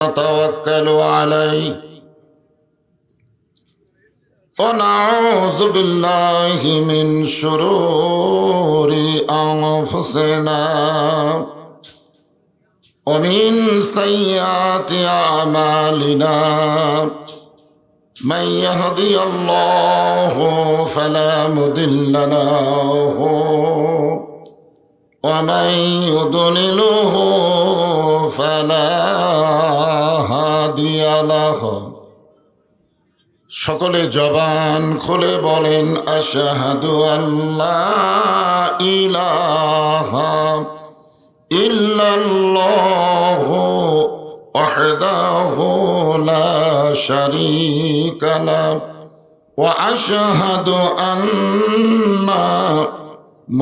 نتوكل عليه ونعوذ بالله من شرور أنفسنا ومن سيئات أعمالنا من يهدي الله فلا مضل له ومن يضلله فلا هادي له সকলে জবান খুলে বলেন আশহাদু আল্লা ইলাহা ইল্লাল্লাহু ওয়াহদাহু লা শারীকা লাহু ওয়া আশহাদু আন্না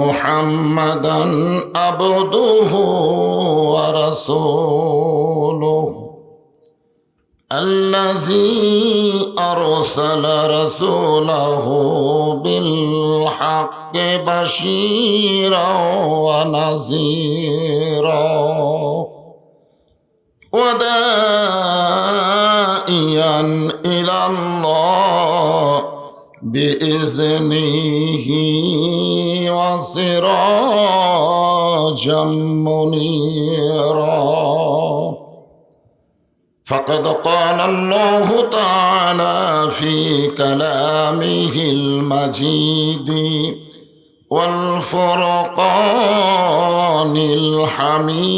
মুহাম্মাদান আবদুহু ওয়া রাসূলুহু الذي أرسل رسوله بالحق بشيرا ونذيرا وداعيا إلى الله بإذنه وسراجا منيرا فقد قال الله تعالى في كلامه المجيد والفرقان الحميد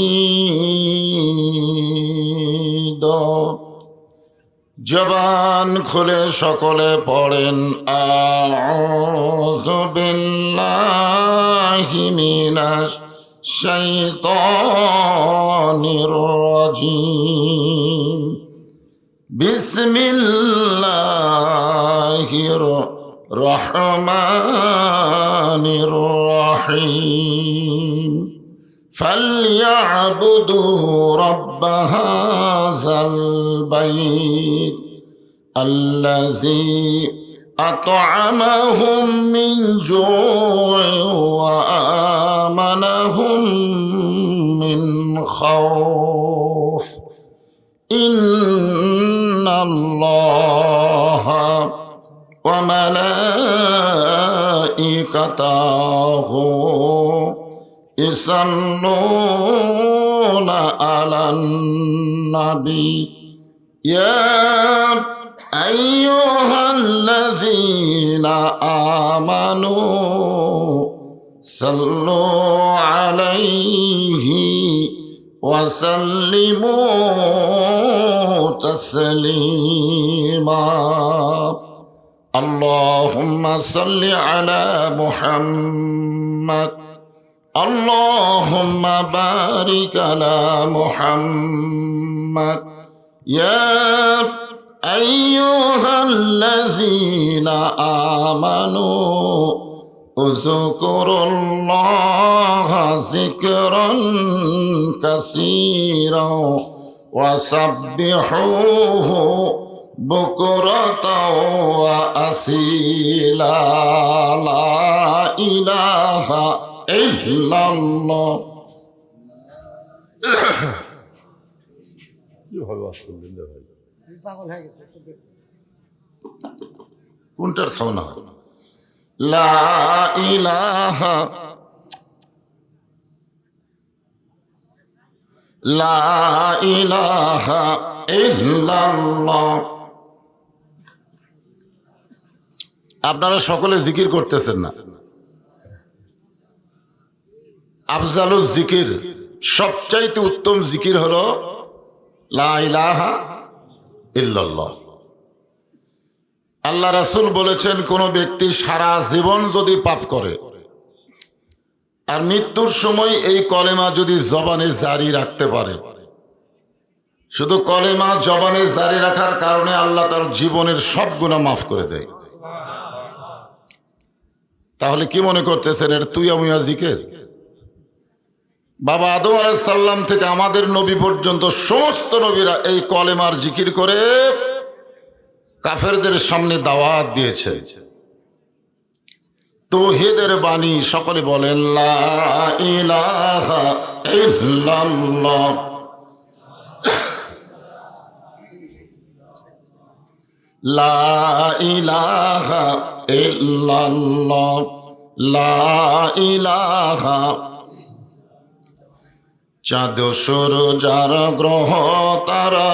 জবান খুলে সকলে পড়েন আউযু বিল্লাহি মিনাশ শাইতানির রাজিম বিসমিল্লাহির রহমানির রহিম فليعبدوا رب هذا البيت الذي أطعمهم من جوع وآمنهم من خوف إن الله وملائكته يصلون على النبي يا أيها الذين آمنوا صلوا عليه وسلموا تسليما اللهم صل على محمد اللهم بارك على محمد يا أيها الذين آمنوا اذكروا الله ذكرا كثيرا وسبحوه بكرة وأصيلا لا إله إلا الله কোনটার সাউন্ড হয় লা ইলাহা ইল্লাল্লাহ আপনারা সকলে জিকির করতেছেন না আফজালুজ জিকির সবচাইতে উত্তম জিকির হলো লা ইলাহা ইল্লাল্লাহ আল্লাহ রাসূল বলেছেন কোন ব্যক্তি সারা জীবন যদি পাপ করে আর মৃত্যুর সময় এই কলেমা যদি জবানে জারি রাখতে পারে শুধু কলেমা জবানে জারি রাখার কারণে আল্লাহ তার জীবনের সব গুনাহ মাফ করে দেয় তাহলে কি মনে করতেছেন এর তুই আমি জিকির বাবা আদম আলাইহিস সালাম থেকে আমাদের নবী পর্যন্ত সমস্ত নবীরা এই কলেমার জিকির করে কাফেরদের সামনে দাওয়াত দিয়েছে তৌহিদের বাণী সকলে বলেন লা ইলাহা ইল্লাল্লাহ লা ইলাহা ইল্লাল্লাহ, লা ইলাহা। চাঁদ সূরজার গ্রহ তারা,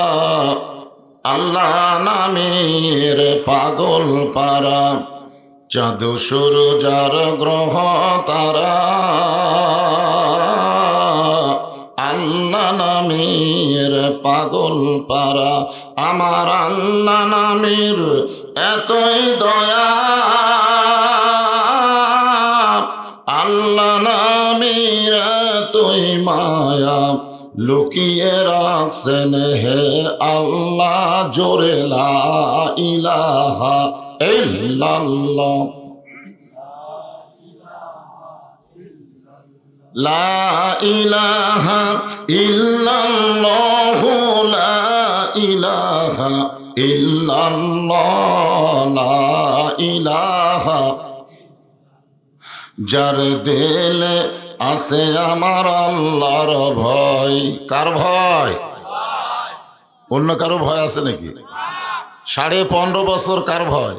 আল্লাহ নামের পাগল পারা। চাঁদ সূরজার গ্রহ তারা, আল্লাহ নামের পাগল পারা। আমার আল্লাহ নামের এতই দয়া, আল্লাহ নামের এতই মায়া, লুকিয়ে রাখছেন হে আল্লাহ জোরে লা ইলাহা ইল্লাল্লাহ, লা ইলাহা ইল্লাল্লাহ, লা ইলাহা ইল্লাল্লাহ, লা ইলাহা। যার দিলে আছে আমার আল্লাহর ভয়। কার ভয়? অন্য কারো ভয় আছে নাকি? 15.5 বছর কার ভয়?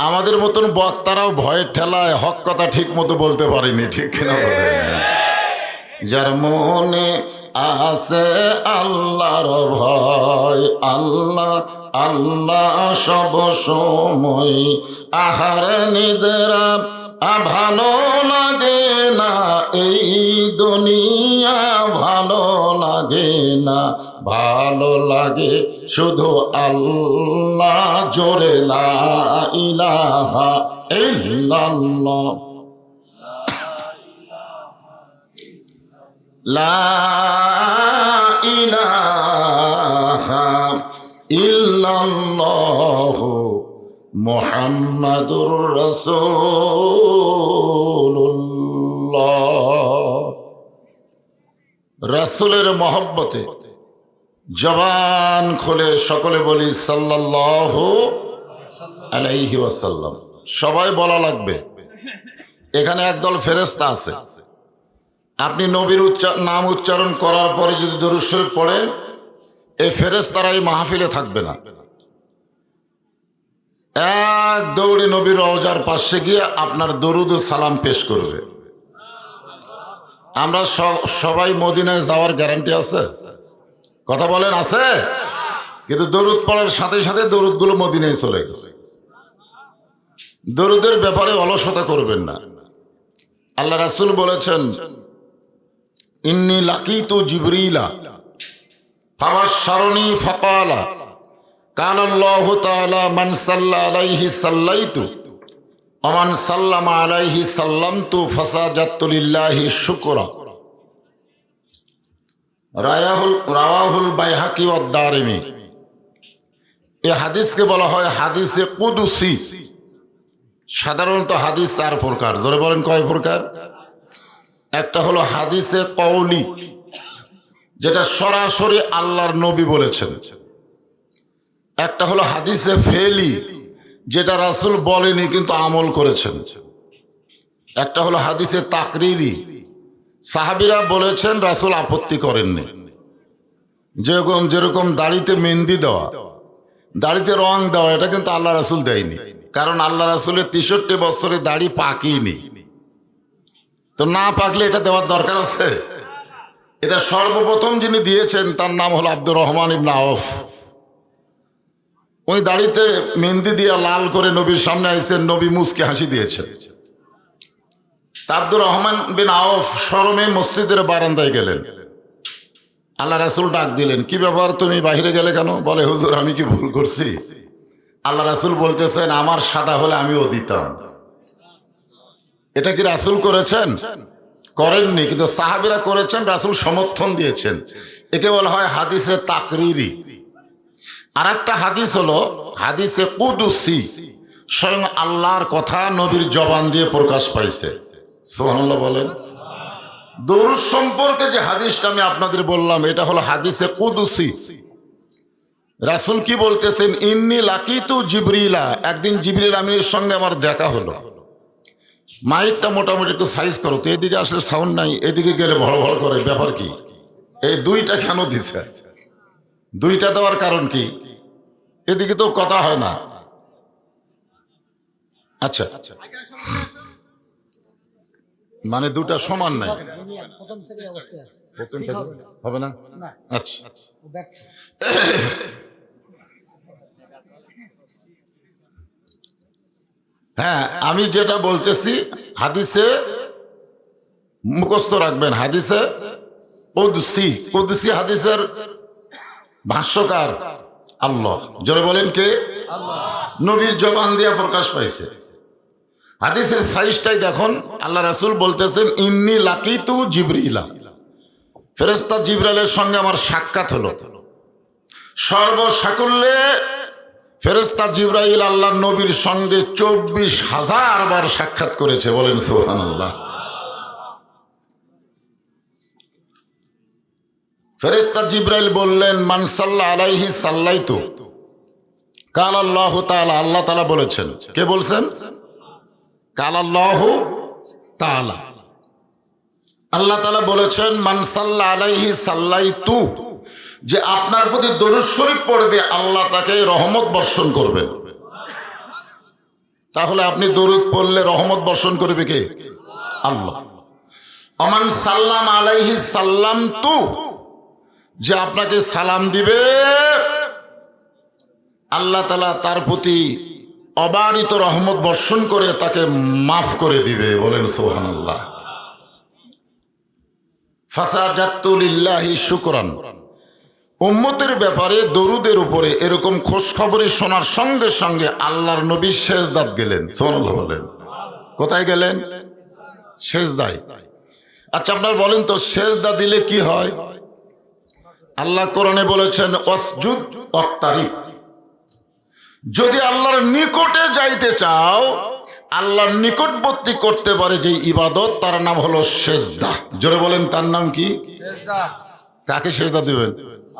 আমাদের মতন বক্তারাও ভয়ের ঠেলায় হক কথা ঠিক মতো বলতে পারিনি, ঠিক কিনা বলেন? যার মনে আছে আল্লাহর ভয়, আল্লাহ আল্লাহ সব সময়। আহার নিদ্রা ভালো লাগে না, এই দুনিয়া ভালো লাগে না, ভালো লাগে শুধু আল্লাহ জোরে লা ইলাহা ইল্লাল্লাহ, লা ইলাহা ইল্লাল্লাহ মুহাম্মাদুর রাসূলুল্লাহ। রাসূলের মহব্বতে জবান খুলে সকলে বলি সাল্লাল্লাহু আলাইহি ওয়াসাল্লাম। সবাই বলা লাগবে। এখানে একদল ফেরেশতা আছে, আপনি নবীর নাম উচ্চারণ করার পরে যদি দরুদ শরীফ পড়েন, এই ফেরেশতারা এই মাহফিলে থাকবে না, এক দৌড়ে নবীর রওজার পাশে গিয়ে আপনার দরুদ ও সালাম পেশ করবে। আমরা সবাই মদিনায় যাওয়ার গ্যারান্টি আছে? কথা বলেন আছে? কিন্তু দরুদ পড়ার সাথে সাথে দরুদগুলো মদিনায় চলে গেছে। দরুদের ব্যাপারে অলসতা করবেন না। আল্লাহ রাসূল বলেছেন, ইন্নী লাকিতু জিবরিলা ফাবাশশারনি ফাকালা কাল আল্লাহু তাআলা মান সাল্লা আলাইহি সাল্লাইতু ওয়া মান সাল্লামা আলাইহি সাল্লামতু ফাসাজাদতু লিল্লাহি শুকরা। রাওয়াহুল বাইহাকি ওয়াদ দারিমি। এই হাদিসকে বলা হয় হাদিসে কুদসি। সাধারণত হাদিস 4 প্রকার। জোরে বলেন কয় প্রকার? একটা হলো হাদিসে কওলি, যেটা সরাসরি আল্লাহর নবী বলেছেন। একটা হলো হাদিসে ফেলি, যেটা রাসূল বলেনি কিন্তু আমল করেছেন। একটা হলো হাদিসে তাকরিরি, সাহাবীরা বলেছেন রাসূল আপত্তি করেননি। যেরকম দাড়িতে মেহেন্দি দেওয়া, দাড়িতে রং দেওয়া, এটা কিন্তু আল্লাহ রাসূল দেয়নি, কারণ আল্লাহ রাসূলের 63 বছরে দাড়ি পাকেনি। তো না পাকলে এটা দেওয়ার দরকার আছে? এটা সর্বপ্রথম যিনি দিয়েছেন তার নাম হলো আব্দুর রহমান ইবনে আওফ। ওই দাড়িতে মেহেন্দি দিয়ে লাল করে নবীর সামনে আইছেন, নবী মুচকে হাসি দিয়েছেন। আব্দুর রহমান বিন আওফ শরমে মসজিদের বারান্দায় গেলেন। আল্লাহ রাসূল ডাক দিলেন, কি ব্যাপার তুমি বাইরে গেলে কেন? বলে, হুজুর আমি কি ভুল করছি? আল্লাহ রাসূল বলতেছেন, আমার সাদা হলে আমিও দিতাম। এটা কি রাসূল করেছেন? করেননি, কিন্তু সাহাবীরা করেছেন, রাসূল সমর্থন দিয়েছেন। একে বলা হয় হাদিসে তাকরিরি। আর একটা হাদিস হলো হাদিসে কুদসি, স্বয়ং আল্লাহর কথা নবীর জবান দিয়ে প্রকাশ পাইছে। সুবহানাল্লাহ বলেন। দরুদ সম্পর্কে যে হাদিসটা আমি আপনাদের বললাম, এটা হলো হাদিসে কুদসি। রাসূল কি বলতেছেন? ইন্নী লাকিতু জিবরিলা। একদিন জিবরিল আমিনের সঙ্গে আমার দেখা হলো। মাইকটা মোটামুটি একটু সাইজ করো তো, এদিকে আসলে সাউন্ড নাই, এদিকে গেলে ভড় ভড় করে, ব্যাপার কি? এই দুইটা কেন দিছে? দুইটা দেওয়ার কারণ কি? এদিকে তো কথা হয় না। আচ্ছা, মানে দুটা সমান নাই, প্রথম থেকে হবে না? আচ্ছা, হ্যাঁ, আমি যেটা বলতেছি হাদিসে মুখস্থ রাখবেন। হাদিসে কুদসি, কুদসি হাদিসের ভাষ্যকার আল্লাহ। জোরে বলেন কে? নবীর জবান দিয়া প্রকাশ পাইছে। হাদিসের সাইজটাই দেখুন। আল্লাহ রাসূল বলতেছেন, ইন্নী লাকিতু জিবরিলা, ফেরেশতা জিবরাইলের সঙ্গে আমার সাক্ষাৎ হলো। সর্বসাকুল্যে ফেরেশতা জিবরাইল আল্লাহর নবীর সঙ্গে 24,000 বার সাক্ষাৎ করেছে। বলেন সুবহানাল্লাহ। ফেরেশতা জিবরাইল বললেন, মান সাল্লা আলাইহি সাল্লাইতু, কাল আল্লাহু তাআলা, আল্লাহ তাআলা বলেছেন। কে বলছেন? কাল আল্লাহু তাআলা, আল্লাহ তাআলা বলেছেন, মান সাল্লা আলাইহি সাল্লাইতু, যে আপনার প্রতি দরুদ শরীফ পড়বে আল্লাহ তাকে রহমত বর্ষণ করবেন। তাহলে আপনি দরুদ পড়লে রহমত বর্ষণ করবে কে? আল্লাহ। আমান সাল্লাম আলাইহি সাল্লামতু, যে আপনাকে সালাম দিবে আল্লাহ তাআলা তার প্রতি অবারিত রহমত বর্ষণ করে তাকে মাফ করে দিবে। বলেন সুবহানাল্লাহ। ফাসাজাতু লিল্লাহি শুকরান, উম্মতের ব্যাপারে দরুদের উপরে এরকম খোঁজ খবরে শোনার সঙ্গে সঙ্গে আল্লাহর নবী সেজদাত গেলেন। সুবহানাল্লাহ বলেন। কোথায় গেলেন? সেজদায়। আচ্ছা, আপনারা বলেন তো সেজদা দিলে কি হয়? আল্লাহ কোরআনে বলেছেন, ওয়াসজুদ ওয়াক্তারিব, যদি আল্লাহর নিকটে যাইতে চাও, আল্লাহর নিকটবর্তী করতে পারে যে ইবাদত, তার নাম হলো সেজদা। জোরে বলেন, তার নাম কি? সেজদা। কাকে সেজদা দিবেন?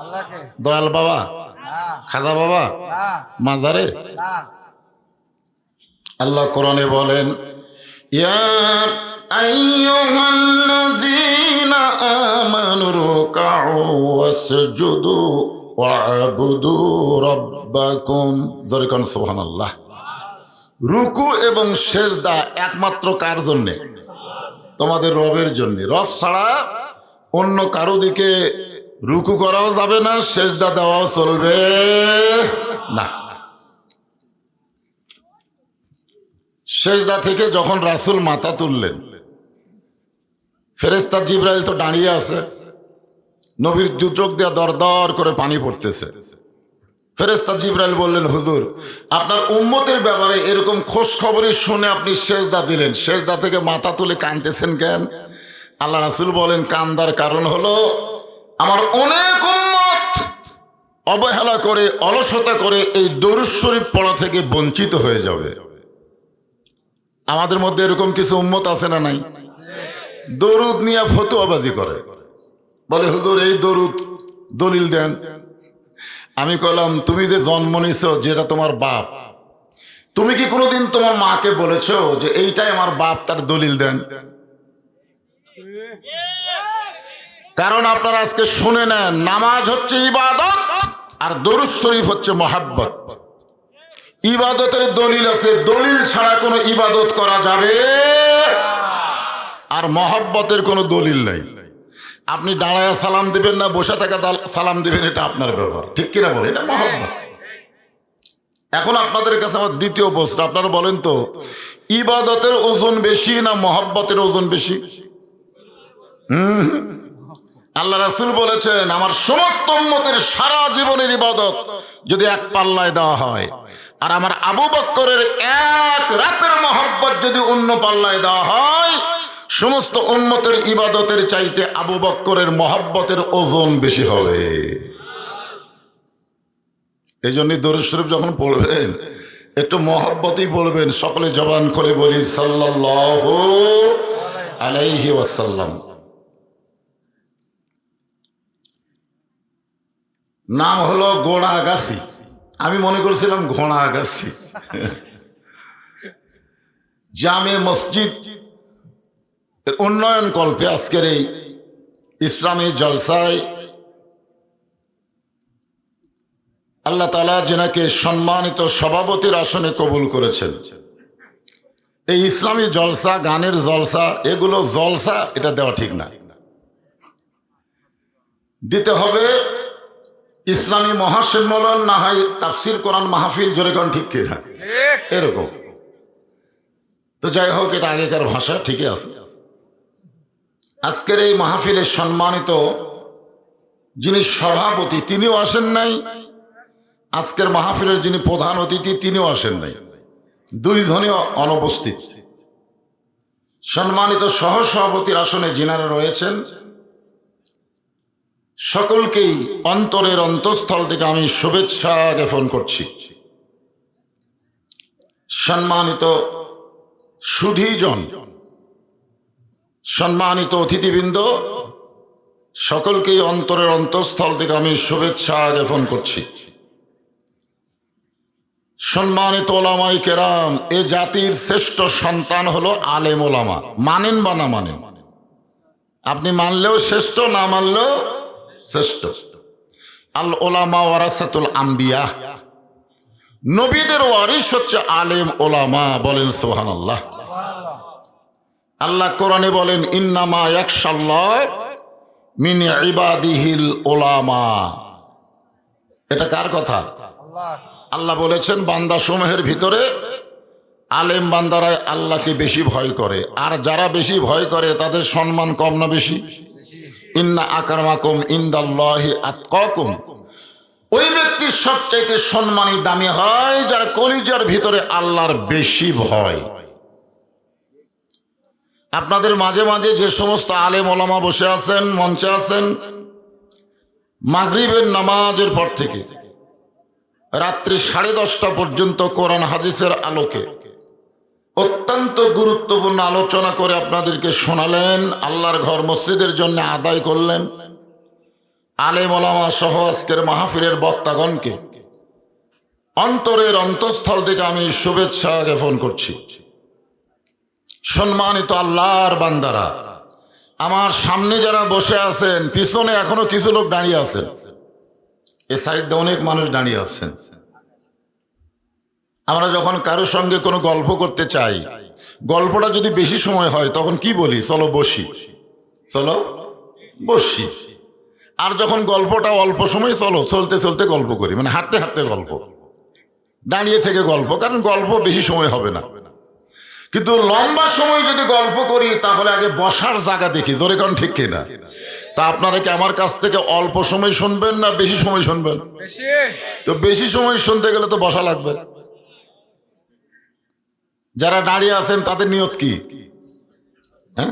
আল্লাহকে। দয়াল বাবা? খাজা বাবা? মাজারে? আল্লাহ কোরআনে বলেন, ইয়া আইয়ুহাল্লাযীনা আমানু রুকউ ওয়াসজুদু ওয়া'বুদু রাব্বাকুম। জোরে কোন সুবহানাল্লাহ। রুকু এবং সেজদা একমাত্র কার জন্য? তোমাদের রবের জন্য। রব ছাড়া অন্য কারো দিকে রুকু করাও যাবে না, সেজদা দেওয়াও চলবে না। সেজদা থেকে যখন রাসূল মাথা তুললেন, ফেরেশতা জিবরাইল তো দাঁড়িয়ে আছে, নবীর দু চোখ দিয়ে দর দর করে পানি পড়তেছে। ফেরেশতা জিবরাইল বললেন, হুজুর, আপনার উম্মতের ব্যাপারে এরকম খোঁজ খবরই শুনে আপনি সেজদা দিলেন, সেজদা থেকে মাথা তুলে কাঁদতেছেন কেন? আল্লাহ রাসূল বলেন, কান্দার কারণ হলো আমার অনেক উম্মত অবহেলা করে, অলসতা করে এই দরুদ শরীফ পড়া থেকে বঞ্চিত হয়ে যাবে। আমাদের মধ্যে এরকম কিছু উম্মত আছে না নাই? দরুদ নিয়ে ফতোয়াবাজি করে, বলে হুজুর এই দরুদ দলিল দেন। আমি কইলাম, তুমি যে জন্ম নিছো, যেটা তোমার বাপ, তুমি কি কোনোদিন তোমার মাকে বলেছো যে এইটাই আমার বাপ, তার দলিল দেন? কারণ আপনারা আজকে শুনে নেন, নামাজ হচ্ছে ইবাদত আর দরুদ শরীফ হচ্ছে মহাব্বত। ইবাদতের দলিল আছে, দলিল ছাড়া কোনো ইবাদত করা যাবে, আর মহাব্বতের কোনো দলিল নাই। আপনি দাঁড়ায় সালাম দিবেন না বসে থাকা সালাম দিবেন, এটা আপনার ব্যাপার, ঠিক কিনা বলে? এটা মহাব্বত। এখন আপনাদের কাছে আমার দ্বিতীয় প্রশ্ন, আপনারা বলেন তো, ইবাদতের ওজন বেশি না মহাব্বতের ওজন বেশি? আল্লাহ রাসূল বলেছেন, আমার সমস্ত উম্মতের সারা জীবনের ইবাদত যদি এক পাল্লায় দেওয়া হয়, আর আমার আবু বকরের এক রাতের মহব্বত যদি অন্য পাল্লায় দেওয়া হয়, সমস্ত উম্মতের ইবাদতের চাইতে আবু বকরের মহব্বতের ওজন বেশি হবে। এই জন্যই দরুদ শরীফ যখন পড়বেন একটু মহব্বতই পড়বেন। সকলে জবান করে বলি সাল্লাল্লাহু আলাইহি ওয়াসাল্লাম। নাম হলো গোড়াগাছি। আমি মনে করছিলাম ঘোড়াগাছি। জামে মসজিদ উন্নয়ন কল্পে আজকের এই ইসলামী জলসায় আল্লাহ তাআলা যেনাকে সম্মানিত সভাপতির আসনে কবুল করেছেন। এই ইসলামী জলসা, গানের জলসা, এগুলো জলসা এটা দেওয়া ঠিক না। দিতে হবে ইসলামী মহাসম্মেলন, না হয় তাফসির কোরআন মাহফিল, জোরে কোন ঠিক কিনা, এরকম। তো যাই হোক, এটা আগেকার ভাষা, ঠিকই আছে। আজকের এই মাহফিলের সম্মানিত যিনি সভাপতি তিনিও আসেন নাই, আজকের মাহফিলের যিনি প্রধান অতিথি তিনিও আসেন নাই, দুইজনই অনুপস্থিত। সম্মানিত সহসভাপতির আসনে যিনারা রয়েছেন সকলকেই অন্তরের অন্তঃস্থল থেকে আমি শুভেচ্ছা জ্ঞাপন করছি। সম্মানিত সুধীজন, সম্মানিত অতিথিবৃন্দ, সকলকেই অন্তরের অন্তঃস্থল থেকে আমি শুভেচ্ছা জ্ঞাপন করছি। সম্মানিত ওলামায়ে কেরাম, এ জাতির শ্রেষ্ঠ সন্তান হলো আলেম ওলামা। মানেন বা না মানেন, আপনি মানলেও শ্রেষ্ঠ, না মানলেও শ্রেষ্ঠ। আল ওলামা ওয়ারাসাতুল আম্বিয়া, নবীদের ওয়ারিস হচ্ছে আলেম ওলামা। বলেন সুবহানাল্লাহ। আল্লাহ কোরআনে বলেন, ইন্নামা ইয়াখশাল্লাহ মিন ইবাদিহিল ওলামা। এটা কার কথা? আল্লাহ বলেছেন, বান্দা সমূহের ভিতরে আলেম বান্দারাই আল্লাহকে বেশি ভয় করে। আর যারা বেশি ভয় করে তাদের সম্মান কম না বেশি? ইন্না আকরামাকুম ইনদাল্লাহি আতকাকুম। ওই ব্যক্তির সবচাইতে সম্মানী দামি হয় যার কলিজার ভিতরে আল্লাহর বেশি ভয়। আপনাদের মাঝে মাঝে যে সমস্ত আলেম ওলামা বসে আছেন, মঞ্চে আছেন, মাগরিবের নামাজের পর থেকে রাত্রি 10:30 পর্যন্ত কোরআন হাদিসের আলোকে অত্যন্ত গুরুত্বপূর্ণ আলোচনা করে আপনাদেরকে শোনালেন, আল্লাহর ঘর মসজিদের জন্য আদায় করলেন। আলেম ওলামা সহ আজকের মাহফিলের বক্তাগণকে অন্তরের অন্তঃস্থল থেকে আমি শুভেচ্ছা জ্ঞাপন করছি। সম্মানিত আল্লাহর বান্দারা, আমার সামনে যারা বসে আছেন, পিছনে এখনো কিছু লোক দাঁড়িয়ে আছেন, এ সাইডে অনেক মানুষ দাঁড়িয়ে আছেন। আমরা যখন কারোর সঙ্গে কোনো গল্প করতে চাই, গল্পটা যদি বেশি সময় হয় তখন কি বলি? চলো বসি, চলো বসি। আর যখন গল্পটা অল্প সময়, চলো চলতে চলতে গল্প করি, মানে হাঁটতে হাঁটতে গল্প, দাঁড়িয়ে থেকে গল্প, কারণ গল্প বেশি সময় হবে না। কিন্তু লম্বা সময় যদি গল্প করি তাহলে আগে বসার জায়গা দেখি, জোরে কোন ঠিক কিনা? তা আপনারা কি আমার কাছ থেকে অল্প সময় শুনবেন না বেশি সময় শুনবেন? তো বেশি সময় শুনতে গেলে তো বসা লাগবে। যারা দাঁড়িয়ে আছেন তাদের নিয়ত কি? হ্যাঁ,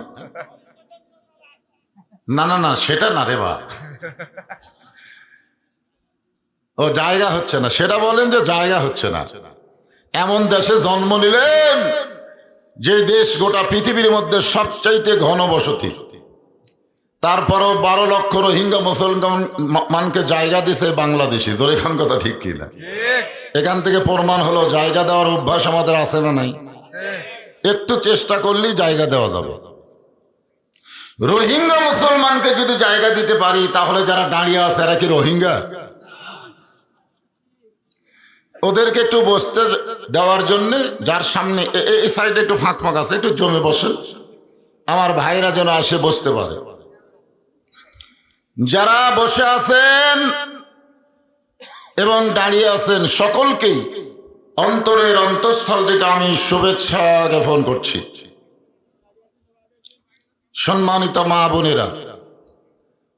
না না না, সেটা না রে বা, ও জায়গা হচ্ছে না, সেটা বলেন যে জায়গা হচ্ছে না। এমন দেশে জন্ম নিলেন যে দেশ গোটা পৃথিবীর মধ্যে সবচাইতে ঘনবসতি, তারপরও 12 লক্ষ রোহিঙ্গা মুসলমানকে জায়গা দিছে বাংলাদেশি। জোরে খান কথা ঠিক কিনা? এখান থেকে প্রমাণ হলো জায়গা দেওয়ার অভ্যাস আমাদের আছে না নাই? একটু চেষ্টা করলেই জায়গা দেওয়া যাবে। রোহিঙ্গা মুসলমানকে যদি জায়গা দিতে পারি তাহলে যারা দাঁড়িয়ে আছে এরা কি রোহিঙ্গা? ওদেরকে একটু বসতে দেওয়ার জন্য, যার সামনে এই সাইডে একটু ফাঁক ফাঁক আছে, একটু জমে বসেন, আমার ভাইরা যেন আসে বসতে পারে। যারা বসে আছেন এবং দাঁড়িয়ে আছেন সকলকেই অন্তরের অন্তঃস্থল থেকে আমি শুভেচ্ছা জ্ঞাপন করছি। সম্মানিত মা বোনেরা,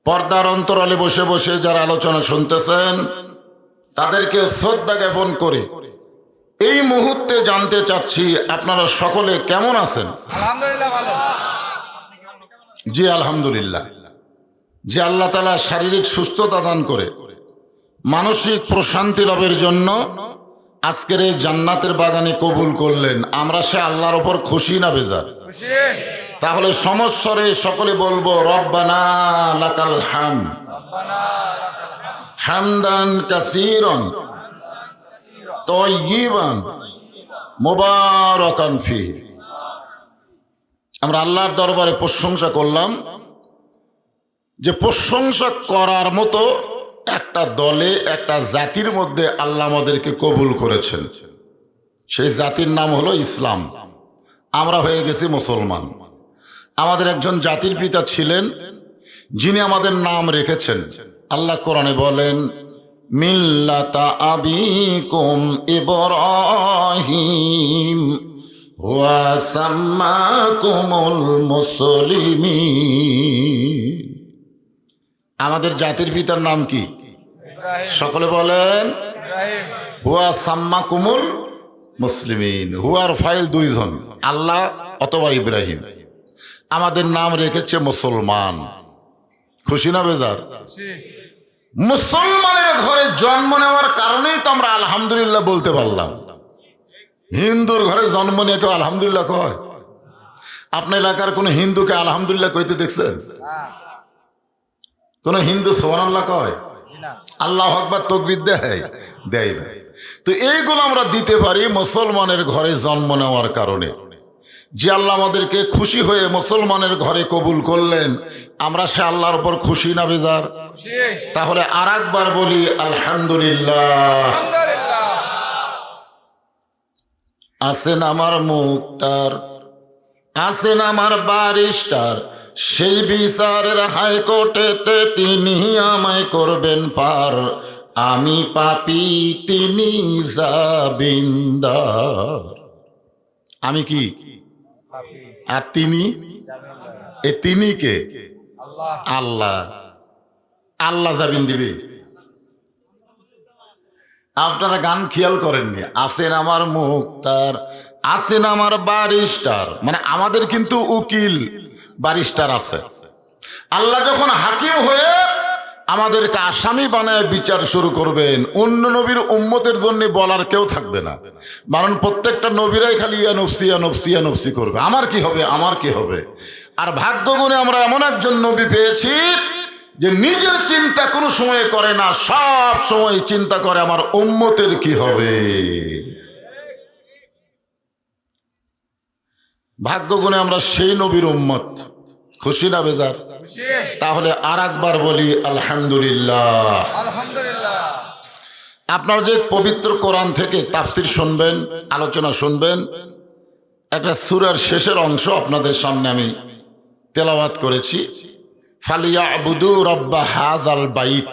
পর্দার অন্তরালে বসে বসে যারা আলোচনা শুনতেছেন তাদেরকে শ্রদ্ধা জ্ঞাপন করে এই মুহূর্তে জানতে চাচ্ছি আপনারা সকলে কেমন আছেন? আলহামদুলিল্লাহ ভালো। জি আলহামদুলিল্লাহ। যে আল্লাহ তাআলা শারীরিক সুস্থতা দান করে মানসিক প্রশান্তি লাভের জন্য আজকের এই জান্নাতের বাগানে কবুল করলেন, আমরা সে আল্লাহর ওপর খুশি না বেজার? খুশি। তাহলে সমস্বরে সকলে বলবো, রব্বানা লাকাল হামদ রব্বানা লাকাল হামদ হামদান কাসীরান তাইয়িবান মুবারাকান ফীহি। আমরা আল্লাহর দরবারে প্রশংসা করলাম, যে প্রশংসা করার মতো একটা দলে একটা জাতির মধ্যে আল্লাহ আমাদেরকে কবুল করেছেন, সেই জাতির নাম হলো ইসলাম। আমরা হয়ে গেছি মুসলমান। আমাদের একজন জাতির পিতা ছিলেন যিনি আমাদের নাম রেখেছেন। আল্লাহ কোরআনে বলেন, মিল্লাতা আবিকুম ইব্রাহিম ওয়া সাম্মাকুমুল মুসলিমিন। আমাদের জাতির পিতার নাম কি? ইব্রাহিম। সকলে বলেন, ইব্রাহিম। হুয়া সাম্মাকুমুল মুসলিমিন। হুয়ার ফাইল দুইজন, আল্লাহ অথবা ইব্রাহিম। আমাদের নাম রেখেছে মুসলমান। খুশি না বেজার? খুশি। মুসলমানের ঘরে জন্ম নেওয়ার কারণেই তো আমরা আলহামদুলিল্লাহ বলতে পারলাম। হিন্দুর ঘরে জন্ম নিয়ে কেউ আলহামদুলিল্লাহ কয়? আপনার এলাকার কোনো হিন্দুকে আলহামদুলিল্লাহ কইতে দেখছেন? হ্যাঁ। কোন হিন্দু সুবহানাল্লাহ কয়? জি না। আল্লাহু আকবার তাকবীর দেয় না। তো এইগুলো আমরা দিতে পারি মুসলমানের ঘরে জন্ম নেওয়ার কারণে। যে আল্লাহ আমাদেরকে খুশি হয়ে মুসলমানের ঘরে কবুল করলেন, আমরা সে আল্লাহর উপর খুশি না বেজার? খুশি। তাহলে আর একবার বলি আলহামদুলিল্লাহ। আলহামদুলিল্লাহ। আছেন আমার মুক্তার, আছেন আমার ব্যারিস্টার, সেই বিচারের হাইকোর্টেতে তিনি আমায় করবেন পার। আমি পাপী, তিনি জামিনদার। আমি কি পাপী। আর তিনি? জামিনদার। এ তিনি কে? আল্লাহ। আল্লাহ। আল্লাহ জামিন দিবে। আপনারা গান খেয়াল করেননি? আছেন আমার মুক্তার, আছেন আমার ব্যারিস্টার, মানে আমাদের কিন্তু উকিল ব্যারিস্টার আছে। আল্লাহ যখন হাকিম হয়ে আমাদেরকে আসামি বানায় বিচার শুরু করবেন, অন্য নবীর উম্মতের জন্য বলার কেউ থাকবে না। কারণ প্রত্যেকটা নবীরাই খালি ইয়া নফসি ইয়া নফসি ইয়া নফসি করবে, আমার কি হবে, আমার কি হবে। আর ভাগ্যগুণে আমরা এমন একজন নবী পেয়েছি যে নিজের চিন্তা কোনো সময় করে না, সব সময় চিন্তা করে আমার উম্মতের কি হবে। ভাগ্যগুণে আমরা সেই নবীর উম্মত। খুশি না বেজার? খুশি। তাহলে আর একবার বলি আলহামদুলিল্লাহ। আলহামদুলিল্লাহ। আপনার যে পবিত্র কোরআন থেকে তাফসির শুনবেন, আলোচনা শুনবেন, একটা সূরার শেষের অংশ আপনাদের সামনে আমি তেলাওয়াত করেছি। ফালিয়াবুদু রাব্বা হাযাল বাইত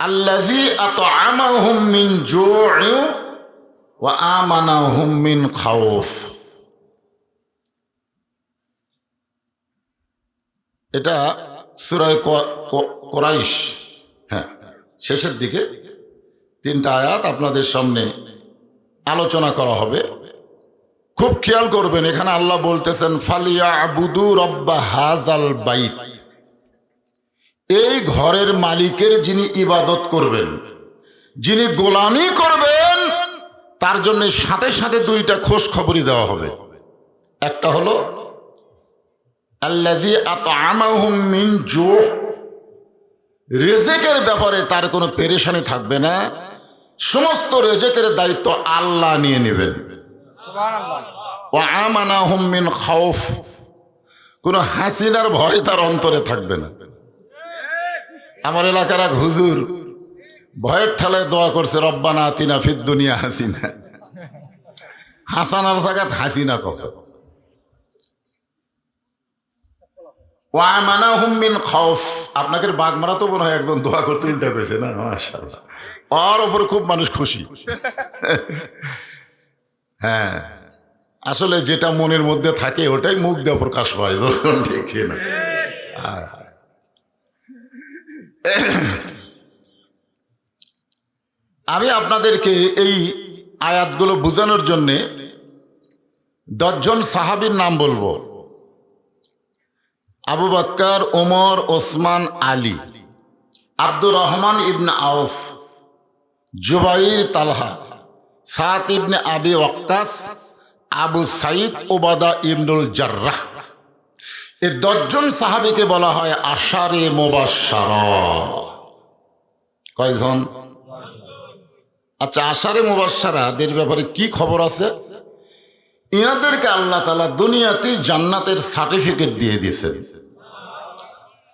আল্লাযী আত'আমাহুম মিন জু'ইন ওয়া আমানাহুম মিন খাউফ। এটা সূরা কুরাইশ, হ্যাঁ, শেষের দিকে 3টা আয়াত আপনাদের সামনে আলোচনা করা হবে। খুব খেয়াল করবেন, এখানে আল্লাহ বলতেছেন ফালিয়াবুদু রাব্বা হাযাল বাইত। এই ঘরের মালিকের যিনি ইবাদত করবেন, যিনি গোলামি করবেন, তার জন্য সাথে সাথে 2টা খোঁজ খবরই দেওয়া হবে। একটা হলো আল্লাযী আত'আমাহুম মিন জু', রিজিকের ব্যাপারে তার কোনো পেরেশানি থাকবে না, সমস্ত রিজিকের দায়িত্ব আল্লাহ নিয়ে নেবেন। সুবহানাল্লাহ। ওয়া আমানাহুম মিন খাউফ, কোনো হাসিনার ভয় তার অন্তরে থাকবে না। আমার এলাকার এক হুজুর ভয়ের ঠালায় দোয়া করছে, রব্বানা আতিনা ফিদ দুনিয়া হাসিনা। হাসানার জায়গাত হাসিনা কসে। ওয়া আমানাহুম মিন খাউফ, আপনাকে বাগমারা তো মনে হয় একদম দোয়া করতে উল্টা পেয়েছে না? মাশাআল্লাহ, ওর ওপর খুব মানুষ খুশি। হ্যাঁ, আসলে যেটা মনের মধ্যে থাকে ওটাই মুখ দিয়ে প্রকাশ পায়, যখন ঠিক না। আমি আপনাদেরকে এই আয়াতগুলো বোঝানোর জন্যে 10 জন সাহাবীর নাম বলবো। আবু বকর, ওমর, ওসমান, আলী, আব্দুর রহমান ইবনে আউফ, জুবাইর, তালহা, সাদ ইবনে আবি ওয়াক্কাস, আবু সাইদ উবাদা ইবনুল জাররাহ। এই 10 জন সাহাবীকে বলা হয় আশারে মুবাশশারা। কয়জন? আচ্ছা, আশারে মুবাশশারাদের ব্যাপারে কি খবর আছে? ইনাদেরকে আল্লাহ তাআলা দুনিয়াতেই জান্নাতের সার্টিফিকেট দিয়ে দিয়েছেন।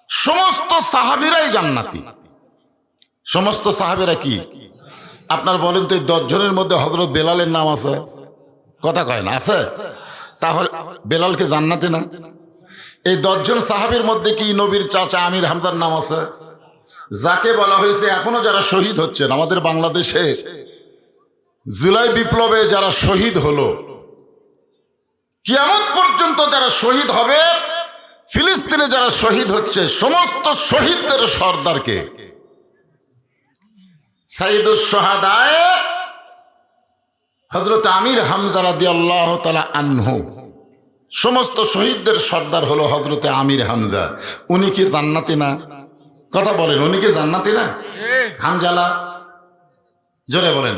সমস্ত সাহাবীরাই জান্নাতি, সমস্ত সাহাবেরা কি? আপনার বলেন তো এই 10 জনের মধ্যে হযরত বেলালের নাম আছে? কথা কয় না, আছে? তাহলে বেলালকে জান্নাতে না? এই 10 জন সাহাবীর মধ্যে কি নবীর চাচা আমির হামজার নাম আছে? যাকে বলা হয়েছে এখনো যারা শহীদ হচ্ছেন আমাদের বাংলাদেশে, জুলাই বিপ্লবে যারা শহীদ হলো, কিয়ামত পর্যন্ত যারা শহীদ হবে, ফিলিস্তিনে যারা শহীদ হচ্ছে, সমস্ত শহীদদের সর্দারকে সাইয়্যিদুশ শুহাদায়ে হযরত আমির হামজা রাদিয়াল্লাহু তাআলা আনহু, সমস্ত শহীদদের সর্দার হলো হযরতে আমির হামজা। উনি কি জান্নাতি না? কথা বলেন, উনি কি জান্নাতি না? হানজালা জোরে বলেন।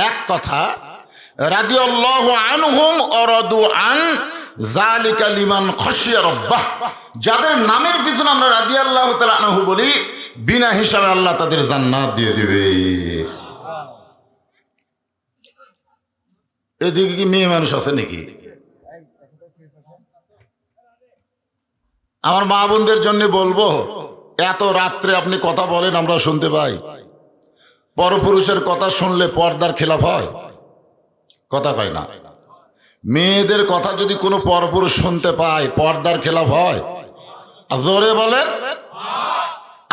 এক কথা, রাদিয়াল্লাহু আনহুম ওয়ারাদু আন যালিকা লিমান খাশিয়া রাব্বাহ, যাদের নামের পিছনে আমরা রাদিয়াল্লাহু তাআলা আনহু বলি, বিনা হিসাবে আল্লাহ তাদের জান্নাত দিয়ে দিবে। এদিকে কি মেয়ে মানুষ আছে নাকি? আমার মা বোনদের জন্য বলবো, এত রাত্রে আপনি কথা বলেন, আমরা শুনতে পাই। পরপুরুষের কথা শুনলে পর্দার খেলাফ হয়? কথা কয় না। মেয়েদের কথা যদি কোনো পরপুরুষ শুনতে পায়, পর্দার খেলাফ হয়? জোরে বলেন।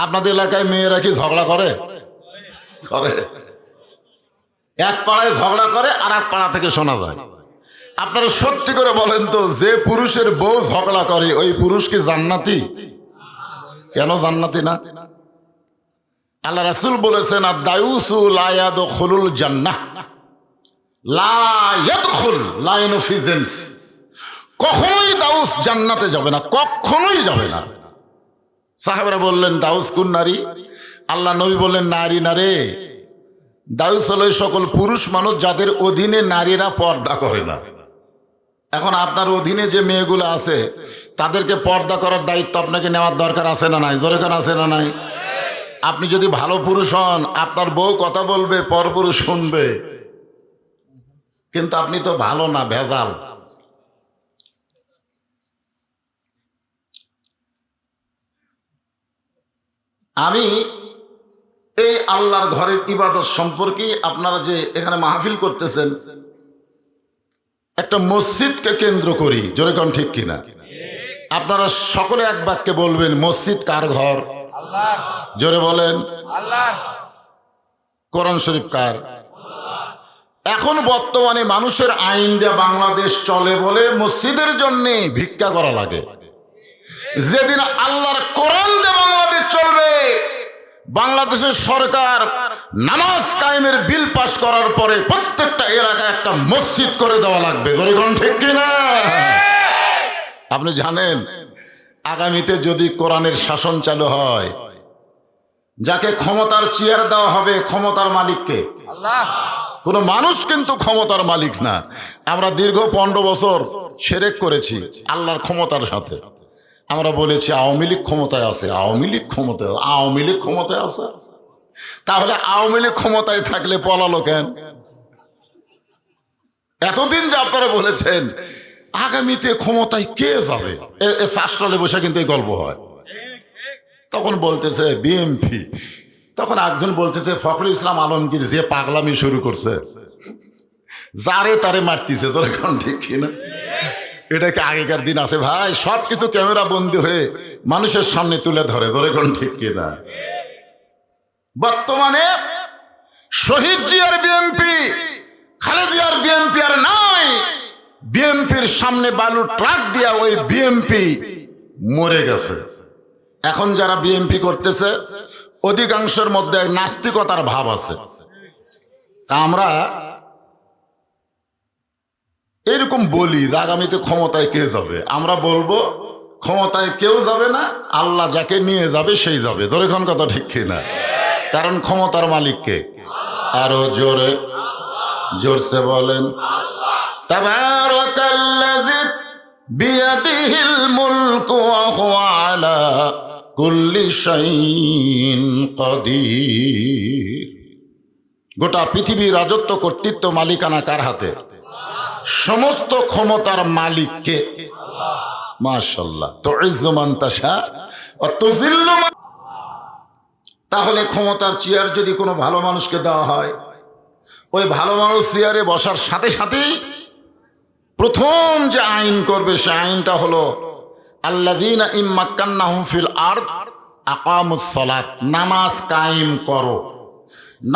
আপনাদের এলাকায় মেয়েরা কি ঝগড়া করে? করে। এক পাড়ায় ঝগড়া করে, আর এক পাড়া থেকে শোনা যায়। আপনারা সত্যি করে বলেন তো, যে পুরুষের বউ ঝগড়া করে ওই পুরুষ কি জান্নাতি? কেন জান্নাতি না? আল্লাহ রাসূল বলেছেন, আদ-দায়ুসু লা ইয়াদখুলুল জান্নাহ, লা ইয়াদখুল লা ইনফিজেন্স, কখনোই দাউস জান্নাতে যাবে না, কখনোই যাবে না। সাহাবারা বললেন, দাউস কোন নারী? আল্লাহ নবী বললেন, নারী না রে, দাউস হলো সকল পুরুষ মানুষ যাদের অধীনে নারীরা পর্দা করে না। এখন আপনার অধীনে যে মেয়েগুলো আছে তাদেরকে পর্দা করার দায়িত্ব আপনাকে নেওয়ার দরকার আছে না নাই? জোরে কান আছে না নাই? আপনি যদি ভালো পুরুষ হন, আপনার বউ কথা বলবে, পরপুরুষ শুনবে, কিন্তু আপনি তো ভালো না, ভেজাল। আমি এই আল্লাহর ঘরের ইবাদত সম্পর্কে, আপনারা যে এখানে মাহফিল করতেছেন, একটা মসজিদকে কেন্দ্র করি, জোরে কোন ঠিক কিনা? আপনারা সকলে এক বাক্যে বলবেন, মসজিদ কার ঘর? আল্লাহ। জোরে বলেন। আল্লাহ। কোরআন শরীফ কার? এখন বর্তমানে মানুষের আইন দেয়া বাংলাদেশ চলে বলে মসজিদের জন্য ভিক্ষা করা লাগে। যেদিন আল্লাহর কোরআন দিয়ে বাংলাদেশ চলবে, বাংলাদেশের সরকার নামাজ কায়েমের বিল পাস করার পরে প্রত্যেকটা এলাকায় একটা মসজিদ করে দেওয়া লাগবে। জোরেগণ ঠিক কিনা? আপনি জানেন, আগামীতে যদি কোরআনের শাসন চালু হয়, যাকে ক্ষমতার চেয়ার দেওয়া হবে, ক্ষমতার মালিককে আল্লাহ। কোনো মানুষ কিন্তু ক্ষমতার মালিক না। আমরা দীর্ঘ 15 বছর শিরক করেছি আল্লাহর ক্ষমতার সাথে। আমরা বলেছি আওয়ামী লীগ ক্ষমতায় আছে, আওয়ামী লীগ ক্ষমতায়, আওয়ামী লীগ ক্ষমতায় আছে। তাহলে আওয়ামী লীগ ক্ষমতায় থাকলে পলালো কেন? এতদিন যে আপনারা বলেছেন আগামীতে ক্ষমতায় কে যাবে, এ শাস্ত্রালে বসে কিন্তু এই গল্প হয়। তখন বলতেছে বিএনপি, তখন একজন বলতেছে ফখরুল ইসলাম আলমগীর, যে পাগলামি শুরু করছে, যারে তারে মারতেছে। তোর এখন ঠিক কিনা? এটা কি আগেকার দিন আছে ভাই? সব কিছু ক্যামেরা বন্দী হয়ে মানুষের সামনে তুলে ধরে। তোর এখন ঠিক কিনা? বর্তমানে শহীদ জিয়ার বিএনপি, খালেদা জিয়ার বিএনপি আর নাই। বিএনপির সামনে বালু ট্রাক দিয়া ওই বিএনপি মরে গেছে। এখন যারা বিএনপি করতেছে অধিকাংশের মধ্যে নাস্তিকতার ভাব আছে। তা আমরা এরকম বলি যে আগামীতে ক্ষমতায় কে যাবে? আমরা বলবো ক্ষমতায় কেউ যাবে না, আল্লাহ যাকে নিয়ে যাবে সেই যাবে। জোরে কোন কথা ঠিক কিনা? কারণ ক্ষমতার মালিককে আরো জোরে জোরসে বলেন, তাবারাকাল্লাযী বিয়াদিহিল মুলকু ওয়া হুয়া আলা কুল্লি শাইইন কাদির। গোটা পৃথিবীর রাজত্ব, কর্তৃত্ব, মালিকানা কার হাতে? সমস্ত ক্ষমতার মালিককে। মাশাআল্লাহ। তুইজ্জু মান তাশা ওয়া তুযিল্লু মান। তাহলে ক্ষমতার চেয়ার যদি কোনো ভালো মানুষকে দেওয়া হয়, ওই ভালো মানুষ চেয়ারে বসার সাথে সাথেই প্রথম যে আইন করবে সে আইনটা হলো আল্লাযীনা ইম্মাক্কান্নাহুম ফিল আরদ আকামুস সালাত, নামাজ কায়েম করো।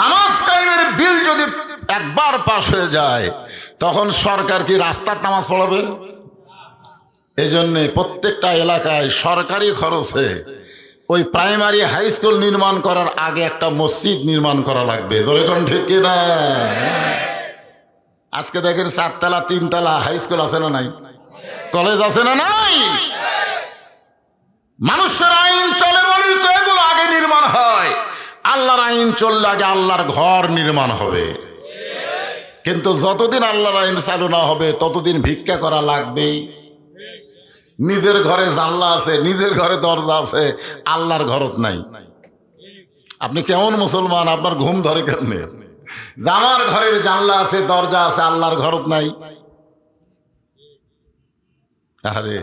নামাজ কায়েমের বিল যদি একবার পাশ হয়ে যায় তখন সরকার কি রাস্তার নামাজ পড়াবে? এই জন্যে প্রত্যেকটা এলাকায় সরকারি খরচে ওই প্রাইমারি হাই স্কুল নির্মাণ করার আগে একটা মসজিদ নির্মাণ করা লাগবে। যেরকম ঠিক কিনা? আজকে দেখেন 4 তলা 3 তলা হাই স্কুল আছে না নাই? কলেজ আছে না নাই? মানুষের আইন চলে বলেই তো এগুলো আগে নির্মাণ হয়। আল্লাহর আইন চললে আগে আল্লাহর ঘর নির্মাণ হবে। কিন্তু যতদিন আল্লাহর আইন চালু না হবে ততদিন ভিক্ষা করা লাগবেই। নিজের ঘরে জানলা আছে, নিজের ঘরে দরজা আছে, আল্লাহর ঘরত নাই। আপনি কেমন মুসলমান? আপনার ঘুম ধরে কেমনে? আমার ঘরের জানলা আছে, দরজা আছে, আল্লাহর ঘরত নাই। আরে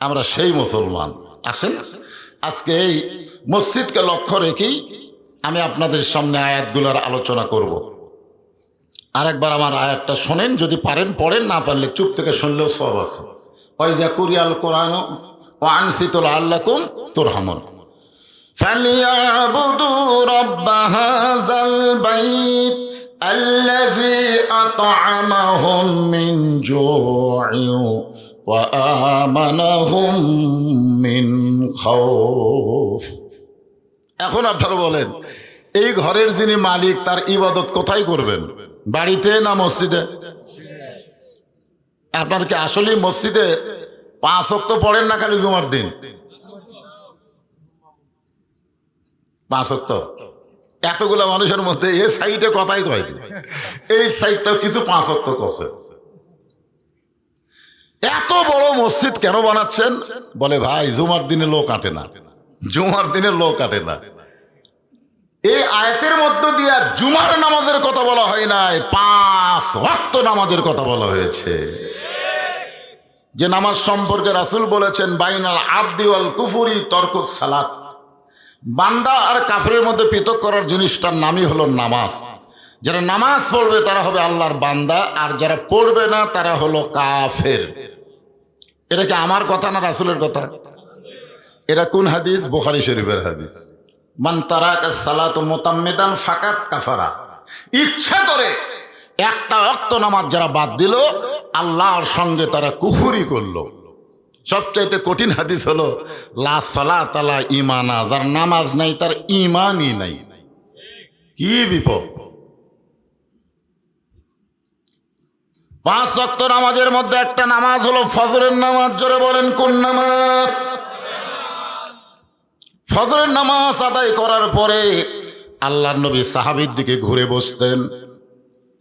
আমরা সেই মুসলমান। আসেন আজকে এই মসজিদকে লক্ষ্য রেখেই আমি আপনাদের সামনে আয়াতগুলোর আলোচনা করব। আরেকবার আমার আয়াতটা শোনেন, যদি পারেন পড়েন, না পারলে চুপ থেকে শুনলেও সব আছে। ওয়াইজা কুরিয়াল কোরআন ওয়া আনসিতু লাআল্লাকুম তুরহামুন। ফালিয়াবুদু রাব্ব হাযাল বাইত আল্লাযী আত'আমাহুম মিন জু'ইন ওয়া আমানাহুম মিন খাউফ। এখন আপনারা বলেন, এই ঘরের যিনি মালিক তার ইবাদত কোথায় করবেন? বাড়িতে না মসজিদে? আপনার কি আসলে মসজিদে 5 ওয়াক্ত পড়েন না খালি জুমার দিন? 5 ওয়াক্ত এতগুলা মানুষের মধ্যে এই সাইডে কথাই কয়, এই সাইডটাও কিছু 5 ওয়াক্ত করছে। এত বড় মসজিদ কেন বানাচ্ছেন? বলে ভাই জুমার দিনে লোক আটে না, জুমার দিনে লোক আটে না। এই আয়াতের মধ্য দিয়ে জুমার নামাজের কথা বলা হয় নাই, 5 ওয়াক্ত নামাজের কথা বলা হয়েছে। যে নামাজ সম্পর্কে রাসূল বলেছেন বাইনাল আবদি ওয়াল কুফরি তরকুস সালাত, বান্দা আর কাফেরের মধ্যে পৃথক করার জিনিসটার নামই হলো নামাজ। যারা নামাজ পড়বে তারা হবে আল্লাহর বান্দা, আর যারা পড়বে না তারা হলো কাফের। এটা কি আমার কথা না রাসূলের কথা? এটা কোন হাদিস? বুখারী শরীফের হাদিস। মান তারাকা সালাতু মুতাম্মিদান ফাকাত কাফারা। ইচ্ছা করে একটা ওয়াক্ত নামাজ যারা বাদ দিল আল্লাহর সঙ্গে তারা কুফরি করলো। সবচাইতে কঠিন হাদিস হলো লা সালাতা লা ঈমানা, যার নামাজ নাই তার ঈমানই নাই। কি বিপদ! 5 ওয়াক্ত নামাজের মধ্যে একটা নামাজ হলো ফজরের নামাজ। জোরে বলেন কোন নামাজ? ফজরের নামাজ আদায় করার পরে আল্লাহর নবী সাহাবীর দিকে ঘুরে বসতেন।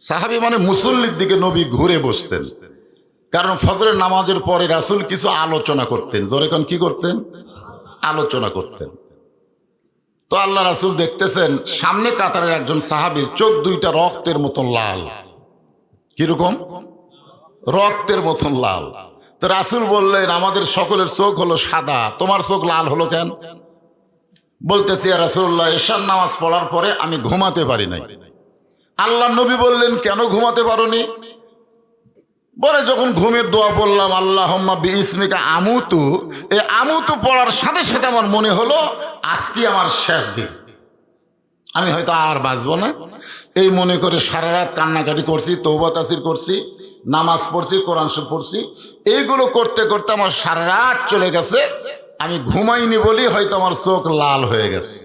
সাহাবী মানে মুসল্লির দিকে নবী ঘুরে বসতেন, কারণ ফজরের নামাজের পরে রাসূল কিছু আলোচনা করতেন। জোরে কোন কি করতেন? আলোচনা করতেন। তো আল্লাহ রাসূল দেখতেছেন সামনে কাতারের একজন সাহাবীর চোখ দুইটা রক্তের মতন লাল। কিরকম? রক্তের মতন লাল। তো রাসূল বললেন আমাদের সকলের চোখ হলো সাদা, তোমার চোখ লাল হলো কেন? বলতেছি ইয়া রাসূলুল্লাহ, এশার নামাজ পড়ার পরে আমি ঘুমাতে পারি নাই। আল্লাহ নবী বললেন কেন ঘুমাতে পারোনি? বলে যখন ঘুমের দোয়া পড়লাম আল্লাহুম্মা বিইসমিকা আমুতু, এই আমুতু পড়ার সাথে সাথে আমার মনে হলো আজকে আমার শেষ দিন, আমি হয়তো আর বাঁচবো না। এই মনে করে সারা রাত কান্নাকাটি করছি, তওবা তাসির করছি, নামাজ পড়ছি, কোরআন শরীফ পড়ছি। এইগুলো করতে করতে আমার সারা রাত চলে গেছে। আমি ঘুমাইনি বলি হয়তো আমার চোখ লাল হয়ে গেছে।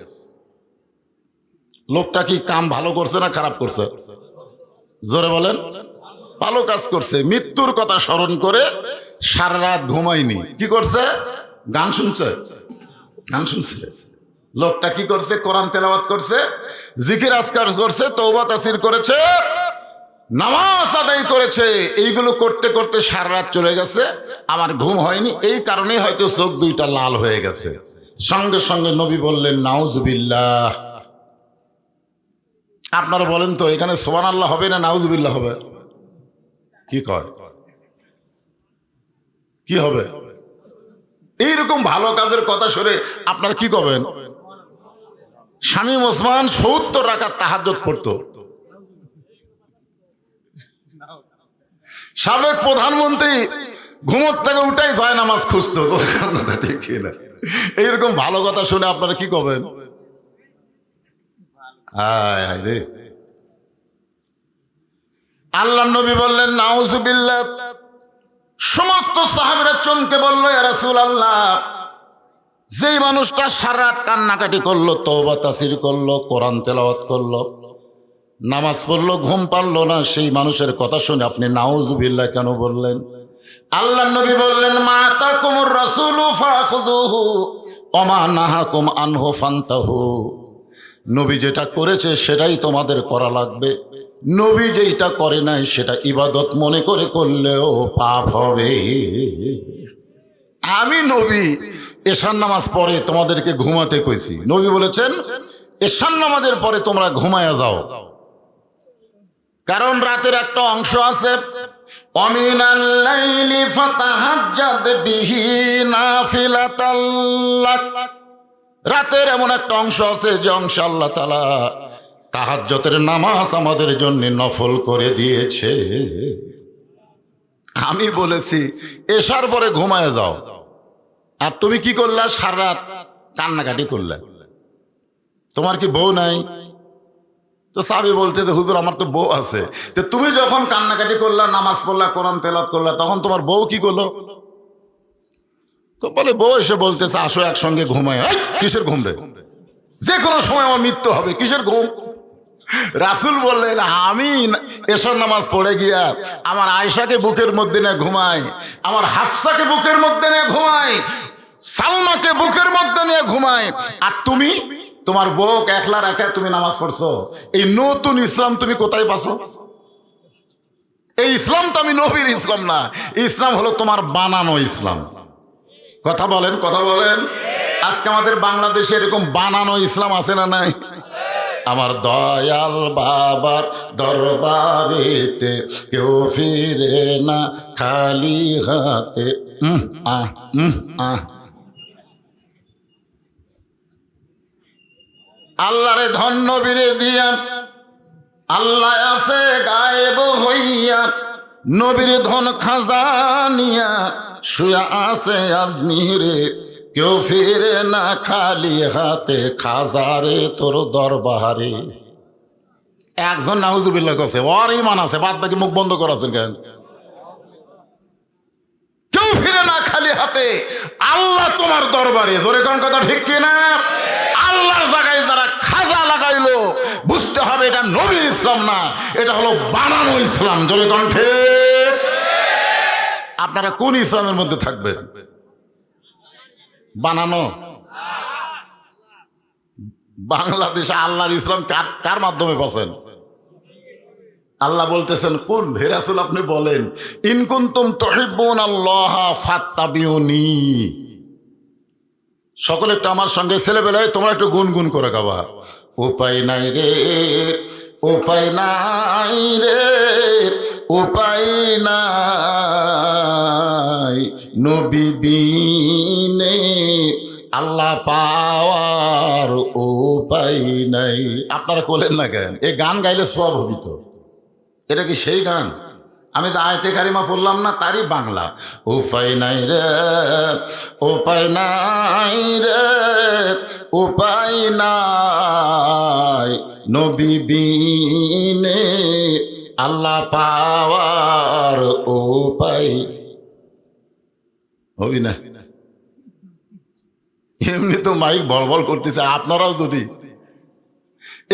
লোকটা কি কাম ভালো করছে না খারাপ করছে? জোরে বলেন। ভালো কাজ করছে। মৃত্যুর কথা স্মরণ করে সারা রাত ঘুমাইনি। কি করছে? গান শুনছে, গান শুনছে। লোকটা কি করছে? কোরআন তেলাওয়াত করছে, জিকির আজকার করছে, তওবা তাসির করেছে, নামাজ আদায় করেছে। এইগুলো করতে করতে সারা রাত চলে গেছে, আমার ঘুম হয়নি। এই কারণেই হয়তো চোখ দুইটা লাল হয়ে গেছে। সঙ্গে সঙ্গে নবী বললেন নাউজুবিল্লাহ। আপনারা বলেন তো এখানে সুবহানাল্লাহ হবে না নাউজুবিল্লাহ হবে? কি কয়? কি হবে? এইরকম ভালো কাজের কথা শুনে আপনারা কি করবেন? শামীম ওসমান 70 রাকাত তাহাজ্জুদ পড়তো। সাবেক প্রধানমন্ত্রী ঘুমোর থেকে উঠাই যায় নামাজ খুঁজতো। তো কথা ঠিক কিনা? এইরকম ভালো কথা শুনে আপনারা কি করবেন? হায় হায় রে। আল্লাহ নবী বললেন নাউজুবিল্লাহ। সমস্ত সাহাবীরা চমকে বলল, ইয়া রাসূলুল্লাহ, যেই মানুষটা সারা রাত কান্নাকাটি করলো, তওবা তাসির করলো, কোরআন তেলাওয়াত করলো, নামাজ পড়লো, ঘুম পারলো না, সেই মানুষের কথা শুনে আপনি নাউজুবিল্লাহ কেন বললেন? আল্লাহ নবী বললেন, মা আতাকুমুর রাসূলু ফাখুযুহু ওয়া মা নাহাকুম আনহু ফান্তাহু। নবী যেটা করেছে সেটাই তোমাদের করা লাগবে, নবী যেটা করে নাই সেটা ইবাদত মনে করে করলেও পাপ হবে। আমি নবী এশার নামাজ পড়ে তোমাদেরকে ঘুমাতে কইছি, নবী বলেছেন এশার নামাজের পরে তোমরা ঘুমায়া যাও, কারণ রাতের একটা অংশ আছে, ওয়ামিনাল লাইলি ফাতাহাজ্জাদ বিহি নাফিলাতাল লাক। রাতের এমন একটা অংশ আছে যে অংশ আল্লাহ তাআলা তাহাজ্জুদের নামাজ আমাদের জন্য নফল করে দিয়েছে। আমি বলেছি এশার পরে ঘুমায় যাও, আর তুমি কি করলা? সারা রাত কান্নাকাটি করলে। তোমার কি বউ নাই? তো সাহাবী বলতে যে হুজুর আমার তো বউ আছে। তো তুমি যখন কান্নাকাটি করলা, নামাজ পড়লা, কোরআন তেলাওয়াত করলা, তখন তোমার বউ কি করলো? বলে বউ এসে বলতেছে আসো একসঙ্গে ঘুমায়। কিসের ঘুম রে? যে কোনো সময় আমার মৃত্যু হবে, কিসের ঘুম? রাসূল বললেন আমি এশার নামাজ পড়ে গিয়া আমার আয়েশাকে বুকের মধ্যে নিয়ে ঘুমাই, আমার হাফসাকে বুকের মধ্যে নিয়ে ঘুমাই, সালমাকে বুকের মধ্যে নিয়ে ঘুমাই, আর তুমি তোমার বউ একলা রাখা তুমি নামাজ পড়ছো। এই নতুন ইসলাম তুমি কোথায় পাছো? এই ইসলাম তো আমি নবীর ইসলাম না, ইসলাম হলো তোমার বানানো ইসলাম। কথা বলেন, কথা বলেন। আজকে আমাদের বাংলাদেশে এরকম বানানো ইসলাম আছে না নাই? আমার দয়াল বাবার দরবারেতে কেউ ফিরে না খালি হাতে। আল্লাহরে ধন্য বীরে দিয়া আল্লাহ আছে গায়েব হইয়া, নবীর ধন খাজানিয়া শুয়া আছে আজমিরে, কেউ ফিরে না খালি হাতে খাজারে তোর দরবারে। একজন নাউজুবিল্লাহ কাছে ওর ইমান আছে, বাদ বাকি মুখ বন্ধ করাছেন কেন? কেউ ফিরে না খালি হাতে আল্লাহ তোমার দরবারে। জোরে কোন কথা ঠিক কিনা? আল্লাহর জায়গায় যারা খাজা লাগাইলো বুঝতে হবে এটা নবীর ইসলাম না, এটা হলো বানানো ইসলাম। জোরে কোন ঠিক? আপনারা কোন ইসলামের মধ্যে থাকবেন? বানানো। বাংলাদেশে আল্লাহর ইসলাম কার মাধ্যমে পাচ্ছেন? আল্লাহ বলতেছেন কুল, হে রাসূল আপনি বলেন, ইন কুনতুম তুহিব্বুনাল্লাহ ফাত্তাবিউনি। সকলে একটু আমার সঙ্গে ছেলেবেলায় তোমরা একটু গুনগুন করে গাবা। উপায় নাই রে, উপায় নাই রে, উপায় নাই, নবী বিনে আল্লাহ পাওয়ার উপায় নাই। আপনারা বলেন না কেন? এই গান গাইলে সওয়াব হবি তো। এটা কি সেই গান? আমি যে আয়াতে কারিমা পড়লাম না তারই বাংলা। উপায় নাই রে, উপায় নাই রে, উপায় নাই, নবী বিনে আল্লাহ পাওয়ার উপায় হবি না। এমনি তো মাইক বলবল করতেছে, আপনারাও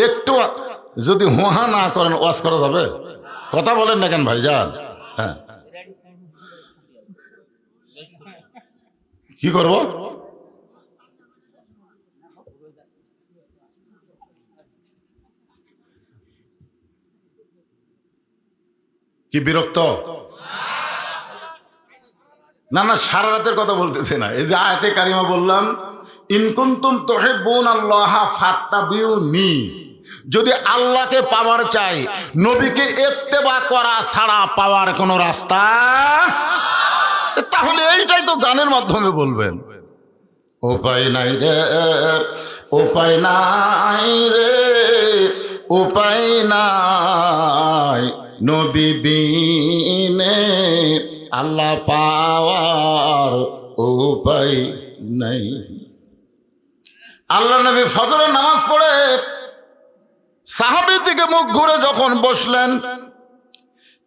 একটু যদি হুহা না করেন ওয়াজ করা যাবে? কথা বলেন না কেন ভাইজান? হ্যাঁ, কি করব? কি বিরক্ত? না না, সারা রাতের কথা বলতেছে না। এই যে আয়াতে কারিমা বললাম, ইন কুনতুম তুহিব্বুনাল্লাহ ফাত্তাবিউনি, যদি আল্লাহকে পাওয়ার চাই নবীকে ইত্তেবা করা ছাড়া পাওয়ার কোনো রাস্তা, তাহলে এইটাই তো গানের মাধ্যমে বলবেন। উপায় নাই রে, উপায় নাই রে উপায় নাই, নবী বিনে আল্লাহ পাওয়ার উপায় নাই। আল্লাহ নবী ফজরের নামাজ পড়ে সাহাবীর দিকে মুখ ঘুরে যখন বসলেন,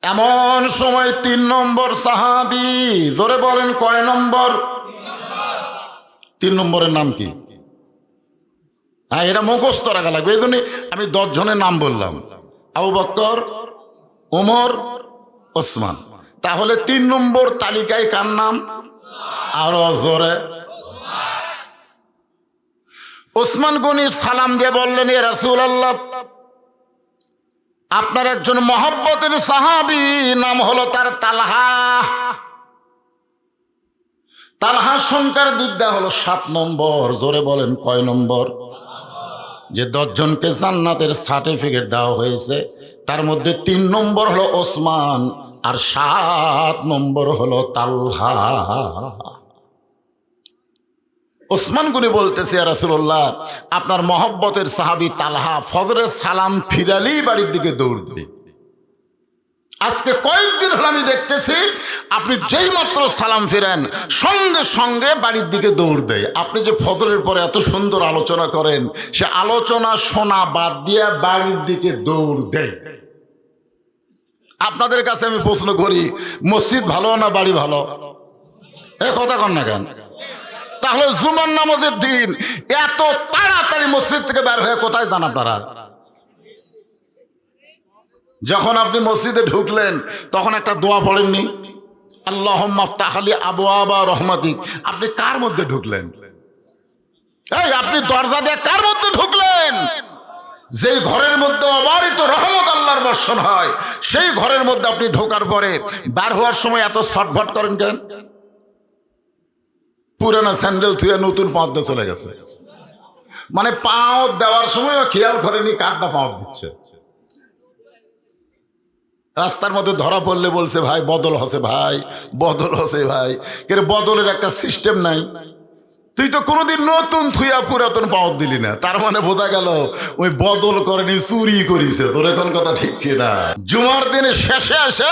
এমন সময় 3 নম্বর সাহাবী, জোরে বলেন কয় নম্বর? 3 নম্বরের নাম কি? হ্যাঁ, এটা মুখস্থ রাখা লাগবে, এই জন্য আমি 10 জনের নাম বললাম, আবু বকর, ওমর, ওসমান। তাহলে 3 নম্বর তালিকায় কার নাম? আরো জোরে। ওসমান গনি সালাম দিয়ে বললেন, এ রাসূলুল্লাহ, আপনার একজন মহব্বতের সাহাবী, নাম হলো তার তালহা। তালহার সংখ্যার দিক দেওয়া হলো 7 নম্বর। জোরে বলেন কয় নম্বর? যে 10 জনকে জান্নাতের সার্টিফিকেট দেওয়া হয়েছে, তার মধ্যে 3 নম্বর হলো ওসমান আর 7 নম্বর হলো তালহা। ওসমান গনি বলতেছে, ইয়া রাসূলুল্লাহ, আপনার মহব্বতের সাহাবী তালহা ফজরের সালাম ফিরালেই বাড়ির দিকে দৌড় দেয়। আজকে কয়েকদিন হলো আমি দেখতেছি আপনি যেই মাত্র সালাম ফিরেন সঙ্গে সঙ্গে বাড়ির দিকে দৌড় দেয়। আপনি যে ফজরের পরে এত সুন্দর আলোচনা করেন, সে আলোচনা শোনা বাদ দিয়ে বাড়ির দিকে দৌড় দেয়। আপনাদের কাছে আমি প্রশ্ন করি, মসজিদ ভালো না বাড়ি ভালো? এ কথা কন না কেন? তাহলে জুমার নামাজের দিন এত তাড়াতাড়ি মসজিদ থেকে বের হয়ে কোথায় যান আপনারা? যখন আপনি মসজিদে ঢুকলেন তখন একটা দোয়া পড়েননি, আল্লাহুম্মা আফতাহ লি আবওয়াবা রহমাতিক? আপনি কার মধ্যে ঢুকলেন? এই আপনি দরজা দিয়ে কার মধ্যে ঢুকলেন? যেই ঘরের মধ্যে অবারিত রহমত আল্লাহর বর্ষণ হয়, সেই ঘরের মধ্যে আপনি ঢোকার পরে বার হওয়ার সময় এত ছটফট করেন কেন? পুরানা স্যান্ডেল থুয়ে নতুন পাঁচ দিয়ে চলে গেছে, মানে পাও দেওয়ার সময়ও খেয়াল করেনি কাঠটা পাও দিচ্ছে। রাস্তার মধ্যে ধরা পড়লে বলছে, ভাই বদল হসে, ভাই বদল হসে, ভাই কে বদলের একটা সিস্টেম নাই। তুই তো কোনোদিন নতুন থুইয়া পুরাতন পাওয়ার দিলি না, তার মানে বোঝা গেল ওই বদল করেনি, চুরি করিছে। তোর এখন কথা ঠিক কিনা? জুমার দিনে শেষে এসে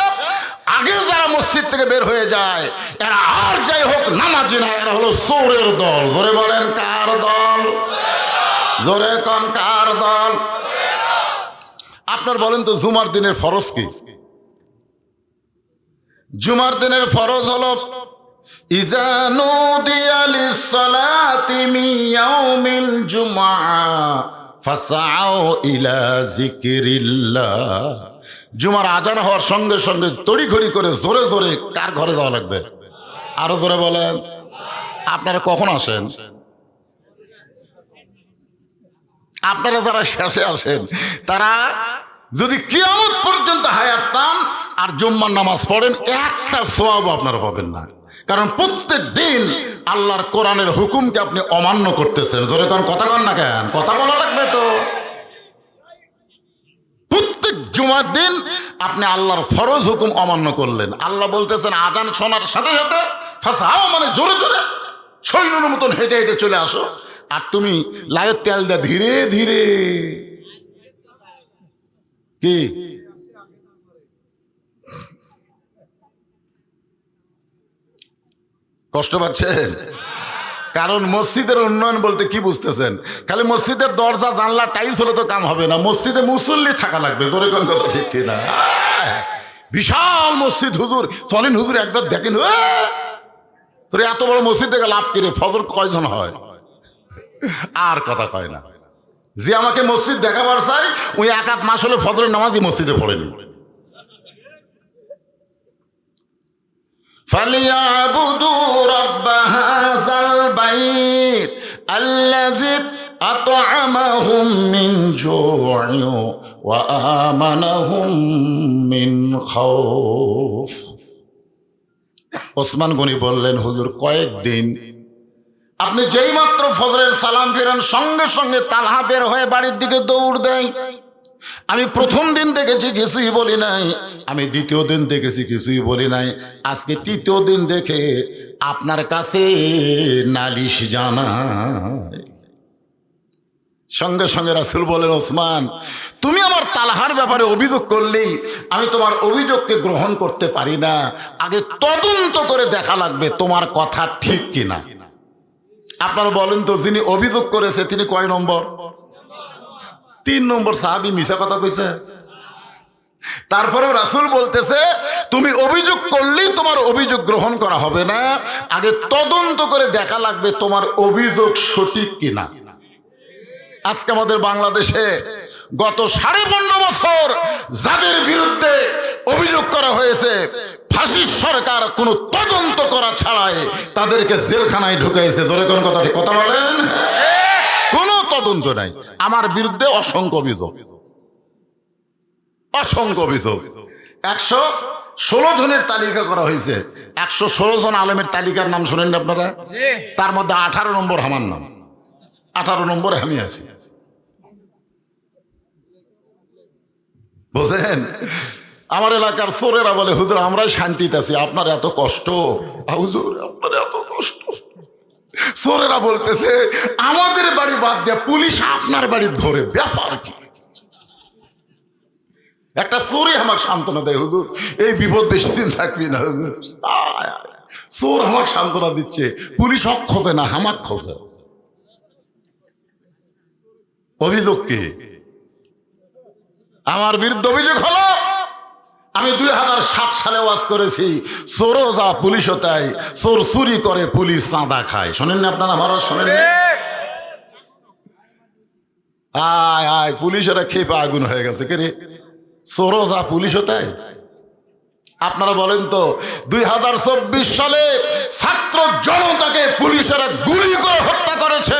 আগে যারা মসজিদ থেকে বের হয়ে যায়, এরা আর যাই হোক নামাজি না, এরা হলো চোরের দল। জোরে বলেন কার দল? জোরে কন কার দল? আপনার বলেন তো জুমার দিনের ফরজ কি? জুমার দিনের ফরজ হলো ইযা নুদিয়া লিস-সালাতি মিন ইয়াউমিল জুমআ ফাসআউ ইলা যিকরিল্লাহ। জুমার আজান হওয়ার সঙ্গে সঙ্গে তড়িঘড়ি করে জোরে জোরে কার ঘরে যাওয়া লাগবে? আরো জোরে বলেন। আপনারা কখন আসেন? আপনারা যারা শেষে আসেন তারা যদি কিয়ামত পর্যন্ত হায়াত পান আর জুম্মার নামাজ পড়েন, একটা সওয়াব আপনারা পাবেন না। কারণ প্রত্যেক দিন আল্লাহর কোরআনের হুকুমকে আপনি অমান্য করতেছেন। জোরে কোন কথা কন না কেন? কথা বলা লাগবে তো। প্রত্যেক জুমার দিন আপনি আল্লাহর ফরজ হুকুম অমান্য করলেন। আল্লাহ বলতেছেন আজান শোনার সাথে সাথে ফাসাও, মানে জোরে জোরে সৈন্যের মতন হেঁটে হেঁটে চলে আসো, আর তুমি লায়ের তেল দেয় ধীরে ধীরে। কি কষ্ট পাচ্ছেন? কারণ মসজিদের উন্নয়ন বলতে কি বুঝতেছেন? খালি মসজিদের দরজা জানলা টাইলস হলে তো কাম হবে না, মসজিদে মুসল্লি থাকা লাগবে। জোরে কোন কথা ঠিক কিনা? বিশাল মসজিদ, হুজুর চলেন হুজুর একবার দেখেন। তোর এত বড় মসজিদ থেকে লাভ কিরে? ফজর কয়জন হয়? আর কথা কয় না। যে আমাকে মসজিদ দেখাবার চাই, ওই 1 মাস হলে ফজরের নামাজই মসজিদে পড়েনি। فَلْيَعْبُدُوا رَبَّ هَذَا الْبَيْتِ الَّذِي أَطْعَمَهُم مِّن جُوعٍ وَآمَنَهُم مِّن خَوْفٍ। ওসমান গনি বললেন, হুজুর কয়েকদিন আপনি যেই মাত্র ফজরের সালাম ফেরান সঙ্গে সঙ্গে তালহা বের হয়ে বাড়ির দিকে দৌড় দেয়। আমি প্রথম দিন দেখেছি কিছুই বলি নাই, আমি দ্বিতীয় দিন দেখেছি কিছুই বলি নাই, আজকে তৃতীয় দিন দেখে আপনার কাছে নালিশ জানাই। সঙ্গে সঙ্গে রাসূল বলেন, ওসমান তুমি আমার তালহার ব্যাপারে অভিযোগ করলেই আমি তোমার অভিযোগকে গ্রহণ করতে পারি না, আগে তদন্ত করে দেখা লাগবে তোমার কথা ঠিক কিনা। আপনারা বলেন তো, যিনি অভিযোগ করেছে তিনি কয় নম্বর? 3 নম্বর সাহাবী মিছা কথা কইছে। তারপরেও রাসূল বলতেছে তুমি অভিযোগ করলেই তোমার অভিযোগ গ্রহণ করা হবে না, আগে তদন্ত করে দেখা লাগবে তোমার অভিযোগ সঠিক কিনা। আজকে আমাদের বাংলাদেশে গত 15.5 বছর যাদের বিরুদ্ধে অভিযোগ করা হয়েছে, ফাঁসির সরকার কোনো তদন্ত করা ছাড়াই তাদেরকে জেলখানায় ঢুকাইছে। জোরে কোন কথা, ঠিক কথা বলেন? কোনো তদন্ত নাই। আমার বিরুদ্ধে অসংখ্য অভিযোগ, অসংখ্য অভিযোগ। 116 জনের তালিকা করা হয়েছে। 116 জন আলেমের তালিকার নাম শোনেন আপনারা? তার মধ্যে 18 নম্বর আমার নাম, 18 নম্বরে আমি আছি। বুঝেন? আমার এলাকার চোরেরা বলে, হুজুর আমরাই শান্তিতে আছি, আপনার এত কষ্ট। হুজুর আপনার এত কষ্ট। চোরেরা বলতেছে আমাদের বাড়ি বাদ দিয়ে পুলিশ আপনার বাড়ি ধরে, ব্যাপার কি? একটা চোরে আমাকে সান্ত্বনা দেয়, হুজুর এই বিপদ বেশি দিন থাকবি না হুজুর। চোর আমাকে সান্ত্বনা দিচ্ছে, পুলিশ হক খোঁজে না, হামাক খোঁজে। অভিযোগ কি? আমার বিরুদ্ধে অভিযোগ হলো আমি 2007 সালে ওয়াজ করেছি, চোরও যা পুলিশও তাই, চোর চুরি করে পুলিশ চাঁদা খায়। শোনেন না আপনারা? আমার শোনেন? আয় আয় পুলিশেরা খেপে আগুন হয়ে গেছে। কে রে? চোরও যা পুলিশও তাই। আপনারা বলেন তো, 2024 সালে ছাত্র জনতাকে পুলিশেরা গুলি করে হত্যা করেছে।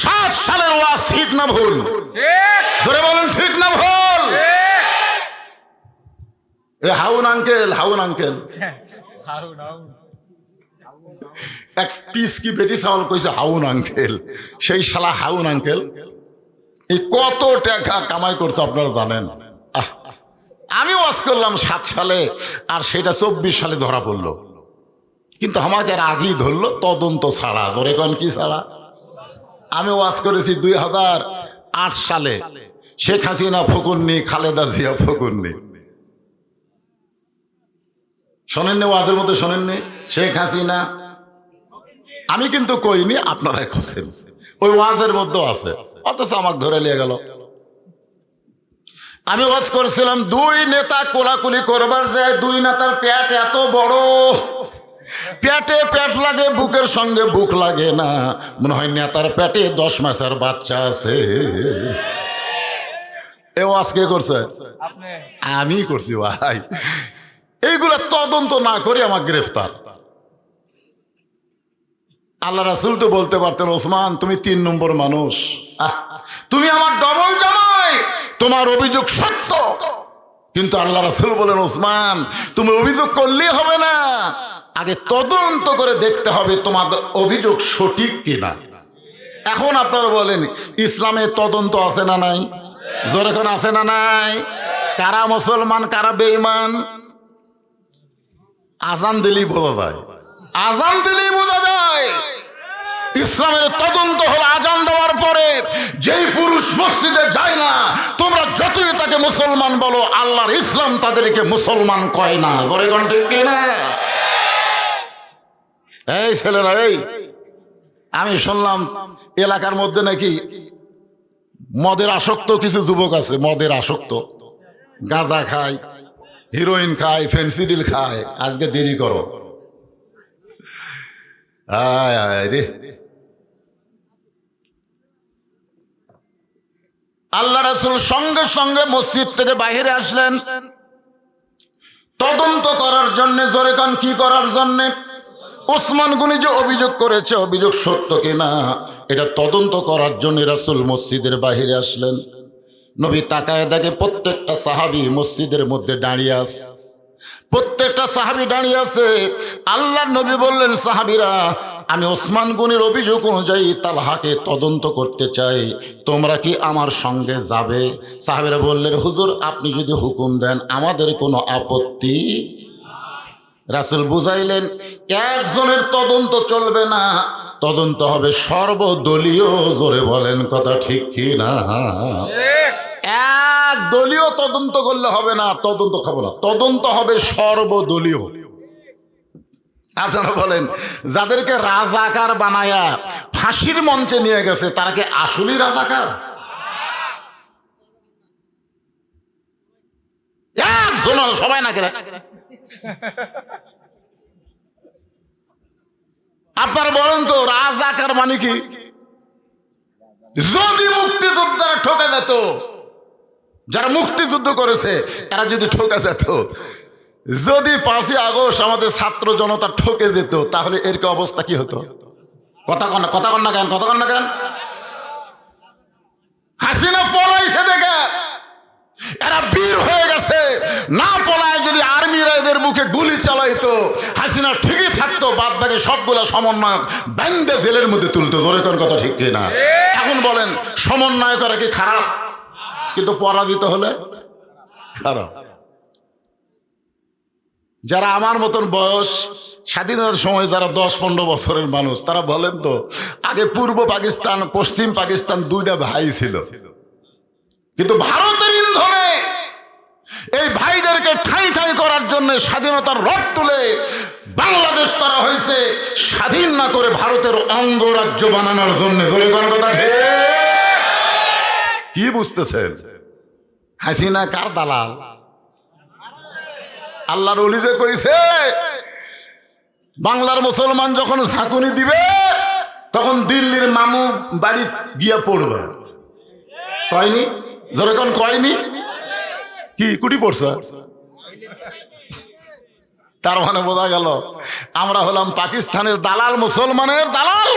7 সালের ওয়াজ ঠিক না ভুল? ধরে বলেন ঠিক না ভুল? এ হাউন আঙ্কেল, হাউন আঙ্কেল এক পিস কি বেটি সাওয়াল কইছে হাউন আঙ্কেল। সেই শালা হাউন আঙ্কেল এই কত টাকা কামাই করছে আপনারা জানেন? আমি ওয়াজ করলাম 7 সালে, আর সেটা 24 সালে ধরা পড়লো। কিন্তু আমাকে আর আগেই ধরলো তদন্ত ছাড়া। ধরে কোন কি ছাড়া? আমি ওয়াজ করেছি 2008 সালে, শেখ হাসিনা ফকুন্নি, খালেদা জিয়া ফকুন্নি। শোনেননি? ওয়াজের মধ্যে শোনেননি? শেখ হাসিনা আমি কিন্তু কইনি, আপনারাই খোঁজেন, ওই ওয়াজের মধ্যে আছে, অথচ আমাকে ধরে নিয়ে গেল। আমি ওয়াজ করেছিলাম 2 নেতা কোলাকুলি করবার যায়, 2 নেতার পেট এত বড়, পেটে পেট লাগে, বুকের সঙ্গে বুক লাগে না, মনে হয় নেতার পেটে 10 মাসের বাচ্চা আছে। এ ওয়াজ কে করছে? আমি করছি ভাই। এইগুলা তদন্ত না করে আমার গ্রেফতার। আল্লাহ রাসূল তো বলতে পারতেন, ওসমান তুমি 3 নম্বর মানুষ, তুমি আমার ডবল জামাই, তোমার অভিযোগ সত্য। কিন্তু আল্লাহ রাসূল বলেন, ওসমান তুমি অভিযোগ করলেই হবে না, আগে তদন্ত করে দেখতে হবে তোমার অভিযোগ সঠিক কিনা। এখন আপনারা বলেন, ইসলামে তদন্ত আছে না নাই? জোরে কোন আছে না নাই? কারা মুসলমান কারা বেঈমান? আজান দিলেই বোঝা যায়, আজান দিলেই বোঝা যায়। ইসলামের তদন্ত হলো আজান দেওয়ার পরে যেই পুরুষ মসজিদে যায় না, তোমরা যতই তাকে মুসলমান বলো, আল্লাহর ইসলাম তাদেরকে মুসলমান কয় না। জোরে কোন ঠিক কিনা? এই ছেলেরা, এই আমি শুনলাম এলাকার মধ্যে নাকি মদের আসক্ত কিছু যুবক আছে, মদের আসক্ত, গাঁজা খায়, হিরোইন খায়, ফেন্সিডিল খায়। আজকে দেরি করো, আয় আয় রে। আল্লাহ রাসূল সঙ্গে সঙ্গে মসজিদ থেকে বাইরে আসলেন তদন্ত করার জন্য। জোরে কান কি করার জন্যে? ওসমান গনি যে অভিযোগ করেছে, অভিযোগ সত্য কিনা এটা তদন্ত করার জন্য রাসূল মসজিদের বাইরে আসলেন। নবী তাকায় দেখে প্রত্যেকটা সাহাবী মসজিদের মধ্যে দাঁড়িয়ে আছে, প্রত্যেকটা সাহাবী দাঁড়িয়ে আছে। আল্লাহর নবী বললেন, সাহাবীরা আমি ওসমান গনির অভিযোগ অনুযায়ী তালহাকে তদন্ত করতে চাই, তোমরা কি আমার সঙ্গে যাবে? সাহাবীরা বললেন, হুজুর আপনি যদি হুকুম দেন আমাদের কোনো আপত্তি। রাসূল বুঝাইলেন, একজনের তদন্ত চলবে না, তদন্ত হবে সর্বদলীয়। জোরে বলেন কথা ঠিক কি না? এক দলীয় তদন্ত করলে হবে না, তদন্ত খাবো না, তদন্ত হবে সর্বদলীয়। আপনারা বলেন, যাদেরকে রাজাকার বানায়া ফাঁসির মঞ্চে নিয়ে গেছে তারা কি আসলেই রাজাকার? সবাই না করে আপনারা বলেন তো রাজাকার মানে কি? যদি মুক্তিযোদ্ধারা ঠকে যেত, যারা মুক্তিযুদ্ধ করেছে এরা যদি ঠকে যেত, যদি 5ই আগস্ট আমাদের ছাত্র জনতা ঠকে যেত, তাহলে এর কি অবস্থা কি হতো? কথা কন না কেন? হাসিনা পলাইছে দেখে এরা বীর হয়ে গেছে। না পলায় যদি আর্মিরা এদের মুখে গুলি চালাইতো, হাসিনা ঠিকই থাকতো, বাদ বাকি সবগুলা সমন্বয়ক ব্যান্ডে জেলের মধ্যে তুলতো। জোরে কোন কথা ঠিক কিনা? এখন বলেন সমন্বয়করা কি খারাপ? কিন্তু পরাজিত হলে খারাপ। যারা আমার মতন বয়স, স্বাধীনতার সময় যারা 10-15 বছরের মানুষ, তারা বলেন তো আগে পূর্ব পাকিস্তান পশ্চিম পাকিস্তান দুইটা ভাই ছিল, কিন্তু ভারতের ইন্ধনে এই ভাইদেরকে ঠাঁই ঠাঁই করার জন্য স্বাধীনতার রড তুলে বাংলাদেশ করা হয়েছে, স্বাধীন না করে ভারতের অঙ্গরাজ্য বানানোর জন্য। জোরে কোন কথা ঠিক? কি বুঝতেছেন? হাসিনা কার দালাল? আল্লাহর ওলি যে কইছে বাংলার মুসলমান যখন ঝাঁকুনি দিবে তখন দিল্লির মামু বাড়ি গিয়া পড়বে। কয়নি? জোরে কোন কয়নি? কি কুটি পড়ছে? তার মানে বোঝা গেল আমরা হলাম পাকিস্তানের দালাল, মুসলমানের দালাল,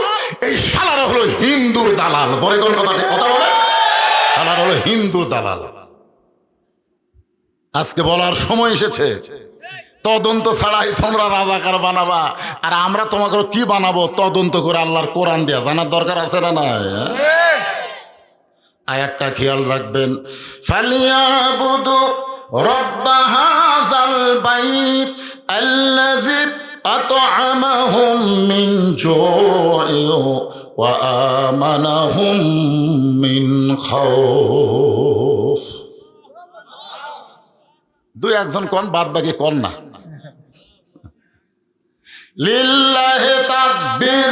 এই শালারা হলো হিন্দুর দালাল। জোরে কোন কথা বলে? শালারা হলো হিন্দু দালাল। আজকে বলার সময় এসেছে, তদন্ত ছাড়াই তোমরা রাজাকার বানাবা, আর আমরা তোমাকে কি বানাবো? তদন্ত করে আল্লাহর কোরআন দেয়া জানার দরকার আছে না নাই? আয়াতটা খেয়াল রাখবেন, ফালিয়াবুদু রব্ব হাযাল বাইত আল্লাযী আত'আমাহুম মিন জু'ইন ওয়া আমানাহুম মিন খাউফ। দুই একজন কোন, বাদ বাকি কোন না। লিল্লাহি তাকবীর।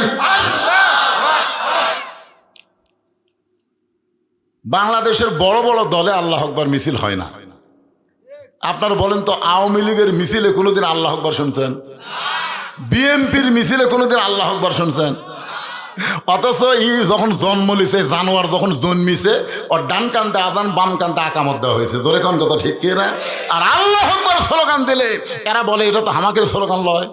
বাংলাদেশের বড় বড় দলে আল্লাহ আকবার মিছিল হয় না। আপনারা বলেন তো আওয়ামী লীগের মিছিলে কোনোদিন আল্লাহ আকবার শুনছেন? বিএনপির মিছিলে কোনোদিন আল্লাহ আকবার শুনছেন? অথচ যখন জন্ম লিছে, জানোয়ার যখন জন্মিছে, ওর ডান কান্তে আজান, বাম কান্তে আকামত দেওয়া হয়েছে। জোরে কোন কথা ঠিক কি না? আর আল্লাহ আকবার স্লোগান দিলে এরা বলে এটা তো হামাকের স্লোগান লয়।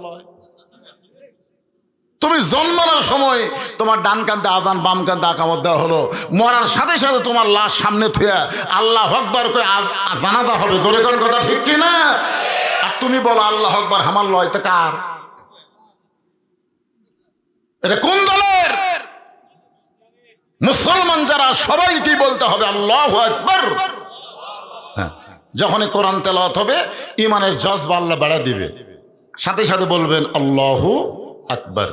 তুমি জন্মানোর সময় তোমার ডান কান্তে আজান, বাম কান্তে আকামত দেওয়া হলো, মরার সাথে সাথে তোমার লাশ সামনে থুয়া আল্লাহ আকবার করে জানাজা হবে। জোরে কোন কথা ঠিক কি না? আর তুমি বলো আল্লাহ আকবার হামার লয়, তা কার? এটা কোন দলের? মুসলমান যারা সবাইকে বলতে হবে আল্লাহু আকবার। যখনই কোরআন তেলাওয়াত হবে ইমানের জজবা আল্লাহ বাড়া দিবে, সাথে সাথে বলবেন আল্লাহু আকবার।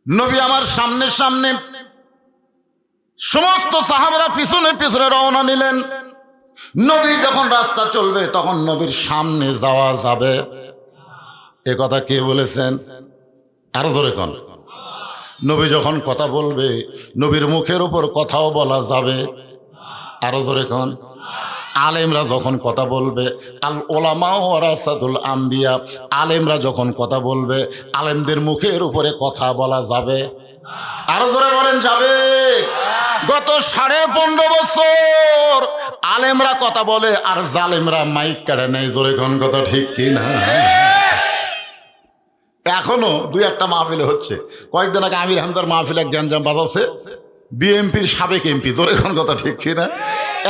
নবী আমার সামনে সামনে, সমস্ত সাহাবারা পিছনে পিছনে রওনা নিলেন। নবী যখন রাস্তা চলবে তখন নবীর সামনে যাওয়া যাবে, এ কথা কে বলেছেন? আরো জোরে কোন। নবী যখন কথা বলবে নবীর মুখের উপর কথাও বলা যাবে, আরো জোরে কোন। আলেমরা যখন কথা বলবে, আল ওলামা ওয়ারাসাতুল আম্বিয়া, আলেমরা যখন কথা বলবে আলেমদের মুখের উপরে কথা বলা যাবে, আরো জোরে বলেন যাবে। গত 15.5 বছর আলেমরা কথা বলে আর জালেমরা মাইক কাটে নেই। জোরে কোন কথা ঠিক কি না? এখনো দুই একটা মাহফিলে হচ্ছে। কয়েকদিন আগে আমির হামজার মাহফিলে গ্যাঞ্জাম বাজাচ্ছে বিএনপির সাবেক এমপি। জোরে কোন কথা ঠিক কিনা?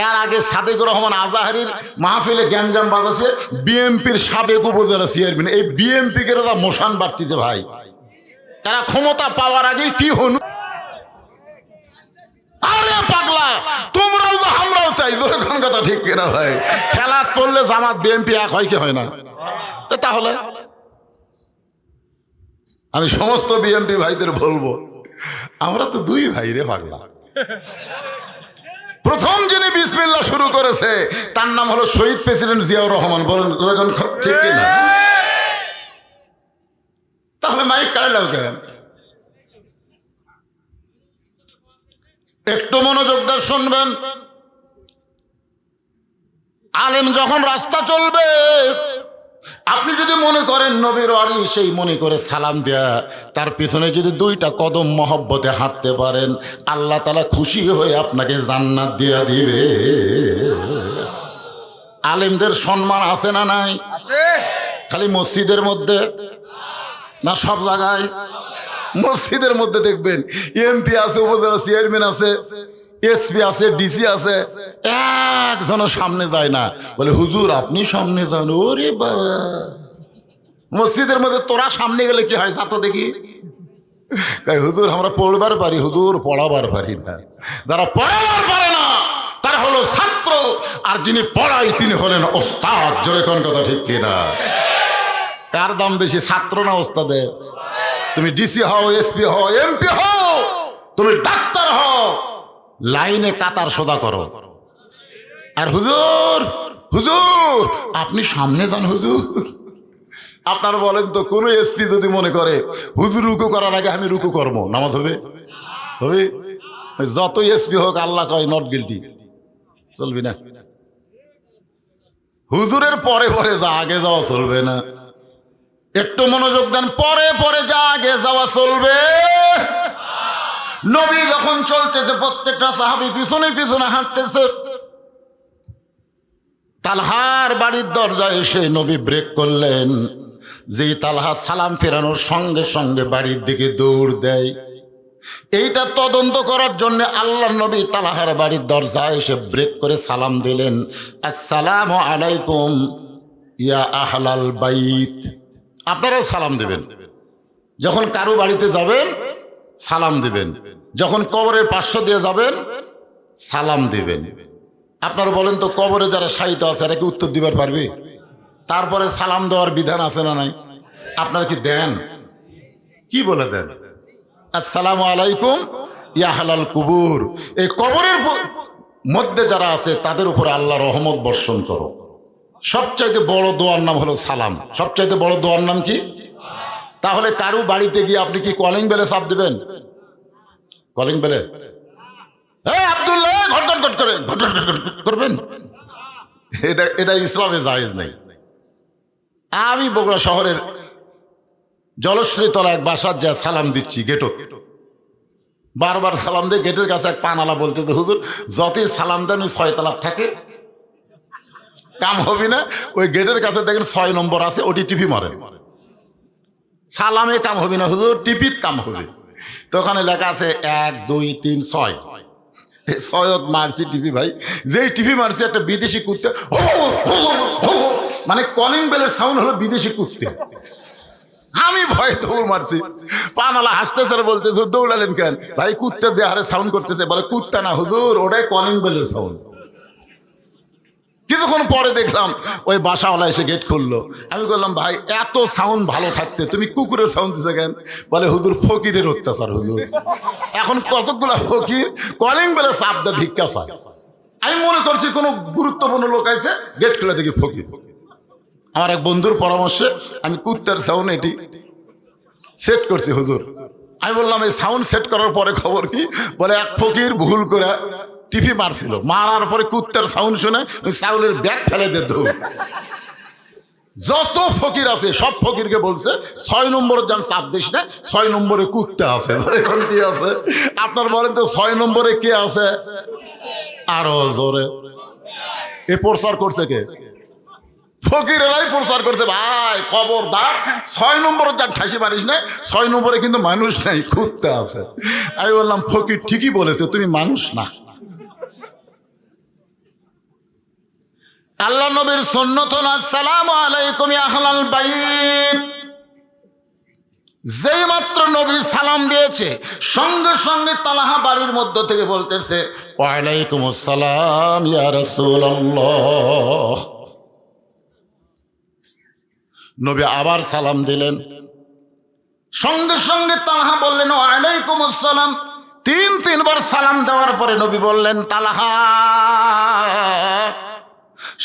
এর আগে সাদেকুর রহমান আজাহারির মাহফিলে গ্যাঞ্জাম বাজাচ্ছে বিএনপির সাবেক উপজেলা চেয়ারম্যান। এই বিএনপি কে মোশান বাড়তিছে ভাই, তারা ক্ষমতা পাওয়ার আগে কি হন। আরে পাগলা, তোমরাও তো আমরাও চাই। জোরে কোন কথা ঠিক কিনা ভাই? খেলাত পড়লে জামাত বিএনপি এক হয় কি হয় না? তাহলে আমি সমস্ত বিএমপি ভাইদের বলবো, আমরা তো দুই ভাই রে পাগলা। প্রথম যিনি বিসমিল্লাহ শুরু করেছে তার নাম হলো শহীদ প্রেসিডেন্ট জিয়াউর রহমান। বলেন ঠিক কিনা? তাহলে মাইক কাড়াইলাও কেন? একটু মনোযোগ দিয়ে শুনবেন। আলেম যখন রাস্তা চলবে, আপনি যদি মনে করেন নবীর ওয়ারি, সেই মনে করে সালাম দেয়া, তার পিছনে যদি দুইটা কদম মহব্বতে হাঁটতে পারেন, আল্লাহ তাআলা খুশি হয়ে আপনাকে জান্নাত দিয়া দিবে। আলেমদের সম্মান আছে না নাই? আছে। খালি মসজিদের মধ্যে না, সব জায়গায়? মসজিদের মধ্যে দেখবেন এমপি আছে, উপজেলা চেয়ারম্যান আছে, এসপি আছে, ডিসি আছে, একজনও সামনে যায় না। বলে হুজুর আপনি সামনে যান। ওরে বাবা, মসজিদের মধ্যে তোরা সামনে গেলে কি হয়? যা তো দেখি। হুজুর আমরা পড়বার পারি, হুজুর পড়াবার পারি না। যারা পড়াবার পারে না তারা হলো ছাত্র, আর যিনি পড়ায় তিনি হলেন ওস্তাদ। জোরে কোন কথা ঠিক কিনা? কার দাম বেশি, ছাত্র না ওস্তাদের? তুমি ডিসি হও, এসপি হও, এমপি হও, তুমি ডাক্তার হও, লাইনে কাতার সোজা করো। আর হুজুর হুজুর আপনি সামনে যান হুজুর। আপনার বলেন তো, কোন এসপি যদি মনে করে হুজুর রুকু করার আগে আমি রুকু করবো, নামাজ হবে? হবে? যত এসপি হোক আল্লাহ কয় নট গিল্টি, চলবি না। হুজুরের পরে পরে যা, আগে যাওয়া চলবে না। একটু মনোযোগ দেন, পরে পরে যা, আগে যাওয়া চলবে। নবী যখন চলতেছে, প্রত্যেকটা সাহাবী পিছনে পিছনে হাঁটতেছে। তালহার বাড়ির দরজায় এসে নবী ব্রেক করলেন। যেই তালহা সালাম ফেরানোর সঙ্গে সঙ্গে বাড়ির দিকে দৌড় দেয়। এইটা তদন্ত করার জন্য আল্লাহর নবী তালহার বাড়ির দরজায় এসে ব্রেক করে সালাম দিলেন, আসসালামু আলাইকুম ইয়া আহলাল বাইত। আপনারাও সালাম দেবেন। যখন কারো বাড়িতে যাবেন সালাম দিবেন, যখন কবরের পার্শ্ব দিয়ে যাবেন সালাম দিবেন। আপনারা বলেন তো, কবরে যারা শায়িত আছে এরা কি উত্তর দিবার পারবে? তারপরে সালাম দেওয়ার বিধান আছে না নাই? আপনারা কি দেন? কি বলে দেন? আসসালামু আলাইকুম ইয়া আহলাল কুবুর। এই কবরের মধ্যে যারা আছে তাদের উপরে আল্লাহ রহমত বর্ষণ করো। সবচাইতে বড় দোয়ার নাম হলো সালাম। সবচাইতে বড় দোয়ার নাম কি? তাহলে কারো বাড়িতে গিয়ে আপনি কি কলিং বেলে চাপ দেবেন? কলিং বেলে আব্দুল্লাহ ঘটঘট ঘট করে ঘটঘট ঘট করবেন? এটা ইসলামে জায়েজ নেই। আমি বগুড়া শহরের জলশ্রী তলা এক বাসার যা সালাম দিচ্ছি, গেটও বারবার সালাম দিয়ে গেটের কাছে এক পানালা বলতেছে, হুজুর যতই সালাম দেন ওই 6 তলা থাকে, কাম হবে না। ওই গেটের কাছে দেখেন 6 নম্বর আছে, ওটি টিপি মারেন। সালামে কাম হবে না হুজুর, টিপিত কাম হবে। তো ওখানে লেখা আছে 1 2 3 6। 6 মারছি টিপি ভাই। যেই টিপি মারছি একটা বিদেশি কুত্তে, মানে কলিং বেলের সাউন্ড হলো বিদেশি কুত্তে। আমি ভয়ে দৌড় মারছি। পানালা হাসতেছে আর বলতেছে, দৌড়ালেন কেন? ভাই কুত্তা যে হারে সাউন্ড করতেছে। বলে কুত্তা না হুজুর, ওটাই কলিং বেলের সাউন্ড। কিছুক্ষণ পরে দেখলাম ওই বাসাওয়ালা এসে গেট খুললো। আমি বললাম, ভাই এত সাউন্ড ভালো থাকতে তুমি কুকুরের সাউন্ড দিছে কেন? বলে হুজুর ফকিরের অত্যাচার হুজুর। এখন কতগুলা ফকির কলিং বেলে চাপ দেয়, ভিক্ষা চায়। আমি মনে করছি কোনো গুরুত্বপূর্ণ লোক আছে, গেট খুলে দেখি ফকির। আমার এক বন্ধুর পরামর্শে আমি কুত্তার সাউন্ড এটি সেট করছি হুজুর। আমি বললাম, এই সাউন্ড সেট করার পরে খবর কি? বলে এক ফকির ভুল করে টিভি মারছিল, মারার পরে কুত্তার সাউন্ড শুনে ওই চাউলের ব্যাগ ফেলে দে দৌড়। যত ফকির আছে সব ফকিরকে বলছে 6 নম্বরে যান চাপ দিস না, 6 নম্বরে কুত্তা আছে। এখন কি আছে আপনার বলেন তো, 6 নম্বরে কে আছে? আরো জোরে এ প্রচার করছে কে? ফকিরেরাই প্রচার করছে। ভাই খবরদার 6 নম্বরে যান ঠাসি মারিস না, 6 নম্বরে কিন্তু মানুষ নাই, কুত্তা আছে। আমি বললাম, ফকির ঠিকই বলেছে, তুমি মানুষ না। আল্লাহ নবীর সুন্নত, আসসালামু আলাইকুম ইয়া আহলাল বাইত। যেই মাত্র নবী সালাম দিয়েছে, সঙ্গে সঙ্গে তালহা বাড়ির মধ্য থেকে বলতেছে, ওয়া আলাইকুম আসসালাম ইয়া রাসূলুল্লাহ। নবী আবার সালাম দিলেন। সঙ্গে সঙ্গে তালহা বললেন ওয়ালাইকুম আসসালাম। তিনবার সালাম দেওয়ার পরে নবী বললেন তালহা।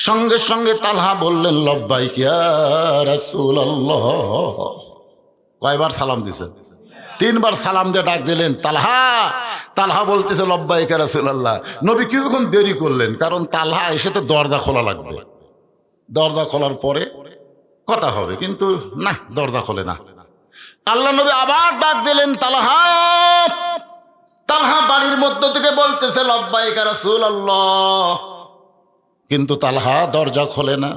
সঙ্গে সঙ্গে তালহা বললেন লব্বাইক ইয়া রাসূলুল্লাহ। কয়বার সালাম দিছেন? তিনবার সালাম দিয়ে ডাক দিলেন তালহা। তালহা বলতেছে লব্বাইক ইয়া রাসূলুল্লাহ। নবী কিছুক্ষণ দেরি করলেন, কারণ তালহা এসে তো দরজা খোলা লাগবে, দরজা খোলার পরে কথা হবে, কিন্তু না, দরজা খোলে না। আল্লাহ নবী আবার ডাক দিলেন তালহা। তালহা বাড়ির মধ্য থেকে বলতেছে লব্বাইক ইয়া রাসূলুল্লাহ, কিন্তু তালহা দরজা খোলে না।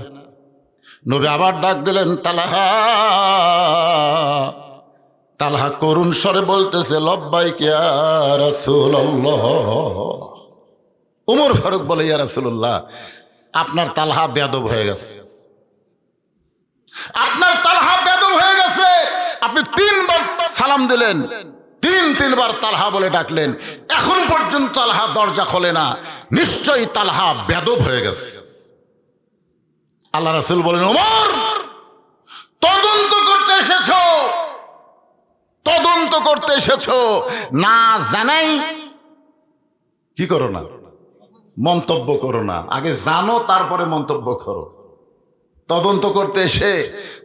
নবী আবার ডাক দিলেন তালহা। তালহা করুণ স্বরে বলতেছে লব্বাইক ইয়া রাসূলুল্লাহ। ওমর ফারুক বলে ইয়া রাসূলুল্লাহ, আপনার তালহা বেয়াদব হয়ে গেছে, আপনার তালহা বেয়াদব হয়ে গেছে। আপনি তিনবার সালাম দিলেন, তিনবার তালহা বলে ডাকলেন, এখন পর্যন্ত তালহা দরজা খোলে না, নিশ্চয়ই তালহা বেয়াদব হয়ে গেছে। আল্লাহ রাসূল বলেন ওমর, তদন্ত করতে এসেছো, তদন্ত করতে এসেছো, না জানাই কি করো না, মন্তব্য করো না। আগে জানো তারপরে মন্তব্য করো। তদন্ত করতে এসে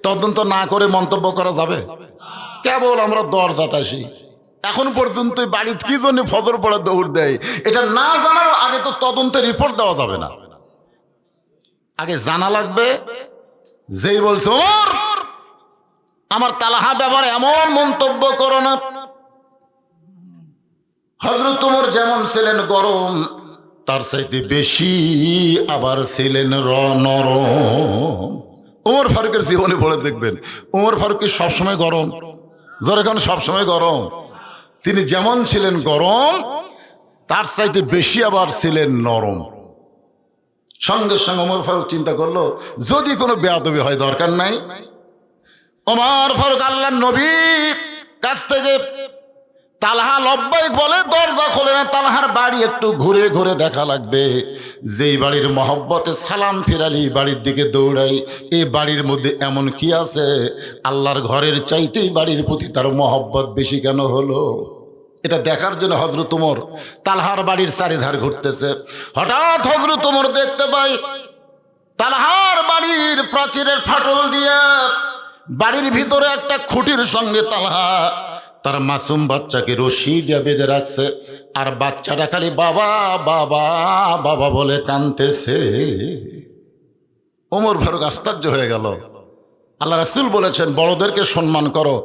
তদন্ত না করে মন্তব্য করা যাবে? কেবল আমরা দরজাতে আসি, এখন পর্যন্ত বাড়িতে কি জন্য ফজর পড়া দৌড় দেয়, এটা না জানার আগে তো তদন্তের রিপোর্ট দেওয়া যাবে না। আগে জানা লাগবে। যেই বলছে ওমর, আমার তালহা ব্যাপারে এমন মন্তব্য করো না। হযরত ওমর যেমন ছিলেন গরম, তার চাইতে বেশি আবার ছিলেন নরম। ওমর ফারুকের জীবনে পড়ে দেখবেন, ওমর ফারুক কি সবসময় গরম? যেরকম সবসময় গরম, তিনি যেমন ছিলেন গরম, তার চাইতে বেশি আবার ছিলেন নরম। সঙ্গে সঙ্গে ওমর ফারুক চিন্তা করলো, যদি কোনো বেয়াদবি হয় দরকার নাই। ওমর ফারুক আল্লাহর নবীর কাছ থেকে তালহা লব্বাইক বলে দরজা খোলে না, তালহার বাড়ি একটু ঘুরে ঘুরে দেখা লাগবে। যেই বাড়ির মহব্বতে সালাম ফিরালি বাড়ির দিকে দৌড়াই, এই বাড়ির মধ্যে এমন কি আছে আল্লাহর ঘরের চাইতেই বাড়ির প্রতি তার মহব্বত বেশি কেন হলো? এটা দেখার জন্য হযরত ওমর তালহার বাড়ির চারিধার ঘুরতেছে। হঠাৎ হযরত ওমর দেখতে পাই তালহার বাড়ির প্রাচীরের ফাটল দিয়ে বাড়ির ভিতরে একটা খুঁটির সঙ্গে তালহা তার মাসুম বাচ্চাকে রশি দিয়ে বেঁধে রাখছে, আর বাচ্চাটা খালি বাবা বাবা বাবা বলে কাঁদতেছে। ওমর ফারুক আশ্চর্য হয়ে গেল। আল্লাহ রাসূল বলেছেন বড়দেরকে সম্মান করো,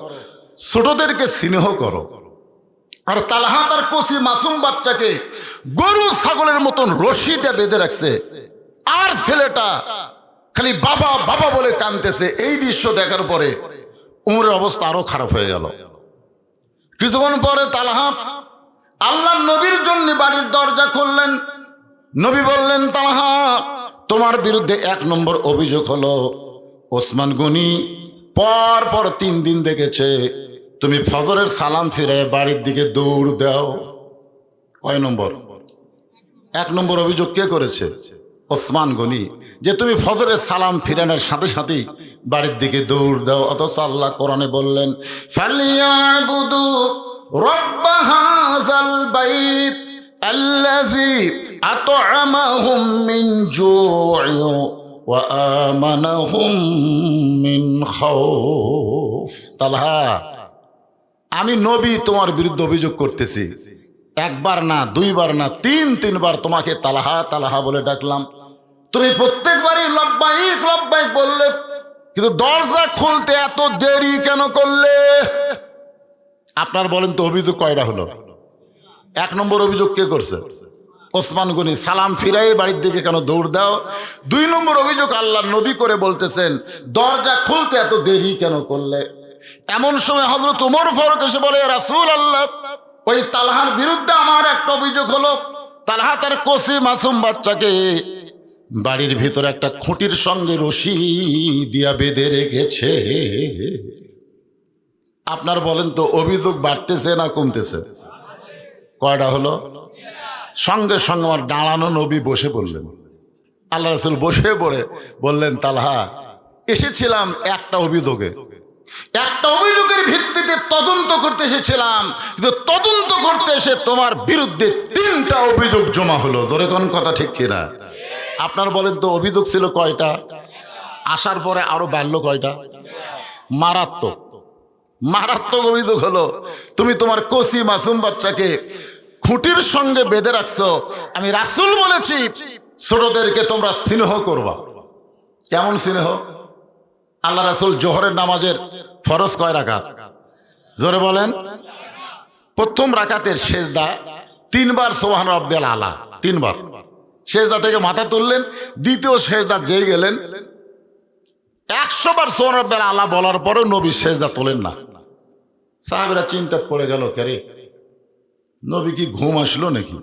ছোটদেরকে স্নেহ করো। আর তালহা তার কচি মাসুম বাচ্চাকে গরু ছাগলের মতন রশি দিয়ে বেঁধে রাখছে, আর ছেলেটা খালি বাবা বাবা বলে কাঁদতেছে। এই দৃশ্য দেখার পরে ওমরের অবস্থা আরো খারাপ হয়ে গেল। কিছুক্ষণ পরে তালহা আল্লাহর নবীর জন্য বাড়ির দরজা খুললেন। নবী বললেন তালহা, তোমার বিরুদ্ধে 1 নম্বর অভিযোগ হলো ওসমান গনি পর 3 দিন দেখেছে তুমি ফজরের সালাম ফিরে বাড়ির দিকে দৌড় দাও। কয় নম্বর? 1 নম্বর অভিযোগ কে করেছে? ওসমান গনি, যে তুমি ফজরের সালাম ফিরানোর সাথে সাথেই বাড়ির দিকে দৌড় দাও। অথচ আল্লাহ কোরআনে বললেন ফালিয়াবুদু রব্ব হাযাল বাইত আল্লাযী আত'আমাহুম মিন জু'in ওয়া আমানাহুম মিন খাউফ। তালহা, আমি নবী তোমার বিরুদ্ধে অভিযোগ করতেছি। 1 বার না, 2 বার না, 3বার তোমাকে তালহা তালহা বলে ডাকলাম। তুমি প্রত্যেকবারই লব্বাইক লব্বাইক বললে, কিন্তু দরজা খুলতে এত দেরি কেন করলে? আপনার বলেন তো অভিযোগ কয়টা হলো? 1 নম্বর অভিযোগ কে করছে? ওসমান গনি, সালাম ফিরাই বাড়ির দিকে কেন দৌড় দাও। 2 নম্বর অভিযোগ আল্লাহর নবী করে বলতেছেন দরজা খুলতে এত দেরি কেন করলে। এমন সময় হযরত ওমর ফারুক এসে বলে রাসূলুল্লাহ, ওই তালহার বিরুদ্ধে আমার একটা অভিযোগ হলো, তালহা তার কচি মাসুম বাচ্চাকে বাড়ির ভিতরে একটা খুঁটির সঙ্গে রশি দিয়া বেঁধে রেখেছে। আপনার বলেন তো অভিযোগ বাড়তেছে না কমতেছে? কয়টা হলো? সঙ্গে সঙ্গে আমার দাঁড়ানো নবী বসে পড়লেন। আল্লাহ রাসূল বসে পড়ে বললেন তালহা, এসেছিলাম একটা অভিযোগের ভিত্তিতে তদন্ত করতে এসেছিলাম, কিন্তু তদন্ত করতে এসে তোমার বিরুদ্ধে 3টা অভিযোগ জমা হলো। ধরে কোন কথা ঠিক কিনা? আপনার বলেন তো অভিযোগ ছিল কয়টা? আসার পরে আরো বাড়লো কয়টা? মারাত্মক মারাত্মক অভিযোগ হলো, তুমি তোমার কচি মাসুম বাচ্চাকে খুঁটির সঙ্গে বেঁধে রাখছো। আমি রাসূল বলেছি ছোটদেরকে তোমরা স্নেহ করবা। কেমন স্নেহ? আল্লাহ রাসূল জোহরের নামাজের ফরজ কয় রাকাত? জোরে বলেন। প্রথম রাকাতের সেজদা 3 বার সুবহান রাব্বিয়াল আলা, 3 বার সেজদা থেকে মাথা তুললেন। দ্বিতীয় সেজদা যেই গেলেন 100 বার সুবহান রাব্বিয়াল আলা বলার পরেও নবী সেজদা তোলেন না। সাহাবীরা চিন্তায় পড়ে গেল, কেরে নবী কি ঘুম আসলো নাকি?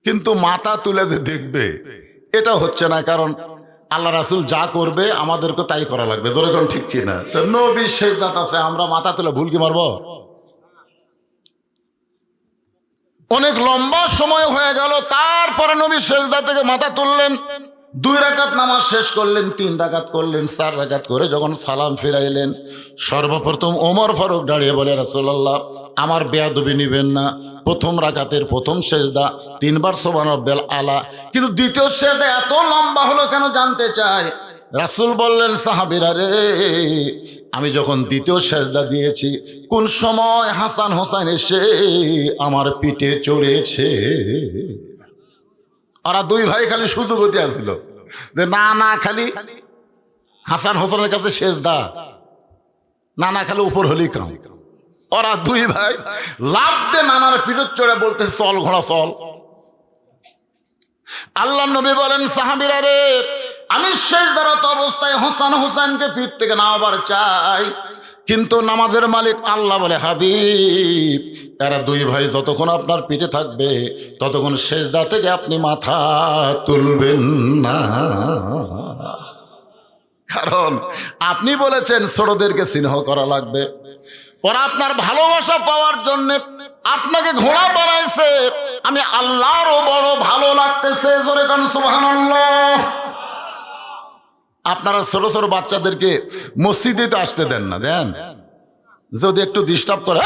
কিন্তু মাথা তুলে যে দেখবে এটা হচ্ছে না, কারণ আল্লাহ রাসূল যা করবে আমাদেরকে তাই করা লাগবে। যেরকম ঠিক কিনা? তো নবী সেজদাত আছে, আমরা মাথা তুলে ভুল কি মারবো? অনেক লম্বা সময় হয়ে গেল, তারপরে নবী সেজদা থেকে মাথা তুললেন। 2 রাকাত নামাজ শেষ করলেন, 3 রাকাত করলেন, 4 রাকাত করে যখন সালাম ফিরাইলেন, সর্বপ্রথম ওমর ফারুক দাঁড়িয়ে বলে, রাসূলুল্লাহ আমার বেয়াদবি নিবেন না, প্রথম রাকাতের প্রথম সেজদা 3 বার সুবহান রাব্বিয়াল আলা, কিন্তু দ্বিতীয় সেজদা এত লম্বা হলো কেন জানতে চাই। রাসূল বললেন, সাহাবীরা রে, আমি যখন দ্বিতীয় সেজদা দিয়েছি কোন সময় হাসান হোসেন এসে আমার পিঠে চড়েছে। ওরা 2 ভাই খালি সুযোগতি আসছিল যে না খালি হাসান হোসেনের কাছে সেজদা, না খালি উপর হলি কাম। ওরা 2 ভাই লাফ দিয়ে নানার পিঠে চড়ে বলতে, চল ঘোড়া চল। আল্লাহ নবী বলেন, সাহাবীরা রে, আমি সেজদারত অবস্থায় হাসান হোসেনকে পিঠ থেকে নামাবার চাই, কিন্তু নামাজের মালিক আল্লাহ বলে, হাবিব এরা 2 ভাই যতক্ষণ আপনার পিঠে থাকবে ততক্ষণ সেজদা থেকে আপনি মাথা তুলবেন না, কারণ আপনি বলেছেন ছোটদেরকে স্নেহ করা লাগবে। ওরা আপনার ভালোবাসা পাওয়ার জন্য আপনাকে ঘোড়া বানাইছে, আমি আল্লাহরও বড় ভালো লাগতেছে। জোরে কান সুবহানাল্লাহ। আপনারা ছোট ছোট বাচ্চাদেরকে মসজিদে তো আসতে দেন না, দেন? যদি একটু ডিস্টার্ব করে,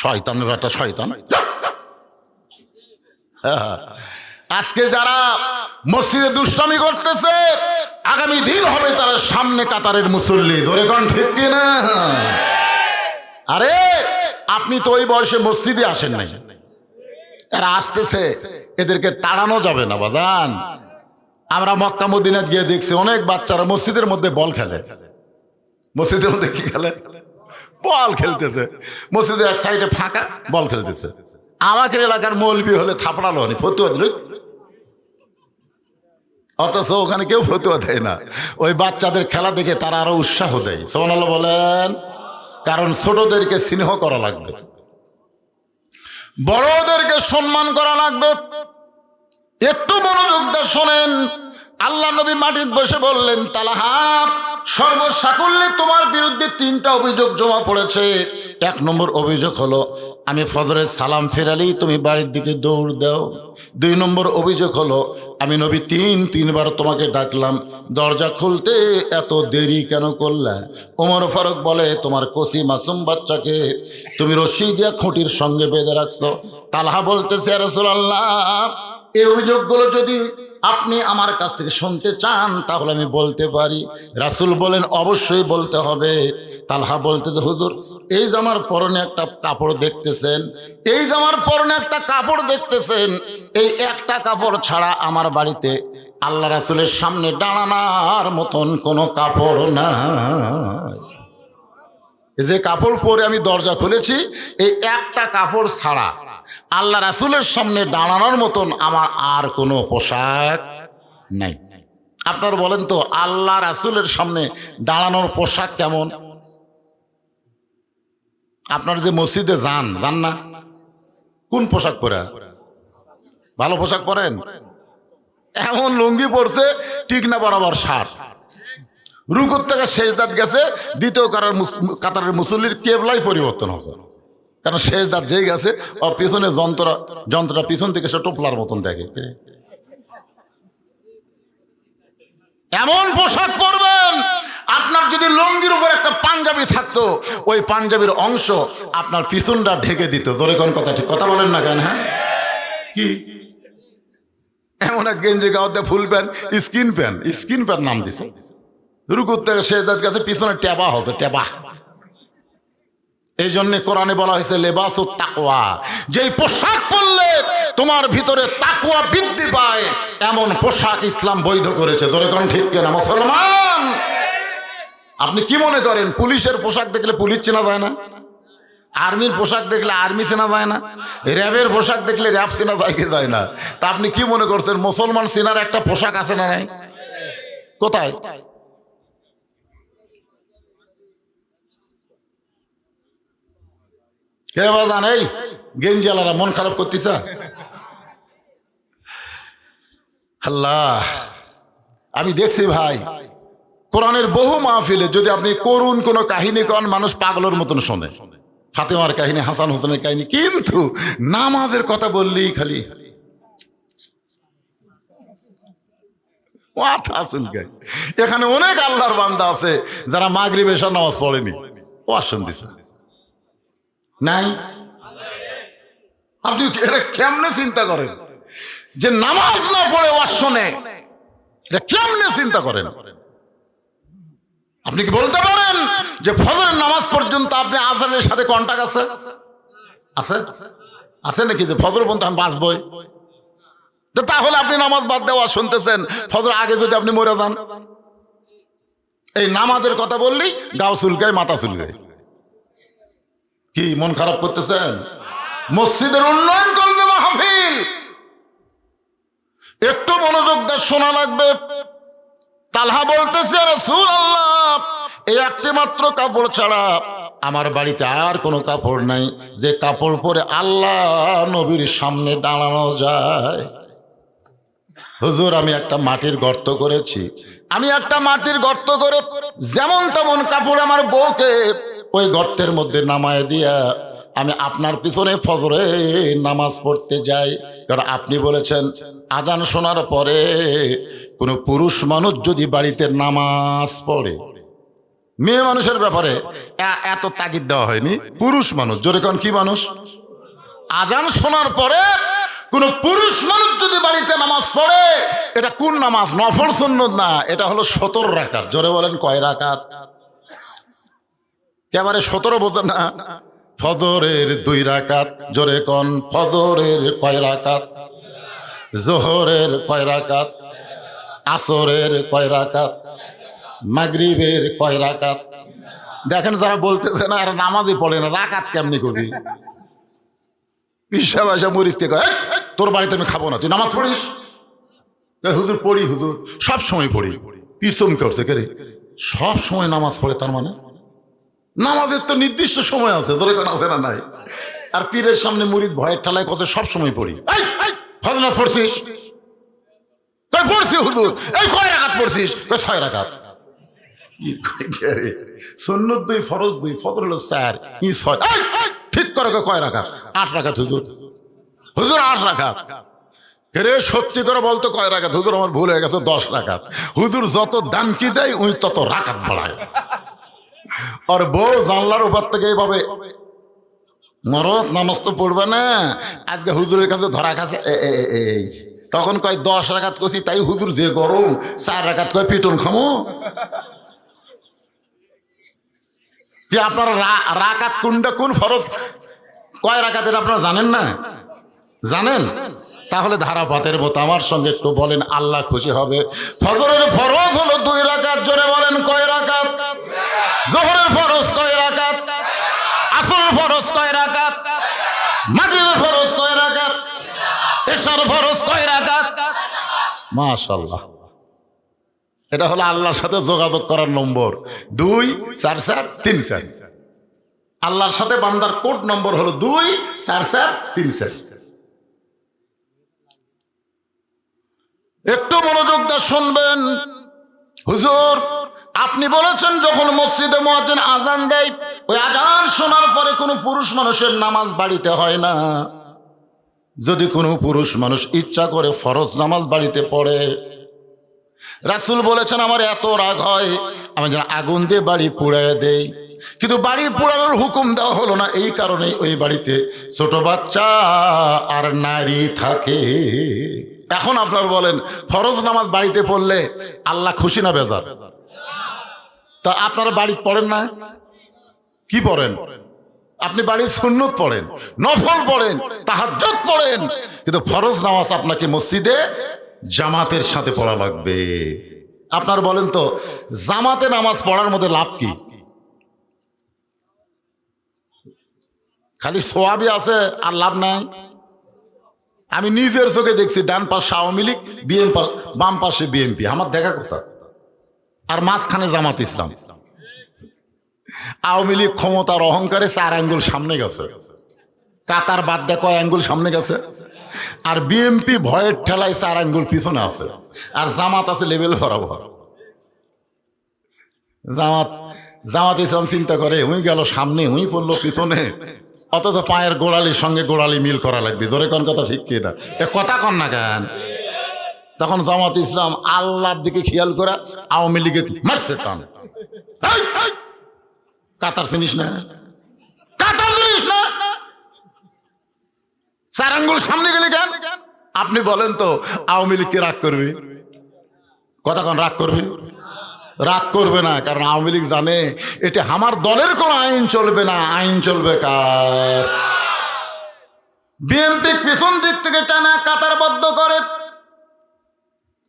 শয়তানের একটা শয়তান। আজকে যারা মসজিদে দুষ্টামি করতেছে আগামী দিন হবে তারা সামনে কাতারের মুসল্লি। জোরে কোন ঠিক কিনা? আরে আপনি তো ওই বয়সে মসজিদে আসেন নাই, এরা আসতেছে, এদেরকে তাড়ানো যাবে না বাজান। আমরা মক্কা মদিনায় গিয়ে দেখছি অনেক বাচ্চারা মসজিদের মধ্যে বল খেলে। মসজিদের মধ্যে কি খেলে? বল খেলতেছে। মসজিদের এক সাইডে ফাঁকা, বল খেলতেছে। আমাদের এলাকার মৌলবি হলে থাপড়ালো নি, ফতুয়া দিল, অথচ ওখানে কেউ ফতুয়া দেয় না। ওই বাচ্চাদের খেলা দেখে তারা আরো উৎসাহ দেয়। সুবহানাল্লাহ বলেন। কারণ ছোটদেরকে স্নেহ করা লাগবে, বড়দেরকে সম্মান করা লাগবে। একটু মনোযোগ দিয়ে শোনেন। আল্লাহ নবী মাটিতে বসে বললেন, তালহা সর্বসাকুল্যে তোমার বিরুদ্ধে 3টা অভিযোগ জমা পড়েছে। 1 নম্বর অভিযোগ হলো আমি ফজরের সালাম ফেরালেই তুমি বাড়ির দিকে দৌড় দাও। 2 নম্বর অভিযোগ হলো আমি নবী 3 বার তোমাকে ডাকলাম, দরজা খুলতে এত দেরি কেন করলে? ওমর ফারুক বলে, তোমার কচি মাসুম বাচ্চাকে তুমি রশি দিয়া খুঁটির সঙ্গে বেঁধে রাখছো। তালহা বলতেছে, ইয়া রাসূলুল্লাহ এই অভিযোগগুলো যদি আপনি আমার কাছ থেকে শুনতে চান তাহলে আমি বলতে পারি। রাসূল বলেন, অবশ্যই বলতে হবে। তালহা বলতেছে, হুজুর এই যে আমার পরনে একটা কাপড় দেখতেছেন, এই যে আমার পরনে একটা কাপড় দেখতেছেন, এই একটা কাপড় ছাড়া আমার বাড়িতে আল্লাহ রাসূলের সামনে দাঁড়ানোর মতন কোনো কাপড় নাই। যে কাপড় পরে আমি দরজা খুলেছি, এই একটা কাপড় ছাড়া আল্লাহ রাসূলের সামনে দাঁড়ানোর মতন আমার আর কোনো পোশাক নাই। আপনারা বলেন তো, আল্লাহ রাসূলের সামনে দাঁড়ানোর পোশাক কেমন? আপনারা যে মসজিদে যান না, কোন পোশাক পরে? ভালো পোশাক পরেন? এমন লুঙ্গি পরছে ঠিক না বরাবর শার্ট, রুকুর থেকে সেজদাত গেছে, দ্বিতীয় কাতারের মুসল্লির কেবলাই পরিবর্তন হচ্ছে, কারণ সেজদাত যেই গেছে ও পিছনে যন্ত্রটা পিছন থেকে সে টোপলার মতন দেখে। এমন পোশাক পরবেন আপনার যদি লঙ্গির উপর একটা পাঞ্জাবি থাকতো, ওই পাঞ্জাবির অংশ আপনার পিছনটা ঢেকে দিত। জোরে কোন কথা, ঠিক কথা বলেন না কেন? হ্যাঁ, কি এমন এক গেঞ্জি গাওয়াতে ফুল প্যান্ট, স্কিন প্যান্ট নাম দিছে। রুকুর থেকে সেজদার কাছে পিছনে ট্যাবা হচ্ছে, ট্যাবা। এই জন্য কোরআনে বলা হয়েছে লেবাস ও তাকওয়া, যেই পোশাক পরলে তোমার ভিতরে তাকওয়া বৃদ্ধি পায়, এমন পোশাক ইসলাম বৈধ করেছে। জোরে কোন ঠিক কিনা মুসলমান? আপনি কি মনে করেন পুলিশের পোশাক দেখলে পুলিশ চেনা যায় না? আর্মির পোশাক দেখলে আর্মি চেনা যায় না? র্যাবের পোশাক দেখলে র্যাব চেনা যায় কি যায় না? তা আপনি কি মনে করছেন মুসলমান চেনার একটা পোশাক আছে না নাই? কোথায়? কে বাজান এই গেঞ্জিওয়ালারা মন খারাপ করতেছ? আল্লাহ, আমি দেখছি ভাই কোরআনের বহু মাহফিলে যদি আপনি করুন কোনো কাহিনী কন, মানুষ পাগলের মতন শোনে। ফাতেমার কাহিনী, হাসান হোসেনের কাহিনী, কিন্তু নামাজের কথা বললেই খালি মাথা চুলকায়। এখানে অনেক আল্লাহর বান্দা আছে যারা মাগরিব এশার নামাজ পড়েনি, ওয়াজ শুনতেছে নাই? আপনি এটা কেমনে চিন্তা করেন যে নামাজ না পড়ে ওয়াজ শোনে? এটা কেমনে চিন্তা করেন? আপনি কি বলতে পারেন যে ফজরের নামাজ পর্যন্ত আপনি আজানের সাথে কন্টাক্ট আছে? আছে আছে নাকি যে ফজর পর্যন্ত আমি বাঁচবই? তাহলে আপনি নামাজ বাদ দেওয়া শুনতেছেন, ফজর আগে যদি আপনি মরে যান। এই নামাজের কথা বললেই গাও চুলকায়, মাথা চুলকায়। কি মন খারাপ করতেছেন? মসজিদের উন্নয়ন করবে মাহফিল, একটু মনোযোগ দিয়ে শোনা লাগবে। তালহা বলতেছে রাসূলুল্লাহ, এই একটি মাত্র কাপড় ছাড়া আমার বাড়িতে আর কোনো কাপড় নাই যে কাপড় পরে আল্লাহ নবীর সামনে দাঁড়ানো যায়। হুজুর, আমি একটা মাটির গর্ত করেছি, আমি একটা মাটির গর্ত করে যেমন তেমন কাপড় আমার বউকে ওই গর্তের মধ্যে নামায় দিয়া আমি আপনার পিছনে ফজরে নামাজ পড়তে যাই। কারণ আপনি বলেছেন আজান শোনার পরে কোনো পুরুষ মানুষ যদি বাড়িতে নামাজ পড়ে, মেয়ে মানুষের ব্যাপারে এত তাগিদ দেওয়া হয়নি, পুরুষ মানুষ। জোরে কোন কি মানুষ? আজান শোনার পরে কোন পুরুষ মানুষ যদি বাড়িতে নামাজ পড়ে, এটা কোন নামাজ? নফল সুন্নত না, এটা হলো 17 রাকাত। জোরে বলেন কয় রাকাত? একেবারে 17 বোঝেন না? ফজরের 2 রাকাত। জোরে কোন ফজরের কয় রাকাত? জোহরের কয় রাকাত? আসরের কয় রাকাত? মাগরিবের কয় রাকাত? দেখেন যারা বলতেছে না আর নামাজই পড়ে না, রাকাত কেমনি করবি? পিসা বাসা মরিতে কয় তোর বাড়িতে আমি খাবো না, তুই নামাজ পড়িস? হুজুর পড়ি, হুজুর সব সময় পড়ি। পিছন করছে কে রে? সব সময় নামাজ পড়ে, তার মানে নামাজের তো নির্দিষ্ট সময় আছে। তোর এখন আছে না নাই? আর পীরের সামনে মুরিদ ভয়ের ঠেলায় কথা সব সময় পড়ি। ফজর নামাজ পড়ছিস? কই পড়ছি হুজুর। এই কয় রাকাত পড়ছিস? কই 6 রাকাত। সুন্নত 2, ফরজ 2, ফজর হলো 4, ই 6। ঠিক করে কয় রাকাত? 8 রাকাত হুজুর। হুজুর 8 রাকাত। রে সত্যি করে বলতো কয় রাকাত? হুজুর আমার ভুল হয়ে গেছে, 10 রাকাত। হুজুর যত দাম কি দেয় উনি তত রাকাত বাড়ায়। আর বউ জানলার উপর থেকে এইভাবে, মরদ নামাজ তো পড়বে না, আজকে হুজুরের কাছে ধরা খাচ্ছে। এই তখন কয় 10 রাকাত করছি, তাই হুজুর যে গরম 4 রাকাত কয় পিটন খামো। কি আপনারা রাকাত কোনটা কোন ফরজ কয় রাকাতের আপনারা জানেন না? জানেন? তাহলে ধারাপাতের মতো আমার সঙ্গে একটু বলেন, আল্লাহ খুশি হবে। ফজরের ফরজ হলো 2 রাকাত। জোরে বলেন কয় রাকাত? জোহরের ফরজ কয় রাকাত? আসরের ফরজ কয় রাকাত? মাগরিবের ফরজ কয় রাকাত? এশার ফরজ কয় রাকাত? মাশাআল্লাহ, এটা হলো আল্লাহর সাথে যোগাযোগ করার নম্বর। 2 4 4 3 4। আল্লাহর সাথে বান্দার কোড নম্বর হলো 2 4 4 3 4। একটু মনোযোগ দিয়ে শুনবেন। হুজুর আপনি বলেছেন যখন মসজিদে মুয়াজ্জিন আজান দেয়, ওই আজান শোনার পরে কোনো পুরুষ মানুষের নামাজ বাড়িতে হয় না। যদি কোনো পুরুষ মানুষ ইচ্ছা করে ফরজ নামাজ বাড়িতে পড়ে, রাসূল বলেছেন আমার এত রাগ হয় আমি যেন আগুন দিয়ে বাড়ি পুড়ায় দেই, কিন্তু বাড়ি পোড়ানোর হুকুম দেওয়া হলো না, এই কারণে ওই বাড়িতে ছোট বাচ্চা আর নারী থাকে। এখন আপনার বলেন ফরজ নামাজ বাড়িতে পড়লে আল্লাহ খুশি না বেজার? তা আপনারা বাড়ি পড়েন না? কি পড়েন? আপনি বাড়ির সুন্নত পড়েন, নফল পড়েন, তাহাজ্জুদ পড়েন, কিন্তু ফরজ নামাজ আপনাকে মসজিদে জামাতের সাথে পড়া লাগবে। আপনার বলেন তো জামাতে নামাজ পড়ার মধ্যে লাভ কি? খালি সোয়াবি আছে আর লাভ নাই। আমি নিজের চোখে দেখছি ডান পাশে আওয়ামী লীগ, বাম পাশে বিএনপি, আমার দেখা কথা, আর মাঝখানে জামাত ইসলাম। আওয়ামী লীগ ক্ষমতার অহংকারে 4 আঙ্গুল সামনে গেছে, কাতার বাদ দিয়ে কয় আঙ্গুল সামনে গেছে, আর বিএনপি ভয়ের ঠেলায় 4 আঙ্গুল পিছনে আছে, আর জামাত আছে লেভেল বরাবর। জামাত ইসলাম চিন্তা করে উই গেল সামনে, উই পড়লো পিছনে, অথচ পায়ের গোড়ালির সঙ্গে গোড়ালি মিল করা লাগবে। ধরে কোন কথা ঠিক কি না? এ কথা কন না কেন? তখন জামাত ইসলাম আল্লাহর দিকে খেয়াল করা আওয়ামী লীগে মারছে টান। কাতার চিনিস না? কাতার চিনিস না? 4 আঙ্গুল সামনে গেলে কেন? আপনি বলেন তো আওয়ামী লীগকে রাগ করবে? কথা কন রাগ করবে? রাগ করবে না, কারণ আওয়ামী লীগ জানে এটা আমার দলের কোনো আইন চলবে না, আইন চলবে কার? বিএনপি পিছন দিক থেকে টানা কাতারবদ্ধ করে,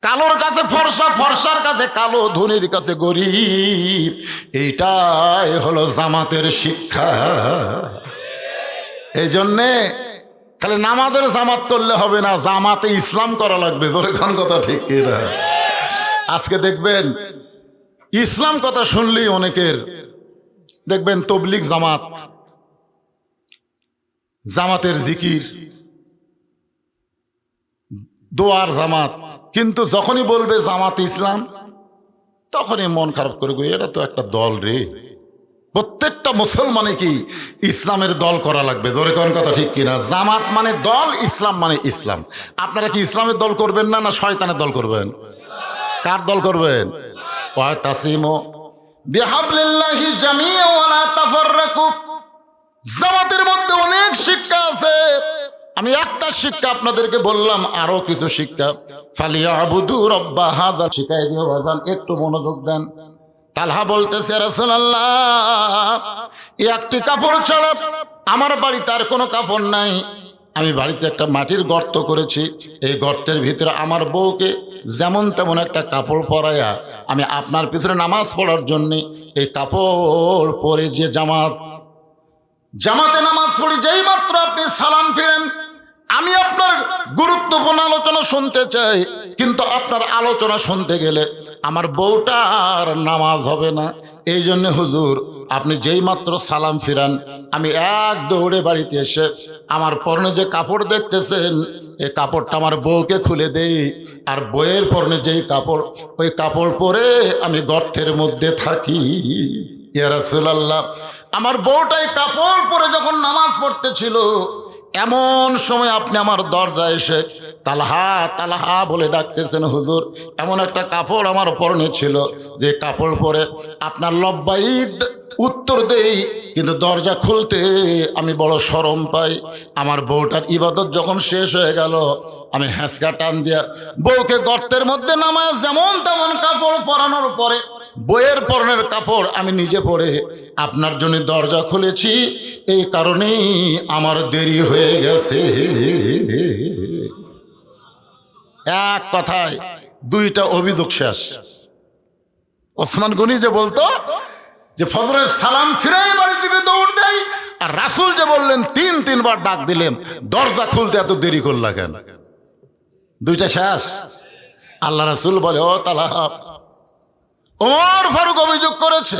কালোর কাছে ফর্সা, ফর্সার কাছে কালো, ধনীর কাছে গরিব। এইটাই হলো জামাতের শিক্ষা। এই জন্যে খালি নামাজের জামাত করলে হবে না, জামাতে ইসলাম করা লাগবে। ধরে কোন কথা ঠিক কিনা? আজকে দেখবেন ইসলাম কথা শুনলেই অনেকের দেখবেন তবলিগ জামাত, জামাতের জিকির, দোয়ার জামাত, কিন্তু যখনই বলবে জামাত ইসলাম তখনই মন খারাপ করবে, এটা তো একটা দল রে। প্রত্যেকটা মুসলমানে কি ইসলামের দল করা লাগবে। ধরে কোন কথা ঠিক কিনা? জামাত মানে দল, ইসলাম মানে ইসলাম। আপনারা কি ইসলামের দল করবেন না, না শয়তানের দল করবেন? কার দল করবেন? ওয়াতাসিমু বিহাবলিল্লাহি জামিআন ওয়া লা তাফাররাকু। জামাতের মধ্যে অনেক শিক্ষা আছে, আমি একটা শিক্ষা আপনাদেরকে বললাম, আরো কিছু শিক্ষা। ফালিয়াবুদু রাব্বা হাযা, শিখাই দিও বাজান, একটু মনোযোগ দেন। তালহা বলতেছে রাসূলুল্লাহ, একটি কাপড় ছাড়া আমার বাড়িতে আর কোনো কাপড় নাই। আমি বাড়িতে একটা মাটির গর্ত করেছি, এই গর্তের ভিতরে আমার বউকে যেমন তেমন একটা কাপড় পরাইয়া আমি আপনার পিছনে নামাজ পড়ার জন্যে এই কাপড় পরে যে জামাতে নামাজ পড়ি, যেই মাত্র আপনি সালাম ফিরেন, আমি আপনার গুরুত্বপূর্ণ আলোচনা শুনতে চাই, কিন্তু আপনার আলোচনা শুনতে গেলে আমার বউটার নামাজ হবে না। এই জন্য হুজুর আপনি যেই মাত্র সালাম ফিরান, আমি এক দৌড়ে বাড়িতে এসে আমার পরনে যে কাপড় দেখতেছেন এই কাপড়টা আমার বউকে খুলে দেই, আর বউয়ের পরনে যেই কাপড়, ওই কাপড় পরে আমি গর্তের মধ্যে থাকি। ইয়া রাসূলুল্লাহ, আমার বউটাই কাপড় পরে যখন নামাজ পড়তেছিল, এমন সময় আপনি আমার দরজায় এসে তালহা তালহা বলে ডাকতেছেন। হুজুর, এমন একটা কাপড় আমার পরনে ছিল যে কাপড় পরে আপনার লব্বাইক উত্তর দেই, কিন্তু দরজা খুলতে আমি বড় শরম পাই। আমার বউটার ইবাদত যখন শেষ হয়ে গেল, আমি হ্যাঁচকা টান দিয়া বউকে গর্তের মধ্যে নামায় যেমন তেমন কাপড় পরানোর পরে বইয়ের পরনের কাপড় আমি নিজে পরে আপনার জন্য দরজা খুলেছি, এই কারণেই আমার দেরি হয়ে গেছে। এক কথায় 2টা অভিযোগ শেষ। ওসমান গনি যে বলতো যে ফজরের সালাম ফিরেই বাড়ির দিকে দৌড় দেয়, আর রাসূল যে বললেন 3-3বার ডাক দিলেন, দরজা খুলতে এত দেরি করলা কেন? 2টা শেষ। আল্লাহ রাসূল বলে, ও তালহা, ওমর ফারুক অভিযোগ করেছে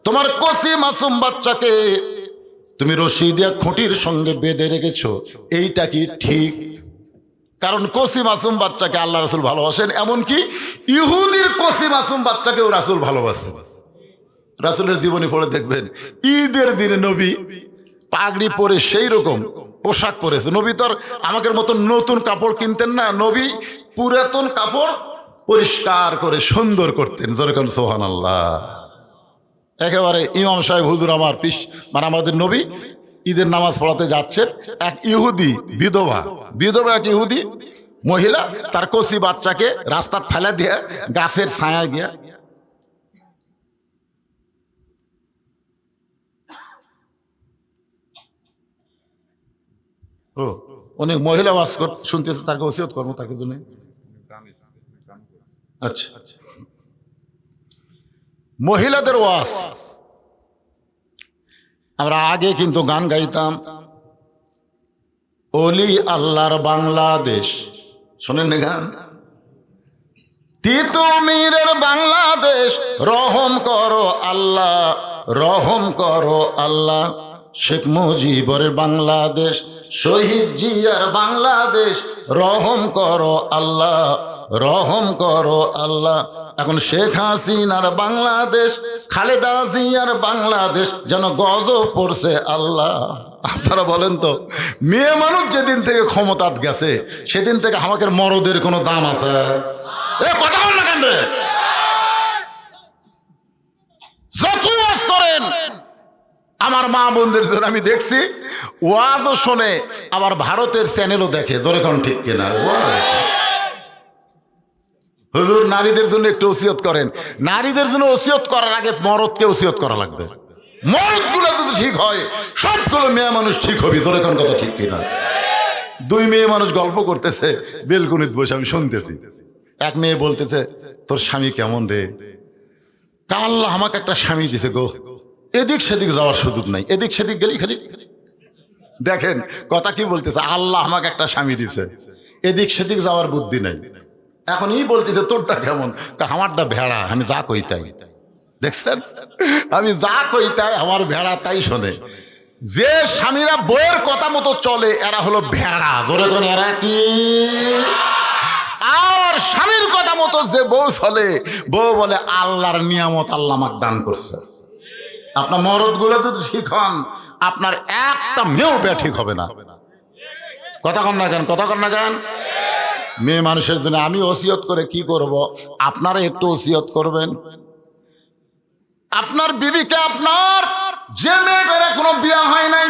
তোমার কচি মাসুম বাচ্চাকে তুমি রশি দিয়া খুঁটির সঙ্গে বেঁধে রেখেছো, এইটা কি ঠিক? কারণ কচি মাসুম বাচ্চাকে আল্লাহ রাসূল ভালোবাসেন, এমনকি ইহুদির কচি মাসুম বাচ্চাকেও রাসূল ভালোবাসেন। রাসূলের জীবনী পড়ে দেখবেন, ঈদের দিনে নবী পাগড়ি পরে সেই রকম পোশাক পরেছে। নবী তো আর আমাদের মতো নতুন কাপড় কিনতেন না, নবী পুরাতন কাপড় পরিষ্কার করে সুন্দর করতেন, যেরকম সুবহানাল্লাহ। একেবারে ইমাম সাহেব হুজুর আমার মানে আমাদের নবী ঈদের নামাজ পড়াতে যাচ্ছেন, এক ইহুদি বিধবা এক ইহুদি মহিলা তার কচি বাচ্চাকে রাস্তা ফেলে দিয়ে গাছের ছায়ায় গিয়া অনেক মহিলা ওয়াজ শুনতেছে, তাকে ওসিয়ত কর্ম তাকে জন্য। আচ্ছা, মহিলাদের ওয়াজ। আমরা আগে কিন্তু গান গাইতাম, ওলি আল্লাহর বাংলাদেশ, শোনেন না গান? তিতুমিরের বাংলাদেশ, রহম করো আল্লাহ, রহম করো আল্লাহ। শেখ মুজিবর বাংলাদেশ, শহীদ জিয়ার বাংলাদেশ, রহম করো আল্লাহ, রহম করো আল্লাহ। এখন শেখ হাসিনার বাংলাদেশ, খালেদা জিয়ার বাংলাদেশ যেন গজব পড়ছে আল্লাহ। আপনারা বলেন তো, মেয়ে মানুষ যেদিন থেকে ক্ষমতাত গেছে সেদিন থেকে আমাদের মরদের কোনো দাম আছে? এ কথা বল না কেন রে? যত ওয়াজ করেন, আমার মা বোনদের জন্য আমি দেখছি ওয়াজও শোনে, আবার ভারতের চ্যানেলও দেখে, জোরে কোন ঠিক কিনা? হুজুর নারীদের জন্য একটু ওসিয়ত করেন। নারীদের জন্য ওসিয়ত করার আগে মরদকে ওসিয়ত করা লাগবে। মরদগুলো যদি ঠিক হয় সবগুলো মেয়ে মানুষ ঠিক হবে, জোরে কোন কথা ঠিক কিনা? দুই মেয়ে মানুষ গল্প করতেছে বেলকুনিত বসে, আমি শুনতেছি। এক মেয়ে বলতেছে, তোর স্বামী কেমন রে? আল্লাহ আমাকে একটা স্বামী দিছে গো, এদিক সেদিক যাওয়ার সুযোগ নাই, এদিক সেদিক গেলি খালি। দেখেন কথা কি বলতেছে, আল্লাহ আমাকে একটা স্বামী দিছে, এদিক সেদিক যাওয়ার বুদ্ধি নাই। এখন ই বলতেছে তোরটা কেমন? আমারটা ভেড়া, আমি যা কই তাই। দেখছেন, আমি যা কই তাই আমার ভেড়া তাই শোনে। যে স্বামীরা বইয়ের কথা মতো চলে এরা হলো ভেড়া, ধরে কোন এরা কি? আর স্বামীর কথা মতো যে বউ চলে, বউ বলে আল্লাহর নিয়ামত আল্লাহ আমাকে দান করছে। আপনার মরদগুলো যদি ঠিক হন, আপনার একটা মেয়েও বে ঠিক হবে না। কথা কন না কেন? কথা কন না কেন? মেয়ে মানুষের জন্য আমি ওসিয়ত করে কি করব? আপনারা একটু ওসিয়ত করবেন। আপনার বিবিকে, আপনার যে মেয়েটার এখনো বিয়ে হয় নাই,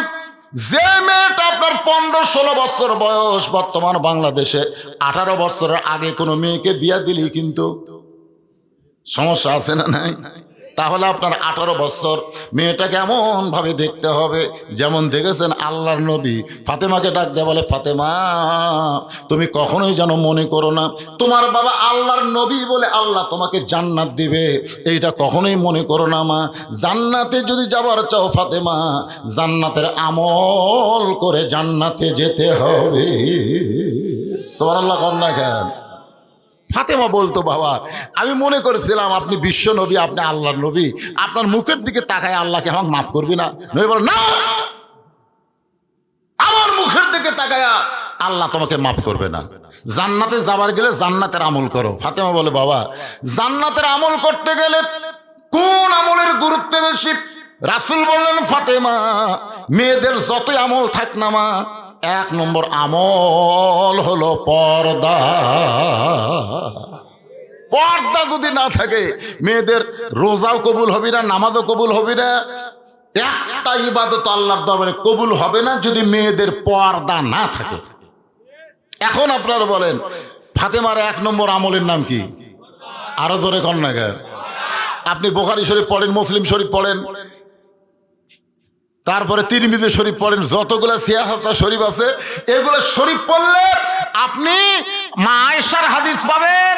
যে মেয়েটা আপনার 15-16 বছর বয়স, বর্তমান বাংলাদেশে 18 বছরের আগে কোনো মেয়েকে বিয়ে দিলি কিন্তু সমস্যা আছে না নাই? তাহলে আপনার 18 বছর মেয়েটাকে এমন ভাবে দেখতে হবে যেমন দেখেছেন আল্লাহর নবী ফাতেমাকে ডাক দেয়া বলে, ফাতেমা তুমি কখনোই যেন মনে করো না তোমার বাবা আল্লাহর নবী বলে আল্লাহ তোমাকে জান্নাত দিবে, এইটা কখনোই মনে করো না মা। জান্নাতে যদি যাবার চাও ফাতেমা, জান্নাতের আমল করে জান্নাতে যেতে হবে। সুবহানাল্লাহ কন্যা কেন? ফাতেমা বলতো, বাবা আমি মনে করেছিলাম আপনি বিশ্ব নবী, আপনি আল্লাহর নবী, আপনার মুখের দিকে তাকায় আল্লাহকে আমাকে মাফ করবি না? নবী বলে, না, আমার মুখের দিকে তাকায়া আল্লাহ তোমাকে মাফ করবে না। জান্নাতে যাবার গেলে জান্নাতের আমল করো। ফাতেমা বলে, বাবা জান্নাতের আমল করতে গেলে কোন আমলের গুরুত্ব বেশি? রাসূল বললেন, ফাতেমা মেয়েদের যতই আমল থাক না মা, 1 নম্বর আমল হলো পর্দা। পর্দা যদি না থাকে মেয়েদের রোজাও কবুল হবে না, নামাজও কবুল হবে না, একটা ইবাদত আল্লাহর দরবারে কবুল হবে না যদি মেয়েদের পর্দা না থাকে। এখন আপনারা বলেন ফাতেমার 1 নম্বর আমলের নাম কি? আরো জোরে কন না কেন? আপনি বুখারী শরীফ পড়েন, মুসলিম শরীফ পড়েন, তারপরে তিরমিজি শরীফ পড়েন, যতগুলো সিয়াহাতা শরীফ আছে এগুলো শরীফ পড়লে আপনি মা আয়েশার হাদিস পাবেন,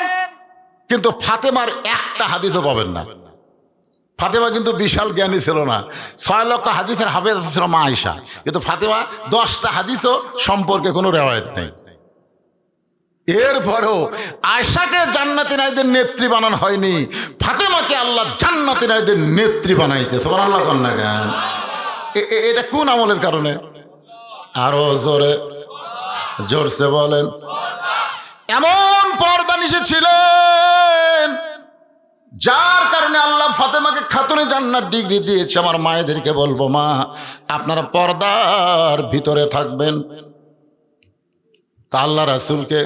কিন্তু ফাতেমার একটা হাদিসও পাবেন না। ফাতেমা কিন্তু বিশাল জ্ঞানী ছিল না, 6 লক্ষ হাদিসের হাফেজ ছিল মা আয়েশা, কিন্তু ফাতেমা 10টা হাদিসও সম্পর্কে কোনো রেওয়ায়েত নেই। এরপরেও আয়েশাকে জান্নাতি নারীদের নেত্রী বানানো হয়নি, ফাতেমাকে আল্লাহ জান্নাতি নারীদের নেত্রী বানাইছে। সুবহানাল্লাহ কন্যা গান। এটা কোন আমলের কারণে? আরো জোরে জোরসে বলেন। এমন পর্দা নিষেধ ছিলেন যার কারণে আল্লাহ ফাতেমাকে খাতুনে জান্নাত ডিগ্রি দিয়েছে। আমার মায়েদেরকে বলবো, মা আপনারা পর্দার ভিতরে থাকবেন। তা আল্লাহ রাসূলকে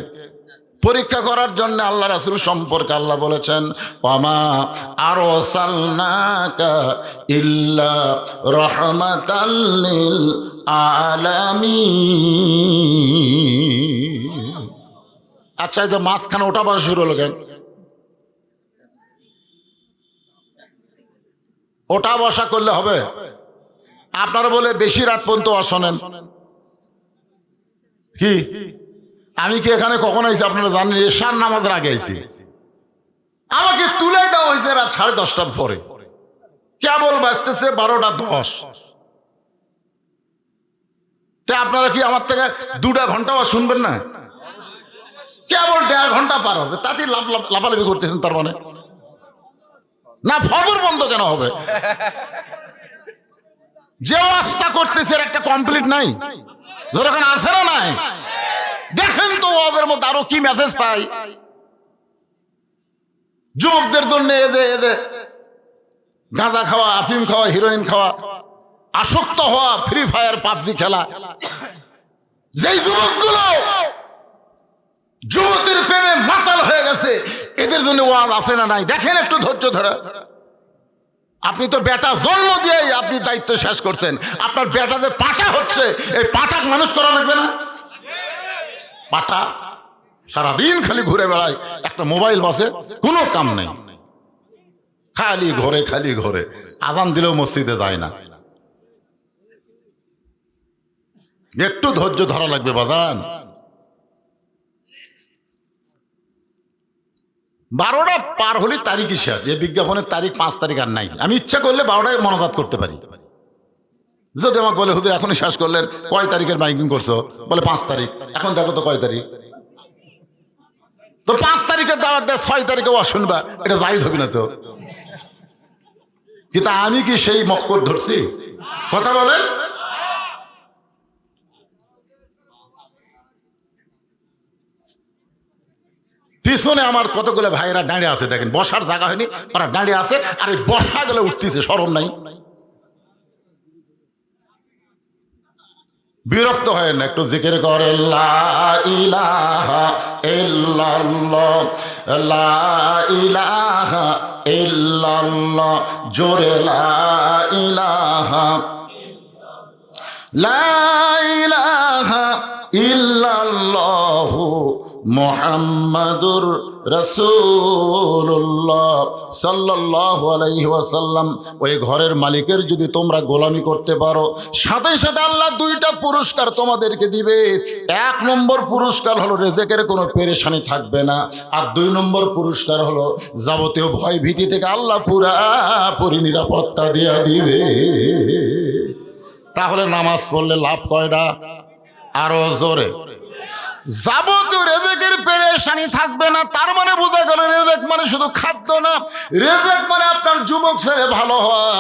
পরীক্ষা করার জন্য আল্লাহ রাসূল সম্পর্কে আল্লাহ বলেছেন, ওয়ামা আরসালনাকা ইল্লা রাহমাতাল লিল আলামিন। আচ্ছা, এই যে মাঝখানে ওটা বসা শুরু হলো কেন? ওটা বসা করলে হবে? আপনারা বলে বেশি রাত পর্যন্ত শোনেন কি? আমি কি এখানে কখন আইছি আপনারা জানেন? এশার নামাজের আগে আইছি। আমাকে তুলে দেওয়া হয়েছে রাত 10:30টার পরে, কেবল বাজতেছে 12:10। তা আপনারা কি আমার থেকে 2 ঘন্টা শুনবেন না? কেবল 1.5 ঘন্টা পার হচ্ছে, তাতে লাফালাফি করতেছেন তার মানে না? ফজর বন্ধ কেন হবে? যে ওয়াজটা করতেছে একটা কমপ্লিট নাই, যেরকম আছে না নাই? দেখেন তো ওদের মধ্যে আরো কি মেসেজ পাই যুবকদের জন্য। এদের গাঁজা খাওয়া, আফিম খাওয়া, হিরোইন খাওয়া, আসক্ত হওয়া, ফ্রি ফায়ার, পাবজি খেলা। যেই যুবকগুলো যুবতীর প্রেমে মাতাল হয়ে গেছে, এদের জন্য ওয়াজ আছে না নাই? দেখেন একটু ধৈর্য ধরে। আপনি তো বেটা জন্ম দিয়েই আপনি দায়িত্ব শেষ করছেন। আপনার বেটা যে পাঁঠা হচ্ছে, এই পাঁঠাক মানুষ করা লাগবে না? পাঁঠা সারাদিন খালি ঘুরে বেড়ায়, একটা মোবাইল বাসে, কোনো কাম নেই, খালি ঘরে খালি ঘরে। আজান দিলেও মসজিদে যায় না। একটু ধৈর্য ধরা লাগবে বাজান। 12টা পার হলে তারিখই শেষ। যে বিজ্ঞাপনের তারিখ 5 তারিখ আর নাই। আমি ইচ্ছা করলে 12টায় মনোজাত করতে পারি। যদি আমাকে বলে হুজুর এখনই শেষ করলেন, কয় তারিখের মাইকিং করছো? বলে 5 তারিখ। এখন দেখো তো কয় তারিখ? তো 5 তারিখের দাওয়াত দেয়, 6 তারিখে ও শুনবা, এটা জায়েজ হবে না তো? কিন্তু আমি কি সেই মক্কর ধরছি? কথা বলেন। পিছনে আমার কতগুলো ভাইরা দাঁড়িয়ে আছে, দেখেন বসার জায়গা হয়নি, ওরা দাঁড়িয়ে আছে, আর এই বসা গেলে উঠতেছে, শরম নাই? বিরক্ত হয় না? একটু জিকির করে লা ইলাহা ইল্লাল্লাহ, লা ইলাহা ইল্লাল্লাহ, জোরে লা ইলাহা, লা ইলাহা ইল্লাল্লাহু মুহাম্মাদুর রাসূলুল্লাহ সাল্লাল্লাহু আলাইহি ওয়াসাল্লাম। ওই ঘরের মালিকের যদি তোমরা গোলামি করতে পারো, সাথে সাথে আল্লাহ 2টা পুরস্কার তোমাদেরকে দিবে। 1 নম্বর পুরস্কার হলো রিজিকের কোনো পেরেশানি থাকবে না, আর 2 নম্বর পুরস্কার হলো যাবতীয় ভয় ভীতি থেকে আল্লাহ পুরাপুরি নিরাপত্তা দিয়ে দিবে। তাহলে নামাজ পড়লে লাভ কয়টা? আরো জোরে। যাবতীয় রেজেকের পেরেশানি থাকবে না, তার মানে বোঝা গেল রেজেক মানে শুধু খাদ্য না। রেজেক মানে আপনার যুবক ছেলে ভালো হওয়া,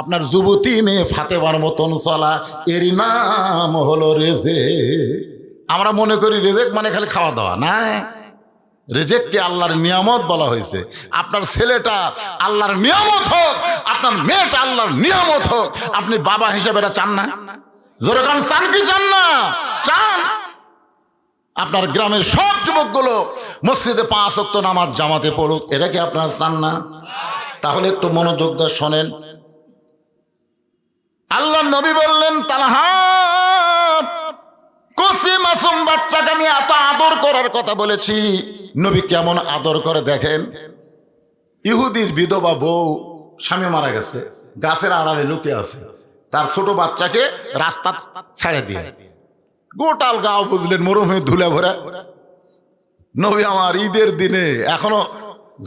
আপনার যুবতী মেয়ে ফাতেমার মতন চলা, এরই নাম হলো রেজেক। আমরা মনে করি রেজেক মানে খালি খাওয়া দাওয়া, না। রেজেককে আল্লাহর নিয়ামত বলা হয়েছে। আপনার ছেলেটা আল্লাহর নিয়ামত হোক, আপনার মেয়েটা আল্লাহর নিয়ামত হোক। আপনি বাবা হিসেবে এটা চান না? যেরকম চান কি চান না? চান। আপনার গ্রামের সব যুবকগুলো মসজিদে 5 ওয়াক্ত নামাজ জামাতে পড়ুক, এটা কি আপনারা চান না? তাহলে একটু মনোযোগ দিয়ে শোনেন। আল্লাহ নবী বললেন, তালহা কচি মাসুম বাচ্চাকে আমি এত আদর করার কথা বলেছি। নবী কেমন আদর করে দেখেন। ইহুদির বিধবা বউ, স্বামী মারা গেছে, গাছের আড়ালে লুকিয়ে আছে, তার ছোট বাচ্চাকে রাস্তা ছেড়ে দিয়ে গোটাল গাও বুঝলেন মরুভূমি ধুলে ভরে। নবী আমার ঈদের দিনে এখনো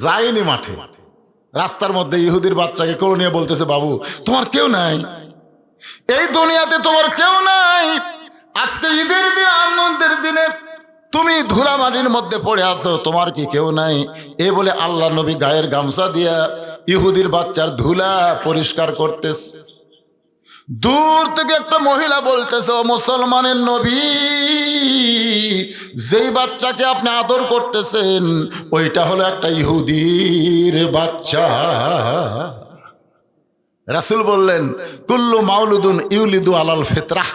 যায়নি মাঠে, রাস্তার মধ্যে ইহুদির বাচ্চাকে কেউ নিয়ে বলতেছে, বাবু তোমার কেউ নাই, এই দুনিয়াতে তোমার কেউ নাই, আজকে ঈদের দিন, আনন্দের দিনে তুমি ধুলা মাটির মধ্যে পড়ে আছো, তোমার কি কেউ নাই? এ বলে আল্লাহ নবী গায়ের গামছা দিয়া ইহুদির বাচ্চার ধুলা পরিষ্কার করতেছে। দূর থেকে একটা মহিলা বলতেছে, ও মুসলমানের নবী, যেই বাচ্চাকে আপনি আদর করতেছেন ওইটা হলো একটা ইহুদির বাচ্চা। রাসূল বললেন, কুল্লু মাউলুদুন ইউলিদু আলাল ফিতরাহ।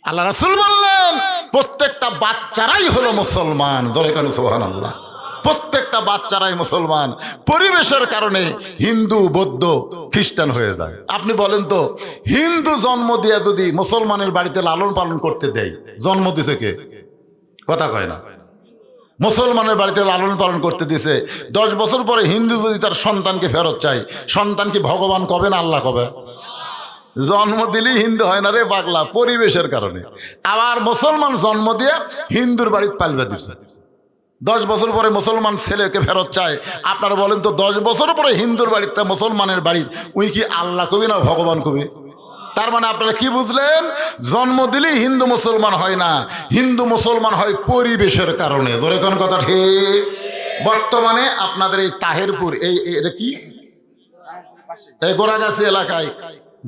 আল্লাহ রাসূল বললেন, প্রত্যেকটা বাচ্চারাই হলো মুসলমান। জোরে কেন সুবহানাল্লাহ। প্রত্যেকটা বাচ্চারাই মুসলমান। পরিবেশের কারণে হিন্দু, বৌদ্ধ, খ্রিস্টান হয়ে যায়। আপনি বলেন তো, হিন্দু জন্ম দিয়ে যদি মুসলমানের বাড়িতে লালন পালন করতে দেয়, জন্ম দিছে কে? কথা কয় না। মুসলমানের বাড়িতে লালন পালন করতে দিছে, 10 বছর পরে হিন্দু যদি তার সন্তানকে ফেরত চায়, সন্তান কি ভগবান কবে না আল্লাহ কবে? জন্ম দিলেই হিন্দু হয় না রে পাগলা, পরিবেশের কারণে। আবার মুসলমান জন্ম দিয়ে হিন্দুর বাড়িতে পালবা দিচ্ছে, 10 বছর পরে মুসলমান ছেলেকে ফেরত চায়। আপনারা বলেন তো, 10 বছর পরে হিন্দুর বাড়িতে মুসলমানের বাড়ির উই কি আল্লাহ কবি না ভগবান কবি? তার মানে আপনারা কি বুঝলেন? জন্ম দিলেই হিন্দু মুসলমান হয় না, হিন্দু মুসলমান হয় পরিবেশের কারণে। ধরে কোন কথা ঠিক? বর্তমানে আপনাদের এই তাহেরপুর, এটা কি, এই গোড়াগাছি এলাকায়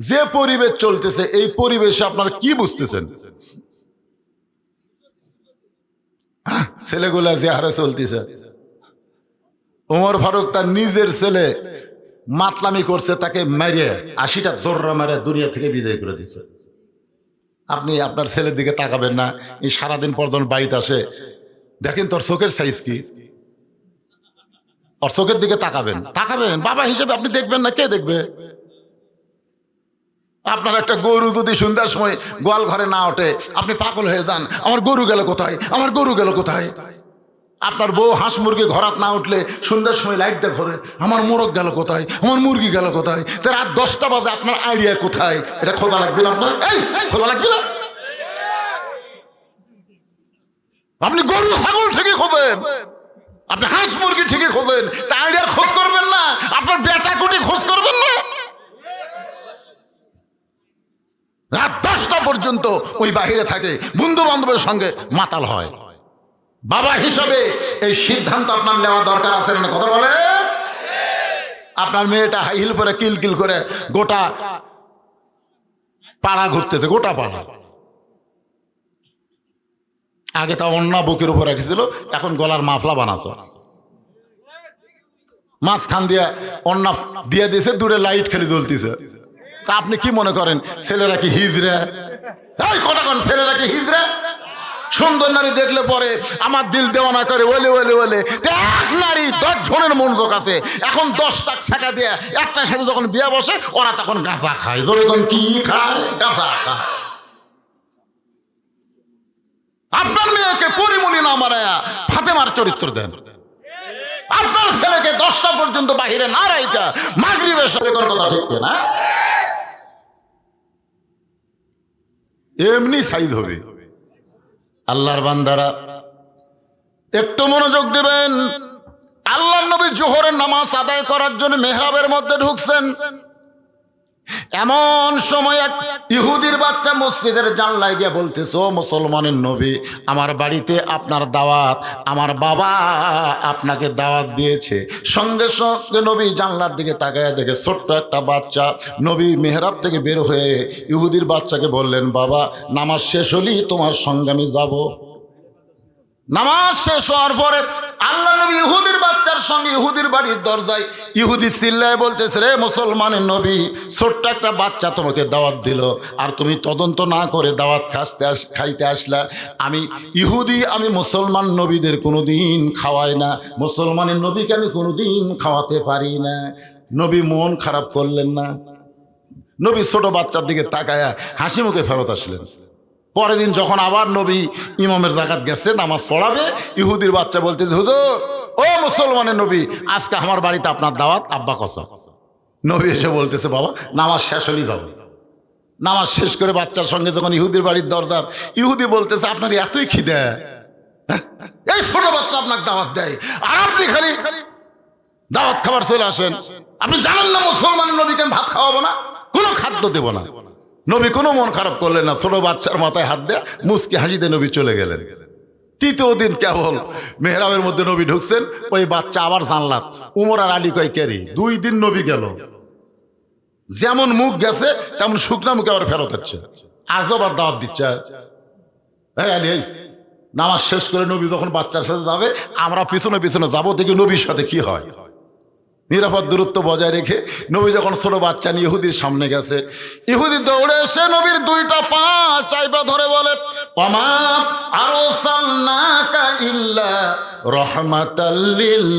যে পরিবেশ চলতেছে, এই পরিবেশে আপনারা কি বুঝতেছেন? ছেলেগুলা যে হারে চলতেছে, ওমর ফারুক তার নিজের ছেলে মাতলামি করছে, তাকে মেরে 80টা দৌড়া মেরে দুনিয়া থেকে বিদায় করে দিছে। আপনি আপনার ছেলের দিকে তাকাবেন না? এই সারাদিন পর যখন বাড়িতে আসে, দেখেন তোর চোখের সাইজ কি, ওর চোখের দিকে তাকাবেন, বাবা হিসেবে আপনি দেখবেন না, কে দেখবে? আপনার একটা গরু যদি সন্ধ্যার সময় গোয়াল ঘরে না ওঠে, আপনি পাগল হয়ে যান, আমার গরু গেল কোথায়, আমার গরু গেল কোথায়? আপনার বউ হাঁস মুরগি ঘরাত না উঠলে সন্ধ্যার সময় লাইট দেয় ঘরে, আমার মোরগ গেল কোথায়, আমার মুরগি গেল কোথায়? তো রাত 10টা বাজে আপনার আইডিয়া কোথায়? এটা খোঁজা লাগবে না আপনার? এই খোঁজা লাগবে না? আপনি গরু ছাগল ঠিকই খোঁজেন, আপনি হাঁস মুরগি ঠিকই খোঁজেন, তা আইডিয়ার খোঁজ করবেন না? আপনার বেটা কুটি খোঁজ করবেন না? রাত 10টা পর্যন্ত ওই বাহিরে থাকে, বন্ধু বান্ধবের সঙ্গে মাতাল হয়। বাবা হিসাবে এই সিদ্ধান্ত আপনার নেওয়া দরকার আছে না? কথা বলেন। আপনার মেয়েটা হাই হিল পরে কিলকিল করে গোটা পাড়া ঘুরতেছে, গোটা পাড়া। আগে তা অন্যা বুকের উপর রেখেছিল, এখন গলার মাফলা বানাচ্ছে, মাঝখান দিয়ে অন্যা দিয়ে দিয়েছে, দূরে লাইট খালি জ্বলতেছে। তা আপনি কি মনে করেন ছেলেরা কি হিজড়া? এই কথা কন, ছেলেরা কি হিজড়া? সুন্দর নারী দেখলে পরে আমার দিল দেওয়ানা করে, ওলে ওলে ওলে। এক নারী 10 জনের মনোযোগ আছে। এখন 10টা ছাকা দিয়ে একটার সাথে যখন বিয়ে বসে, ওরা তখন গাঁজা খায়। যখন কি খায়? গাঁজা খায়। আপনার মেয়েকে পরিমণি না মারায়া ফাতেমার চরিত্র দেন। আপনার ছেলেকে 10টা পর্যন্ত বাহিরে না রাইকা মাগরিবের সাথে কথা ঠিক না? এমনি সাইজ হবে। আল্লাহর বান্দারা একটু মনোযোগ দেবেন। আল্লাহর নবী জোহরের নামাজ আদায় করার জন্য মেহরাবের মধ্যে ঢুকছেন। এমন সময় এক ইহুদির বাচ্চা মসজিদের জানলায় গিয়ে বলতেছে, ও মুসলমানের নবী, আমার বাড়িতে আপনার দাওয়াত, আমার বাবা আপনাকে দাওয়াত দিয়েছে। সঙ্গে সঙ্গে নবী জানলার দিকে তাকায় দেখে ছোট্ট একটা বাচ্চা। নবী মেহরাব থেকে বের হয়ে ইহুদির বাচ্চাকে বললেন, বাবা নামাজ শেষ হলেই তোমার সঙ্গে আমি যাব। নামাজ শেষ হওয়ার পরে আল্লাহ নবী ইহুদির বাচ্চার সঙ্গে ইহুদির বাড়ির দরজায়, ইহুদি চিল্লায় বলতেছে, রে মুসলমানের নবী, ছোট্ট একটা বাচ্চা তোমাকে দাওয়াত দিল, আর তুমি তদন্ত না করে দাওয়াত খাইতে আসলা। আমি ইহুদি, আমি মুসলমান নবীদের কোনোদিন খাওয়াই না, মুসলমানের নবীকে আমি কোনোদিন খাওয়াতে পারি না। নবী মন খারাপ করলেন না? নবী ছোট বাচ্চার দিকে তাকায়া হাসি মুখে ফেরত আসলেন। পরের দিন যখন আবার নবী ইমামের জাকাত গেছে, নামাজ পড়াবে, ইহুদির বাচ্চা বলতেছে, হুজুর, ও মুসলমানের নবী, আজকে আমার বাড়িতে আপনার দাওয়াত, আব্বা কসম। নবী এসে বলতেছে, বাবা নামাজ শেষ হলেই যাবে। নামাজ শেষ করে বাচ্চার সঙ্গে যখন ইহুদির বাড়ির দরজার, ইহুদি বলতেছে, আপনার এতই খিদে, এই ছোট বাচ্চা আপনাকে দাওয়াত দেয়, আর আপনি খালি দাওয়াত খাবার চলে আসেন। আপনি জানেন না মুসলমানের নবীকে আমি ভাত খাওয়াবো না, কোনো খাদ্য দেবো না। নবী কোনো মন খারাপ করলেন না, ছোট বাচ্চার মাথায় হাত দেয়া মুচকি হাসিতে নবী চলে গেলেন। তৃতীয় দিন কেবল মেহরাবের মধ্যে নবী ঢুকছেন, ওই বাচ্চা আবার জানলাত। উমর আর আলী কয়, কেরি 2 দিন নবী গেল, যেমন মুখ গেছে তেমন শুকনা মুখে আবার ফেরত হচ্ছে, আজ আবার দাওয়াত দিচ্ছে। এই আলী, নামাজ শেষ করে নবী যখন বাচ্চার সাথে যাবে, আমরা পিছনে পিছনে যাবো, দেখি নবীর সাথে কি হয়। নিরাপদ দূরত্ব বজায় রেখে নবী যখন ছোট বাচ্চা নিয়ে ইহুদির সামনে গেছে, ইহুদি দৌড়ে এসে নবীর দুইটা পা চাইপা ধরে বলে, ওমা আরসালনাকা ইল্লা রাহমাতাল লিল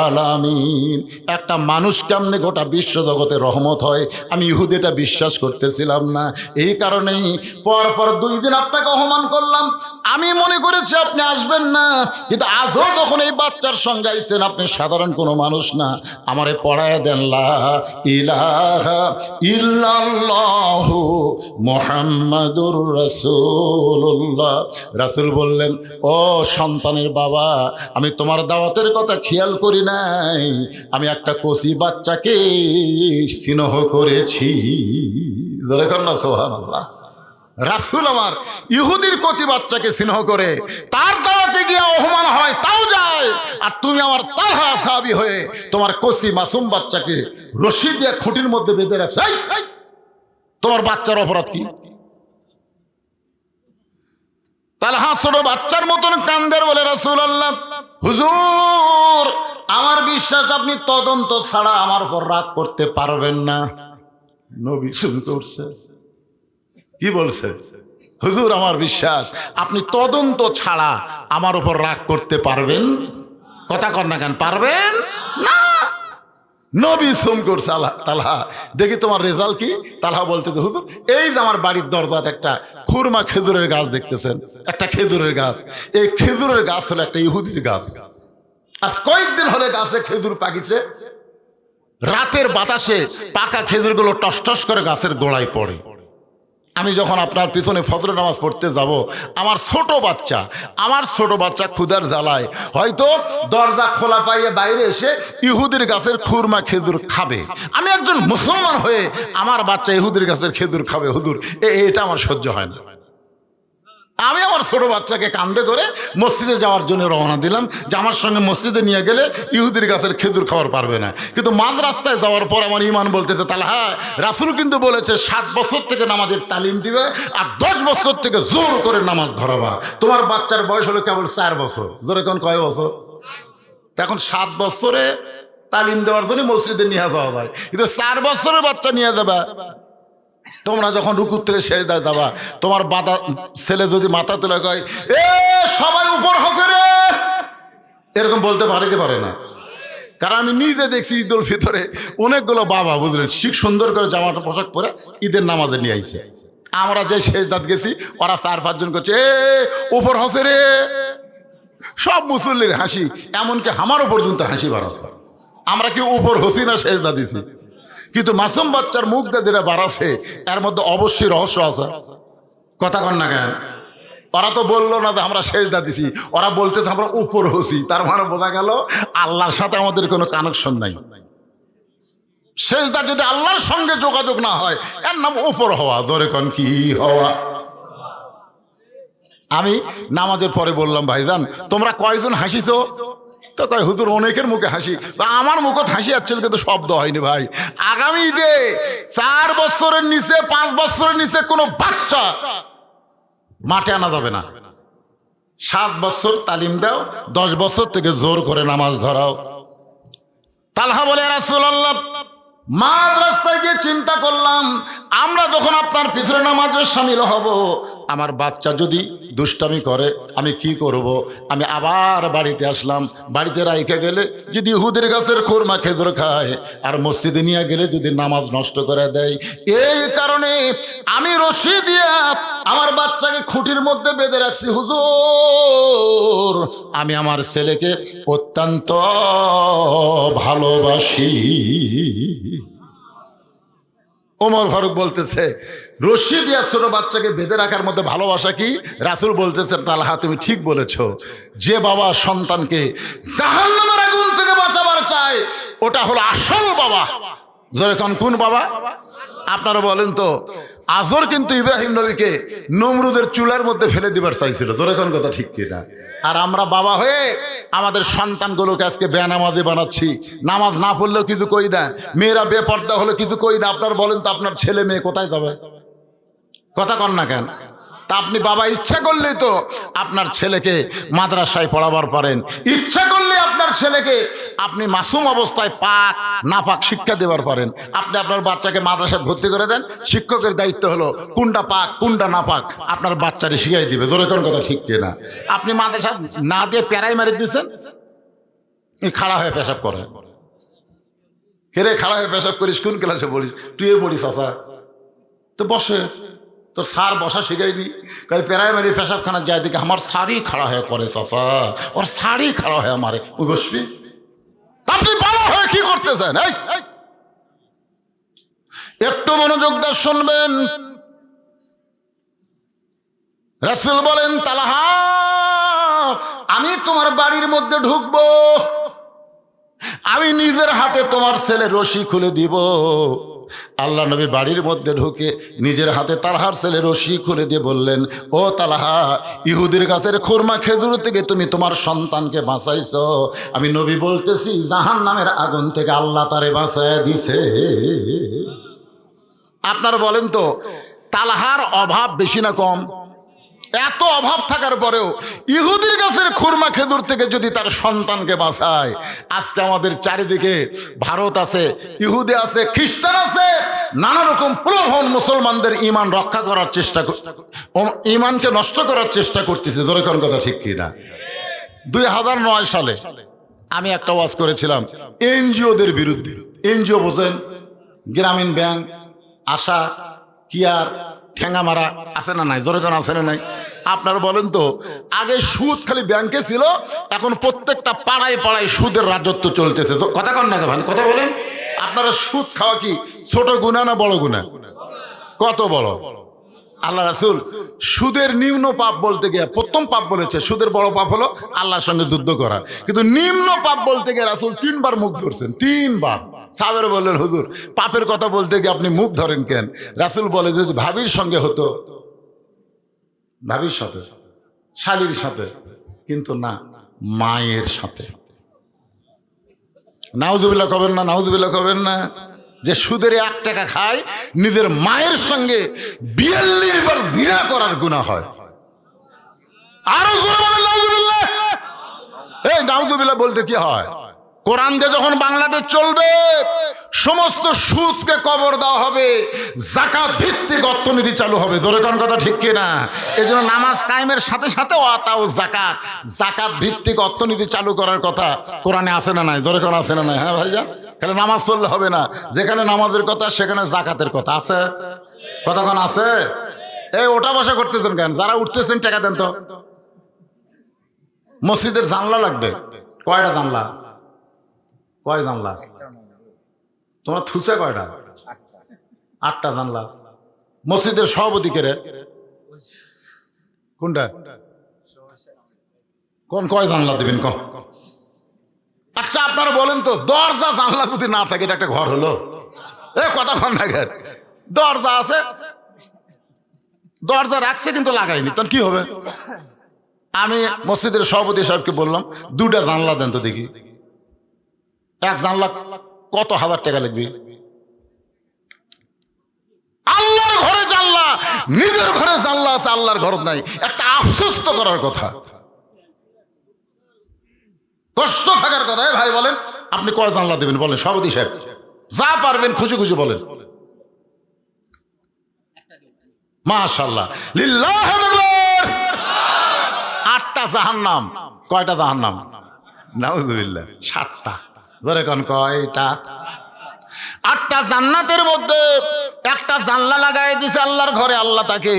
আলামিন। একটা মানুষ কেমনে গোটা বিশ্ব জগতে রহমত হয়, আমি ইহুদি এটা বিশ্বাস করতেছিলাম না। এই কারণেই পর 2 দিন আপনাকে আহ্বান করলাম, আমি মনে করেছি আপনি আসবেন না, কিন্তু আজও যখন এই বাচ্চার সঙ্গে আইছেন, আপনি সাধারণ কোনো মানুষ না, আমারে পড়ায় দেন লা ইলাহা ইল্লাল্লাহু মুহাম্মাদুর রাসূলুল্লাহ। রাসূল বললেন, ও সন্তানের বাবা, আমি তোমার দাওয়াতের কথা খেয়াল করি নাই, আমি একটা কচি বাচ্চাকে স্নেহ করেছি। জোরে কর না সুবহানাল্লাহ। রাসূল আমার ইহুদির কচি বাচ্চাকে স্নেহ করে তার দাওয়াতে গিয়ে অপমান হয়, তাও যায়, আর তুমি আমার তালহা সাহাবী হয়ে তোমার কচি মাসুম বাচ্চাকে রশি দিয়ে খুঁটির মধ্যে বেঁধে রাখছে। এই, তোমার বাচ্চার অপরাধ কি? তালহা ছোট বাচ্চার মতন কান্দের, বলে রাসূলুল্লাহ, হুজুর আমার বিশ্বাস আপনি তদন্ত ছাড়া আমার উপর রাগ করতে পারবেন না। নবী শুনতে উঠছে, কি বলছে? হুজুর আমার বিশ্বাস আপনি তদন্ত ছাড়া আমার উপর রাগ করতে পারবেন, কথা কর না কেন, পারবেন না। নবী সুম করছে, তালহা দেখি তোমার রেজাল্ট কি? তালহা বলতে, হুজুর এই যে আমার বাড়ির দরজাতে একটা খুরমা খেজুরের গাছ দেখতেছেন, একটা খেজুরের গাছ, এই খেজুরের গাছ হলো একটা ইহুদির গাছ। আজ কয়েকদিন হলে গাছে খেজুর পাকিছে, রাতের বাতাসে পাকা খেজুরগুলো টস টস করে গাছের গোড়ায় পড়ে। আমি যখন আপনার পিছনে ফজরের নামাজ পড়তে যাব, আমার ছোট বাচ্চা ক্ষুধার জ্বালায় হয়তো দরজা খোলা পাইয়ে বাইরে এসে ইহুদির গাছের খুরমা খেজুর খাবে। আমি একজন মুসলমান হয়ে আমার বাচ্চা ইহুদির গাছের খেজুর খাবে, হুজুর এটা আমার সহ্য হয় না। আমি আমার ছোট বাচ্চাকে কান্দে করে মসজিদে যাওয়ার জন্য রওনা দিলাম, যে আমার সঙ্গে মসজিদে নিয়ে গেলে ইহুদির গাছের খেজুর খাওয়ার পারবে না। কিন্তু মাঝ রাস্তায় যাওয়ার পর আমার ইমান বলতেছে, তালহা রাসূল কিন্তু বলেছে 7 বছর থেকে নামাজের তালিম দিবে আর 10 বছর থেকে জোর করে নামাজ ধরাবা। তোমার বাচ্চার বয়স হলো কেবল 4 বছর। জোরে কোন কয় বছর? এখন 7 বছরে তালিম দেওয়ার জন্য মসজিদে নিয়ে যাওয়া যায়, কিন্তু 4 বছরের বাচ্চা নিয়ে যাবে। তোমরা যখন রুকুর থেকে সেজদায় যাবা, তোমার বাবা ছেলে যদি মাথা তুলে কয়, এ সবাই উপর হসে রে, এরকম বলতে পারে কি পারে না? কারণ আমি নিজে দেখছি ঈদুল ফিতরে অনেকগুলো বাবা, বুঝলেন, ঠিক সুন্দর করে জামাটা পোশাক পরে ঈদের নামাজে নিয়ে আইছে। আমরা যে সেজদাত গেছি, ওরা 4-5 জন করছে, এ উপর হসে রে। সব মুসল্লির হাসি, এমনকি আমারও পর্যন্ত হাসি বাড়াচ্ছে। আমরা কি উপর হসি না সেজদা দিছি? কিন্তু মাসুম বাচ্চার মুখ দিয়ে যেটা বাড়াছে, এর মধ্যে অবশ্যই রহস্য আছে, কথা কন না কেন? ওরা তো বললো না যে আমরা সেজদা দিছি, ওরা বলতেছে আমরা উপর হসি। তার মানে বোঝা গেল আল্লাহর সাথে আমাদের কোনো কানেকশন নাই। সেজদা যদি আল্লাহর সঙ্গে যোগাযোগ না হয়, এর নাম উপর হওয়া। জোরে কন কি হওয়া? আমি নামাজের পরে বললাম, ভাইজান তোমরা কয়জন হাসিছো? তো কয়, হুজুর অনেকের মুখে হাসি, আমার মুখে হাসি আসছিল কিন্তু শব্দ হয়নি। ভাই আগামী ঈদে 4 বছরের নিচে 5 বছরের নিচে কোনো বাচ্চা মাঠে আনা যাবে না। 7 বছর তালিম দাও, 10 বছর থেকে জোর করে নামাজ ধরাও। তালহা বলে, রাসূলুল্লাহ মাঝ রাস্তায় গিয়ে চিন্তা করলাম, আমরা যখন আপনার পিছনে নামাজে শামিল হব, আমার বাচ্চা যদি দুষ্টামি করে আমি কি করব? আমি আবার বাড়িতে আসলাম, বাড়িতে রাইখে গেলে যদি ইহুদের গাছের খুরমা খেজুর খায়, আর মসজিদে নিয়ে গেলে যদি নামাজ নষ্ট করে দেয়, এই কারণে আমি রশি দিয়ে আমার বাচ্চাকে খুঁটির মধ্যে বেঁধে রাখছি। হুজুর আমি আমার ছেলেকে অত্যন্ত ভালোবাসি। ওমর ফারুক বলতেছে, রশি দিয়া ছোট বাচ্চাকে বেঁধে রাখার মধ্যে ভালোবাসা কি? রাসূল বলতেছে, তালহা তুমি ঠিক বলেছ, যে বাবা সন্তানকে জাহান্নামের আগুন থেকে বাঁচাবার চায়, ওটা হলো আসল বাবা। জোরে কোন বাবা? আপনারা বলেন তো, আজর কিন্তু ইব্রাহিম নবীকে নমরুদের চুলার মধ্যে ফেলে দিবার চাইছিল। জোরে কোন কথা ঠিক কিনা? আর আমরা বাবা হয়ে আমাদের সন্তানগুলোকে আজকে বেনামাজি বানাচ্ছি, নামাজ না পড়লেও কিছু কই না, মেয়েরা বেপর্দা হলে কিছু কই না। আপনার বলেন তো, আপনার ছেলে মেয়ে কোথায় যাবে? কথা কন না কেন? তা আপনি বাবা ইচ্ছা করলেই তো আপনার ছেলেকে মাদ্রাসায় পড়াবার পারেন, ইচ্ছা করলে আপনার ছেলেকে আপনি মাসুম অবস্থায় পাক নাপাক শিক্ষা দেবার পারেন। আপনি আপনার বাচ্চাকে মাদ্রাসায় ভর্তি করে দেন, শিক্ষকের দায়িত্ব হলো কোনটা পাক কোনটা নাপাক আপনার বাচ্চারে শিখাই দিবে। জোরে কোন কথা ঠিক কিনা? আপনি মাদ্রাসা না দিয়ে প্যারাই মারি দিয়েছেন, খাড়া হয়ে পেশাব করে। কেরে খাড়া হয়ে পেশাব করিস? কোন ক্লাসে পড়িস? টুয়ে পড়িস আসা তো বসে, তোর সার বসা শিখাইনি। কই প্রাইমারি পেশাবখানা যায় দিকে আমার সারই খাড়া হয়ে করে চাষা, ওর সারই খাড়া হয়ে আমারে ওই বসবি। আপনি বড় হয়ে কি করতেছেন? একটু মনোযোগ দিয়ে শুনবেন। রাসূল বলেন, তালহা আমি তোমার বাড়ির মধ্যে ঢুকবো, আমি নিজের হাতে তোমার ছেলে রশি খুলে দিব। আল্লাহ নবী বাড়ির মধ্যে ঢুকে নিজের হাতে তালহার ছেলে রশি খুলে দিয়ে বললেন, ও তালহা, ইহুদির গাছের খুরমা খেজুর থেকে তুমি তোমার সন্তানকে বাঁচাইছো। আমি নবী বলতেছি জাহান্নামের আগুন থেকে আল্লাহ তারে বাঁচায় দিছে। আপনারা বলেন তো তালহার অভাব বেশি না কম? এত অভাব থাকার পরেও ইহুদির গাছের খুরমা খেজুর থেকে যদি তার সন্তানকে বাঁচায়, আজকে আমাদের চারিদিকে ভারত আছে, ইহুদি আছে, খ্রিস্টান আছে, নানা রকম প্রলোভন মুসলমানদের ইমান রক্ষা করার চেষ্টা, ইমানকে নষ্ট করার চেষ্টা করতেছে। জোরে কোন কথা ঠিক কিনা? 2009 সালে আমি একটা ওয়াজ করেছিলাম এনজিওদের বিরুদ্ধে। এনজিও বোঝেন? গ্রামীণ ব্যাংক, আশা, কিয়ার, ঠেঙ্গামারা আছে না নাই? জোরে কোন আছে না নাই? আপনারা বলেন তো, আগে সুদ খালি ব্যাংকে ছিল, এখন প্রত্যেকটা পাড়ায় পাড়ায় সুদের রাজত্ব চলতেছে। কথা কন না ভাই, কথা বলেন। আপনারা সুদ খাওয়া কি ছোট গুনাহ না বড় গুনাহ? কত বড়? আল্লাহ রাসূল সুদের নিম্ন পাপ বলতে গিয়ে প্রথম পাপ বলেছে, সুদের বড় পাপ হলো আল্লাহর সঙ্গে যুদ্ধ করা, কিন্তু নিম্ন পাপ বলতে গিয়ে রাসূল 3 বার মুখ ধরছেন, 3 বার। সাহাবারা বললেন, হুজুর পাপের কথা বলতে গিয়ে আপনি মুখ ধরেন কেন? রাসূল বলে, যদি ভাবির সঙ্গে হতো, ভাবির সাথে, শালীর সাথে, কিন্তু না, মায়ের সাথে। নাউজুবিল্লাহ কবেন না, নাউজুবিল্লাহ কবেন না। যে সুদের 1 টাকা খায়, নিজের মায়ের সঙ্গে 42 বার জিনা করার গুনাহ হয়। আরো জোরে বলেন নাউজুবিল্লাহ। এই নাউজুবিল্লাহ বলতে কি হয়? কোরআন দিয়ে যখন বাংলাদেশ চলবে, সমস্ত সুদকে কবর দেওয়া হবে, যাকাত ভিত্তিক অর্থনীতি চালু হবে। জোরে কোন কথা ঠিক কিনা? এই জন্য নামাজ কায়েমের সাথে সাথে ওয়াতাও যাকাত, যাকাত ভিত্তিক অর্থনীতি চালু করার কথা কোরআনে আছে না নাই? জোরে কোন আছে না নাই? হ্যাঁ ভাইজান, খালি নামাজ চললে হবে না, যেখানে নামাজের কথা সেখানে যাকাতের কথা আছে। কতক্ষণ আছে? এই ওটা বসা করতেছেন কেন? যারা উঠতেছেন টাকা দেন তো। মসজিদের জানলা লাগবে, কয়টা জানলা? কয় জানলা? তোমরা থুসে কয়টা? 8টা জানলা। মসজিদের সভাপতি কে রে? কোনটা? কোন কয় জানলা দিবেন কম? আচ্ছা আপনারা বলেন তো, দরজা জানলা যদি না থাকে এটা একটা ঘর হলো? এ কতক্ষণ লাগে? দরজা আছে, দরজা রাখছে কিন্তু লাগাইনি, তখন কি হবে? আমি মসজিদের সভাপতি সাহেবকে বললাম, 2টা জানলা দেন তো দেখি। 1 জানলা কত হাজার টাকা লাগবে? আল্লাহর ঘরে জানলা, নিজের ঘরে জানলা আছে, আল্লাহর ঘর নাই। একটা আফসোস তো করার কথা, কষ্ট থাকার কথা। ভাই বলেন আপনি কয় জানলা দেবেন বলেন? সভাপতি সাহেব যা পারবেন খুশি খুশি বলেন। মাশাআল্লাহ, লিল্লাহ আকবার। 8টা জাহান্নাম। কয়টা জাহান্নাম? নাউজুবিল্লাহ, 7টা। ধরে কোন কয়টা? 8টা জান্নাতের মধ্যে একটা জানলা লাগাই দিছে আল্লাহর ঘরে। আল্লাহ তাকে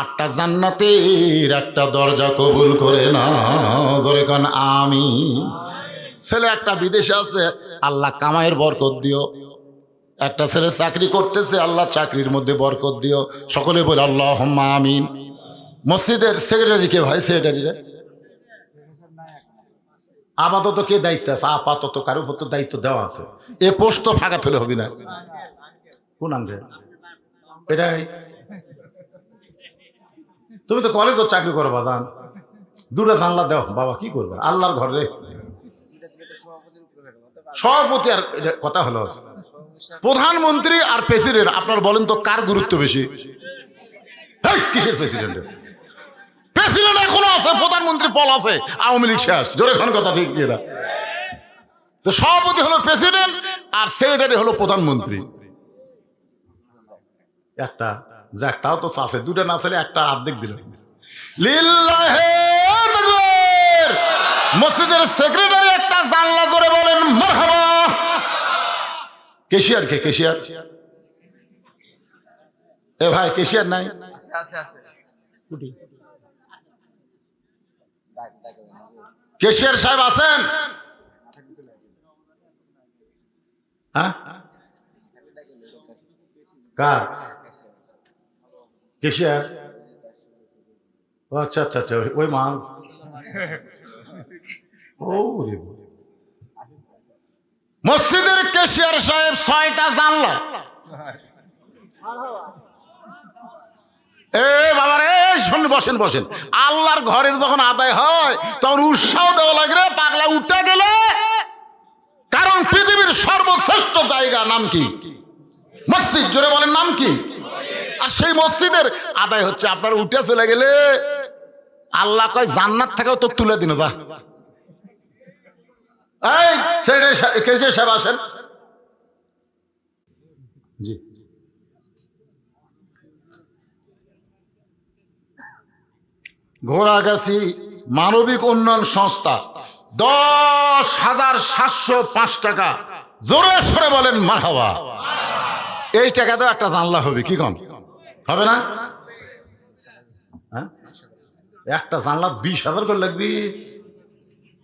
8টা জান্নাতের একটা দরজা কবুল করে না। ধরে কোন আমিন। ছেলে একটা বিদেশে আছে, আল্লাহ কামাইয়ের বরকত দিও। একটা ছেলে চাকরি করতেছে, আল্লাহ চাকরির মধ্যে বরকত দিও। সকলে বলে আল্লাহুম্মা আমিন। মসজিদের সেক্রেটারি কে ভাই? সেক্রেটারিরা আপাতত কে দায়িত্ব আছে? আপাতত কারোর উপর তো দায়িত্ব দেওয়া আছে। এ পোস্ট তো ফাঁকা তুলে হবে না। কোন আঙ্গে? এটাই। তুমি তো কলেজে চাকরি করো বাজান, 2টা জানলা দাও বাবা, কি করবে? আল্লাহর ঘরে সভাপতি আর কথা হলো, প্রধানমন্ত্রী আর প্রেসিডেন্ট। আপনার বলেন তো কার গুরুত্ব বেশি? কিসের প্রেসিডেন্টের? প্রেসিডেন্ট এখনো আছে, প্রধানমন্ত্রী পল আছে, আওয়ামী লীগ শেষ। জোরে খান কথা ঠিক কি না? তো সভাপতি হলো প্রেসিডেন্ট আর সেক্রেটারি হলো প্রধানমন্ত্রী। একটা যাক, তাও তো আছে, দুটা না ছেলে একটা অর্ধেক দিল। লিল্লাহে তাকবীর। মসজিদের সেক্রেটারি একটা জানলা ধরে বলেন মারহাবা। কেশিয়ার কে? কেশিয়ার এ ভাই, কেশিয়ার নাই? আছে আছে আছে। কেশিয়ার সাহেব আছেন? হ্যাঁ, কার কেশিয়ার? ও আচ্ছা আচ্ছা আচ্ছা, ওই মা। ও রে, মসজিদের কেশিয়ার সাহেব 6টা জানলা। এ বাবা রে, বসেন বসেন। আল্লাহর ঘরের যখন আদায় হয় তখন উৎসাহ দেওয়া লাগে রে পাগলা, উঠে গেলে। কারণ পৃথিবীর সর্বশ্রেষ্ঠ জায়গা নাম কি? মসজিদ। জোরে বলেন নাম কি? আর সেই মসজিদের আদায় হচ্ছে আপনার উঠে চলে গেলে আল্লাহ কয় জান্নাত থেকেও তো তুলে দিন। যা এই কেশিয়ার সাহেব আসেন। জি, ঘোড়াগাছি মানবিক উন্নয়ন সংস্থা 10,705 টাকা। জোরে সরে বলেন মারহাবা। এই টাকা তো একটা জানলা হবে, কি কম হবে না? হ্যাঁ, একটা জানলা 20,000 করে লাগবে।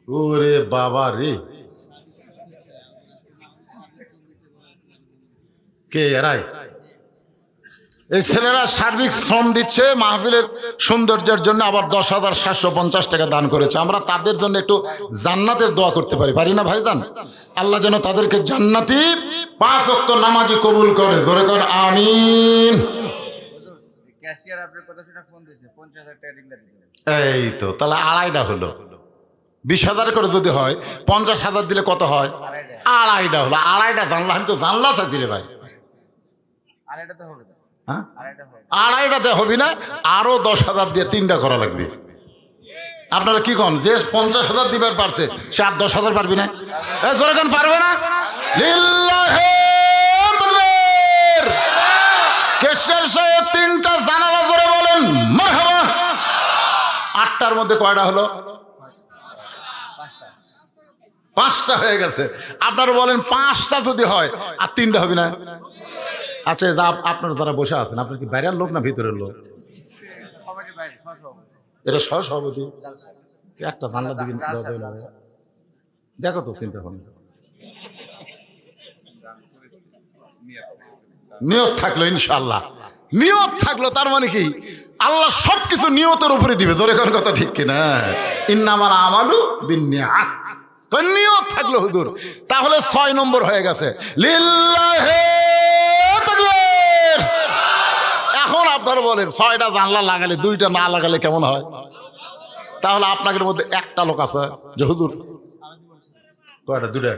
ওরে বাবা রে, কে এরাই? এই ছেলেরা সার্বিক শ্রম দিচ্ছে মাহফিলের সৌন্দর্যের জন্য, আবার 10,750 টাকা দান করেছে। আমরা তাদের জন্য একটু জান্নাতের দোয়া করতে পারি না ভাইজান? আল্লাহ যেন তাদেরকে জান্নাতি 5 ওয়াক্ত নামাজি কবুল করে। জোরে কর আমিন। ক্যাশিয়ার আপনার কথা শুনে ফোন দিয়েছে, 50,000 টাকা রিংলা দিলেন। এই তো, তাহলে আড়াইটা হলো। 20,000 করে যদি হয়, 50,000 দিলে কত হয়? আড়াইটা হলো। আড়াইটা জানলা, আমি তো জানলা চাইছি রে ভাই। আর এটা তো হবে না। হ্যাঁ, আর এটা হবে। আড়াইটাতে হবি না, আরো 10,000 দিয়ে 3টা করা লাগবে। আপনারা কি কন? যে 50,000 দিবার পারছে সে আর 10,000 পারবি না? জোরে কেন পারবে না? লিল্লাহে তাকবীর। কেশিয়ার সাহেব 3টা জানালা জোরে বলেন মারহাবা। 8টার মধ্যে কয়টা হলো? 5টা হয়ে গেছে। আপনারা বলেন 5টা যদি হয় আর 3টা হবে না? আচ্ছা, আপনারা যারা বসে আছেন, আপনার কি বাইরের লোক না ভিতরের লোক? কমিটির বাইরে সহসভাপতি। এটা সহসভাপতি। জালসা। একটা জানলা দিবি, দেখো তো চিন্তা ভাবনা। নিয়ত থাকলো ইনশাআল্লাহ, নিয়ত থাকলো, তার মানে কি আল্লাহ সবকিছু নিয়তের উপরে দিবে। জোরে কোন কথা ঠিক কিনা? ইন্নামাল আমালু বিন্নিয়াত। নিয়ত থাকলো হুজুর, তাহলে 6 নম্বর হয়ে গেছে। লিল্লাহে তাকবীর। এখন আপনারা বলেন 6টা জানলা লাগালে 2টা না লাগালে কেমন হয়? তাহলে আপনাদের মধ্যে একটা লোক আছে যে হুজুর কয়টা? 2টা।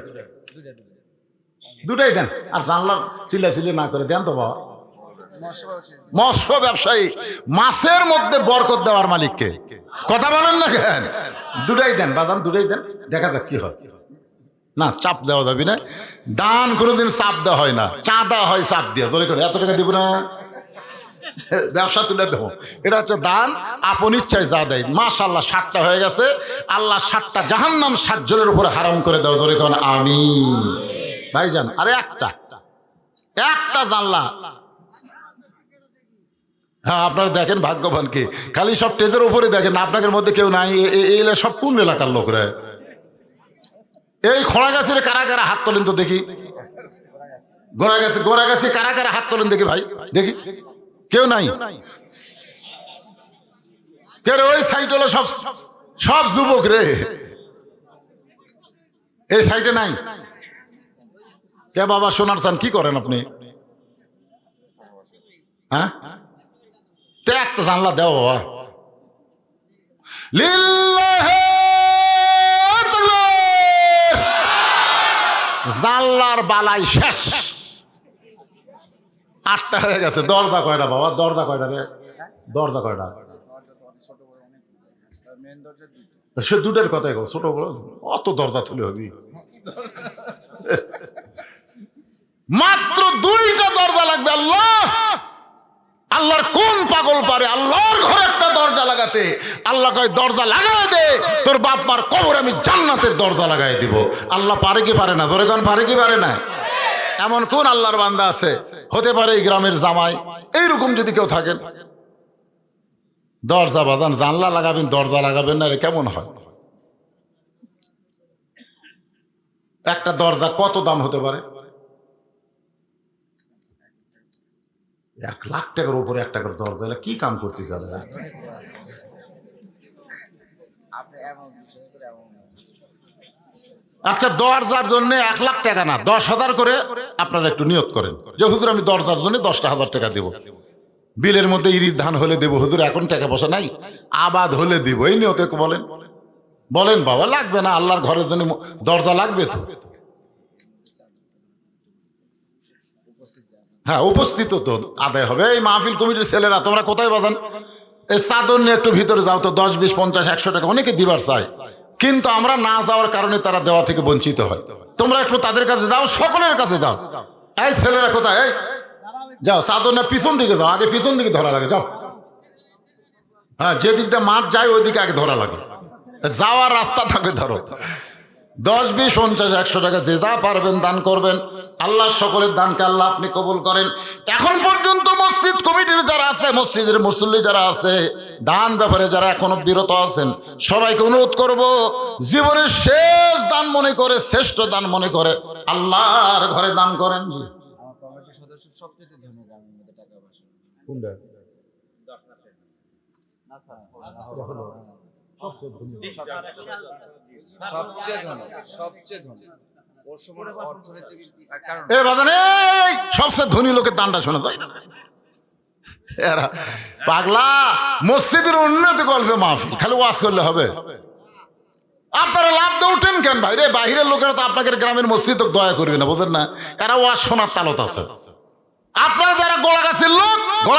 2টাই দেন, আর জানলা চিল্লা না করে দেন তো বাবা। মৎস্য ব্যবসায়ী, মাছের মধ্যে বরকত দেওয়ার মালিককে কথা বলেন না কেন? 2টাই দেন বাজান, 2টাই দেন, দেখা যাক কি হয়। না, চাপ দেওয়া যাবে না। দান কোনোদিন চাপ দেওয়া হয় না, চাঁদা হয় চাপ দিয়ে। ধরে করে এত টাকা দিব না, ব্যবসা তুলে দেবো। এটা হচ্ছে দান, আপন ইচ্ছায় যা দেয়। মাশাআল্লাহ 60টা হয়ে গেছে। আল্লাহ 60টা জাহান্নাম 7 জনের উপরে হারাম করে দাও। ধরে কোন আমিন ভাইজান। আরে একটা জানলা। হ্যাঁ, আপনারা দেখেন ভাগ্যবানকে, খালি সব টেজের উপরে দেখেন, আপনাদের মধ্যে কেউ নাই। এই সব কোন এলাকার লোকরা? এই খোঁড়াগাছির কারা কারা হাত তোলেন তো দেখি। গোড়াগাছি কারা কারা হাত তোলেন দেখি ভাই, দেখি। কেউ নাই? কে রে? ওই সাইড হলো সব যুবক রে, এই সাইডে নাই। কে বাবা সোনার চান, কি করেন আপনি? হ্যাঁ, একটা জানলা দেও বাবা। লিল্লাহে তাকবীর। জানলার বালাই শেষ। 8টা হয়ে গেছে। দরজা কয়টা বাবা? দরজা কয়টা রে? দরজা কয়টা? মেন দরজা দুটো। সে দুটার কথাই কও, ছোট বড় অত দরজা তুলে হবি? মাত্র দুইটা দরজা লাগবে। আল্লাহর কোন পাগল পারে আল্লাহর ঘরে একটা দরজা লাগাতে? আল্লাহ কয় দরজা লাগাই দে, তোর বাপ মার কবর আমি জান্নাতের দরজা লাগাই দিব। আল্লাহ পারে কি পারে না? জোরে কোন পারে কি পারে না? এমন কোন আল্লাহর বান্দা আছে? হতে পারে এই গ্রামের জামাই এইরকম যদি কেউ থাকেন, দরজা বাজান জানলা লাগাবেন দরজা লাগাবেন না, রে কেমন হয়? একটা দরজা কত দাম হতে পারে? 1,00,000 টাকার উপরে একটা করে দরজা, কি কাম করতে চাবে? আপনি এমন বিষয় করে এমন আচ্ছা, দরজার জন্য 1,00,000 টাকা না, 10,000 করে আপনারা একটু নিয়ত করেন যে হুজুর আমি দরজার জন্য 10,000 টাকা দেব। বিলের মধ্যে ইরির ধান হলে দেব হুজুর, এখন টাকা পয়সা নাই, আবাদ হলে দিব, এই নিয়তে বলেন। বলেন বাবা, লাগবে না? আল্লাহর ঘরের জন্য দরজা লাগবে তো। হ্যাঁ, উপস্থিত তো আদায় হবে। এই মাহফিল কমিটির ছেলেরা তোমরা কোথায় বাজান? এই চাদর নিয়ে একটু ভিতরে যাও তো, 10, 20, 50, 100 টাকা অনেকে দিবার চায়, কিন্তু আমরা না যাওয়ার কারণে তারা দেওয়া থেকে বঞ্চিত হয়। তোমরা একটু তাদের কাছে যাও, সকলের কাছে যাও। এই ছেলেরা কোথায়? এই যাও, চাদর না পিছন দিকে যাও, আগে পিছন দিকে ধরা লাগে, যাও। হ্যাঁ, যেদিক দিয়ে মাঠ যায় ওই দিকে আগে ধরা লাগে, যাওয়ার রাস্তা থাকে ধরো। 10, 20, 50, 100 টাকা যে যা পারবেন দান করবেন। আল্লাহ সকলের দানকে আল্লাহ আপনি কবুল করেন। এখন পর্যন্ত মসজিদ কমিটির যারা আছে, মসজিদের মুসল্লি যারা আছে, দান ব্যাপারে যারা এখনো বিরত আছেন, সবাইকে অনুরোধ করব জীবনের শেষ দান মনে করে, শ্রেষ্ঠ দান মনে করে আল্লাহর ঘরে দান করেন। জি, আমার কমিটির সদস্য সবচেয়ে ধনী গ্রামের মধ্যে টাকা পয়সা। কোনটা? না স্যার, সবচেয়ে ধনী, সবচেয়ে ধনী ওর সময় অর্থনৈতিক কারণ। এ বাজান, এই সবচেয়ে ধনী লোকের দানটা শোনা যায় না? এরা পাগলা, মসজিদের উন্নতি গল্পে মাহফিল খালি ওয়াজ করলে হবে? আপনারা লাভ দিয়ে উঠেন কেন ভাই রে? বাহিরের লোকেরা তো আপনাদের গ্রামের মসজিদ দয়া করবে না, বোঝেন না? এরা ওয়াজ শোনার তালত আছে। আপনারা যারা গোড়া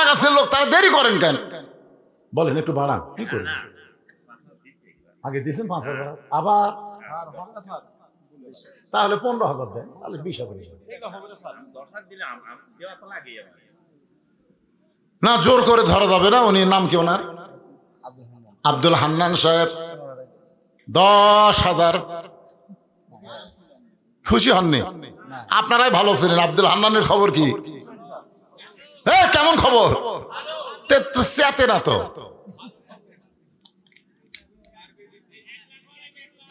গাছের লোক তারা দেরি করেন কেন? বলেন একটু বাড়ান, কি করেন? আগে দিয়েছেন 5,000, আবার তাহলে 15,000 দেন, তাহলে 20,000 না। জোর করে ধরা যাবে না। উনি নাম কি ওনার? আব্দুল হান্নান সাহেব। 10,000 খুশি হননি? আপনারাই ভালো ছিলেন। আব্দুল হান্নানের খবর কি? কেমন খবর? চেতে না তো।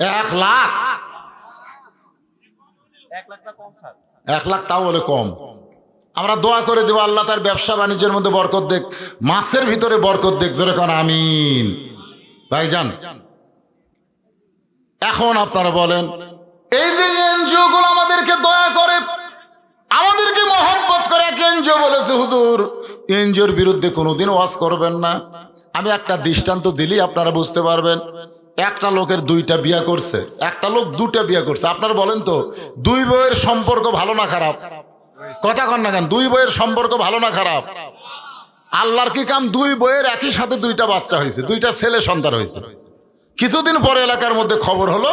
1,00,000, 1,00,000 তাও বলে কম। আমরা দোয়া করে দেবো আল্লাহ তার ব্যবসা বাণিজ্যের মধ্যে বরকত দেখ, মাছের ভিতরে বরকত দেখ, জোরে কোন আমিন। ভাইজান, এখন আপনারা বলেন, এই যে এনজিও গুলো আমাদেরকে দয়া করে, আমাদেরকে মহব্বত করে, এক এনজিও বলেছে হুজুর এনজিওর বিরুদ্ধে কোনোদিন ওয়াজ করবেন না। আমি একটা দৃষ্টান্ত দিলেই আপনারা বুঝতে পারবেন। একটা লোকের 2টা বিয়ে করছে, একটা লোক 2টা বিয়ে করছে। আপনারা বলেন তো 2 বউয়ের সম্পর্ক ভালো না খারাপ? কথা কন না কেন? 2 বউয়ের সম্পর্ক ভালো না খারাপ? আল্লাহর কি কাম, 2 বউয়ের একই সাথে 2টা বাচ্চা হয়েছে, 2টা ছেলে সন্তান হয়েছে। কিছুদিন পরে এলাকার মধ্যে খবর হলো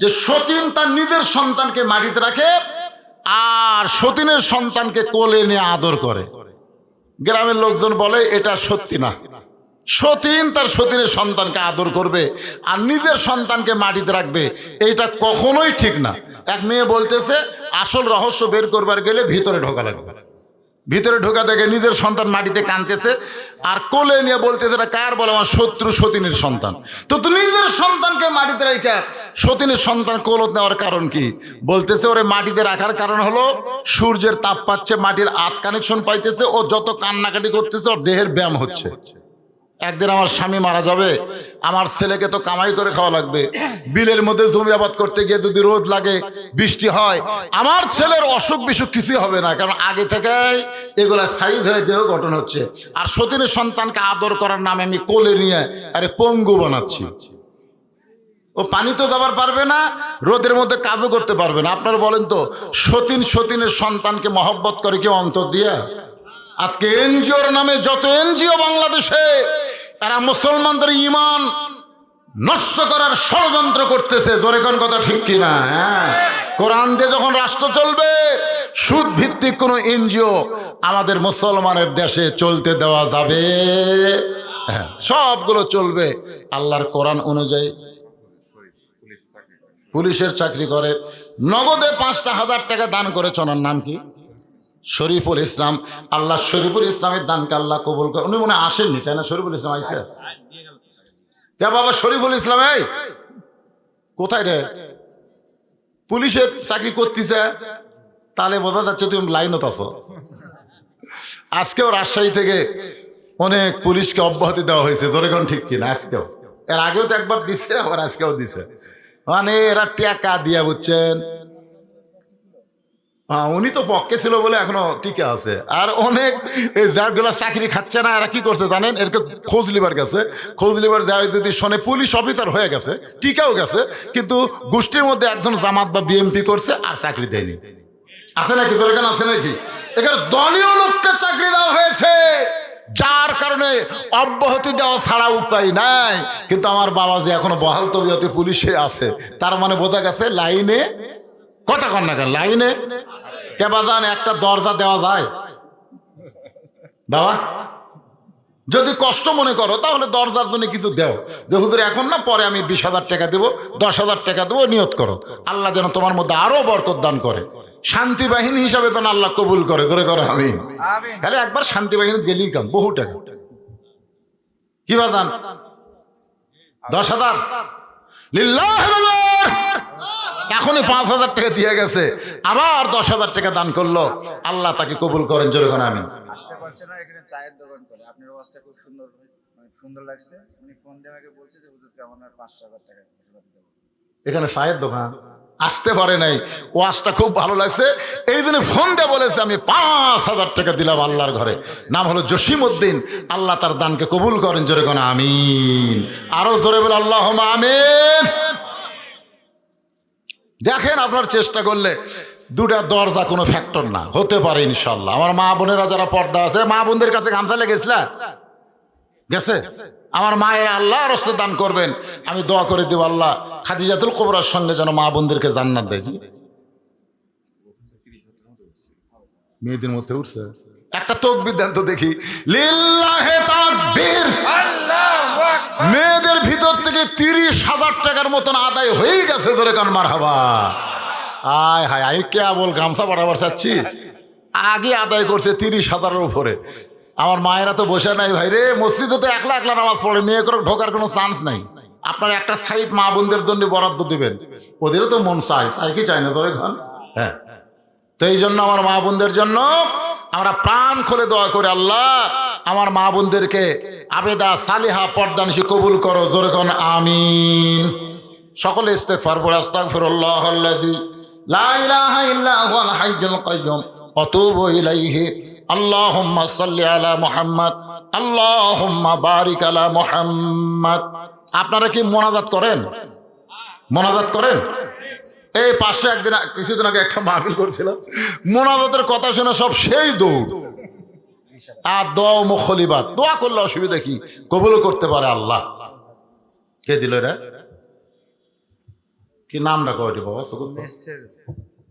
যে সতীন তার নিজের সন্তানকে মাটিতে রাখে আর সতীনের সন্তানকে কোলে নিয়ে আদর করে। গ্রামের লোকজন বলে এটা সত্যি না, সতীন তার সতীনের সন্তানকে আদর করবে আর নিজের সন্তানকে মাটিতে রাখবে, এইটা কখনোই ঠিক না। এক মেয়ে বলতেছে আসল রহস্য বের করবার গেলে ভিতরে ঢোকা লাগবে। ভিতরে ঢোকা দেখে নিজের সন্তান মাটিতে কাঁদতেছে আর কোলে নিয়ে বলতেছে এটা কার? বলে আমার শত্রু সতীনের সন্তান। তো নিজের সন্তানকে মাটিতে রেখে সতীনের সন্তান কোলত নেওয়ার কারণ কি? বলতেছে ওরে মাটিতে রাখার কারণ হলো সূর্যের তাপ পাচ্ছে, মাটির আত কানেকশন পাইতেছে, ও যত কান্নাকাটি করতেছে ওর দেহের ব্যায়াম হচ্ছে। একদিন আমার স্বামী মারা যাবে, আমার ছেলেকে তো কামাই করে খাওয়া লাগবে। বিলের মধ্যে জমি আবাদ করতে গিয়ে যদি রোদ লাগে, বৃষ্টি হয়, আমার ছেলের অসুখ বিসুখ কিছুই হবে না, কারণ আগে থেকে এগুলা সাইজ হয়ে দেহ গঠন হচ্ছে। আর সতীনের সন্তানকে আদর করার নামে আমি কোলে নিয়ে আরে পঙ্গু বানাচ্ছি। ও পানি তো যাবার পারবে না, রোদের মধ্যে কাজও করতে পারবে না। আপনারা বলেন তো সতীনের সন্তানকে মহব্বত করে কেউ অন্তর দিয়া? আজকে এনজিওর নামে যত এনজিও বাংলাদেশে, এরা মুসলমানদের ইমান নষ্ট করার ষড়যন্ত্র করতেছে। জোরে কোন কথা ঠিক কিনা? হ্যাঁ, কোরআন দিয়ে যখন রাষ্ট্র চলবে, সুদ ভিত্তিক কোনো এনজিও আমাদের মুসলমানের দেশে চলতে দেওয়া যাবে? হ্যাঁ, সবগুলো চলবে আল্লাহর কোরআন অনুযায়ী। পুলিশের চাকরি করে, নগদে 5,000 টাকা দান করেছে। ওনার নাম কি? শরীফুল ইসলাম। আল্লাহ শরীফুল ইসলামের দানকে আল্লাহ কবুল করে। উনি মনে হয় আসেননি, তাই না? শরীফুল ইসলাম আইসে? কে বাবা শরীফুল ইসলাম? এই কোথায় রে? পুলিশের চাকরি করতেছে, তাহলে বোঝা যাচ্ছে তুমি লাইনত আছো। আজকেও রাজশাহী থেকে অনেক পুলিশকে অব্যাহতি দেওয়া হয়েছে। জোরেগণ ঠিক কিনা? আজকেও, এর আগেও তো একবার দিছে, আবার আজকেও দিছে। মানে এরা টাকা দিয়া, বুঝছেন? হ্যাঁ, উনি তো পক্ষে ছিল বলে এখনো টিকে আছে। আর অনেক এই যারগুলা চাকরি খাচ্ছে না, এরা কি করছে জানেন? এরকে খোঁজ লিবার গেছে, খোঁজ লিবার যায় যদি শোনে পুলিশ অফিসার হয়ে গেছে, টিকাও গেছে, কিন্তু গোষ্ঠীর মধ্যে একজন জামাত বা বিএমপি করছে আর চাকরি দেয়নি। আছে নাকি? তোর এখানে আছে নাকি? এখানে দলীয় লোককে চাকরি দেওয়া হয়েছে, যার কারণে অব্যাহতি দেওয়া ছাড়া উপায় নাই। কিন্তু আমার বাবা যে এখনো বহাল তবিয়তে পুলিশে আছে, তার মানে বোঝা গেছে লাইনে, কথা কন না কেন, লাইনে কে বাজান একটা দরজা দেওয়া যায় বাবা? যদি কষ্ট মনে করো তাহলে দরজার জন্য কিছু দেও, যে হুজুর এখন না, পরে আমি 20,000 টাকা দেবো, 10,000 টাকা দেবো, নিয়ত করো। আল্লাহ যেন তোমার মধ্যে আরো বরকত দান করে, শান্তি বাহিনী হিসাবে যেন আল্লাহ কবুল করে। ধরে করো আমিন। খালি একবার শান্তি বাহিনী গেলেই কাম, বহু টাকা। কি বাজান? 10,000 লিল্লাহ। এখনই 5,000 টাকা দিয়ে গেছে, আবার 10,000 টাকা দান করলো। আল্লাহ তাকে কবুল করেন। জোরে কোন আমিন। আসতে পারছে না, এখানে চায়ের দোকান করে। আপনার ওয়াজটা খুব সুন্দর, অনেক সুন্দর লাগছে। উনি ফোন দিয়ে আমাকে বলছে যে হুজুর কেমন আর 5,000 টাকা এখানে চায়ের দোকান, আসতে পারে নাই, ওয়াজটা খুব ভালো লাগছে, এই জন্য ফোন দিয়ে বলেছে আমি 5,000 টাকা দিলাম আল্লাহর ঘরে। নাম হলো জসিম উদ্দিন। আল্লাহ তার দানকে কবুল করেন। জোরে কোন আমিন। আরো জোরে বলে আল্লাহুম্মা আমিন। দেখেন, আপনার চেষ্টা করলে দুটা দরজা কোনো ফ্যাক্টর না, হতে পারে ইনশাল্লাহ। আমার মা বোনেরা যারা পর্দা আছে, মা বোনদের কাছে গামছা লেগেছিল গেছে, আমার মায়ের আল্লাহ রাস্তায় দান করবেন। আমি দোয়া করে দেব আল্লাহ খাদিজাতুল কুবরার সঙ্গে যেন মা বোনদেরকে জান্নাত দেয়। মেয়েদের মধ্যে উঠছে একটা তাকবীর দেন তো দেখি। লিল্লাহে তাকবীর। মেয়েদের ভিতর থেকে 30,000 টাকার মতন আদায় হয়ে গেছে। ধরে কান মারহাবা। আয় হায়, আমি কেবল গামছা পাঠাবার চাচ্ছি, আগে আদায় করছে 30,000-এর উপরে। আমার মায়েরা তো বসে নাই ভাই রে, মসজিদে তো একলা একলা নামাজ পড়ে, মেয়ে করে ঢোকার কোনো চান্স নাই। আপনার একটা সাইড মা বোনদের জন্য বরাদ্দ দিবেন, ওদেরও তো মন চায়, চাই কি চায় না? ধরে খান। হ্যাঁ, তো এই জন্য আমার মা বোনদের জন্য আমরা প্রাণ খুলে দোয়া করে, আল্লাহ আমার মা বোনদেরকে আবেদা সালিহা পর্দানিশী কবুল করো। জোরে কোন আমিন। সকলে ইস্তেগফার পড়ে, আস্তাগফিরুল্লাহাল্লাযী লা ইলাহা ইল্লা হুয়াল হাইয়ুল কাইয়্যুম ওয়া আতুবু ইলাইহি। আল্লাহুম্মা সাল্লি আলা মুহাম্মদ, আল্লাহুম্মা বারিক আলা মুহাম্মদ। আপনারা কি মোনাজাত করেন? মোনাজাত করেন? এই পাশে একদিন কিছুদিন আগে একটা মাহফিল করছিলাম, মোনাজাতের কথা শুনে সব সেই দৌড়। আর দোয়া মুখলিবাত, দোয়া করলে অসুবিধা কি? কবুলও করতে পারে আল্লাহ। কে দিল রে? কি নাম ডাকো এটি বাবা?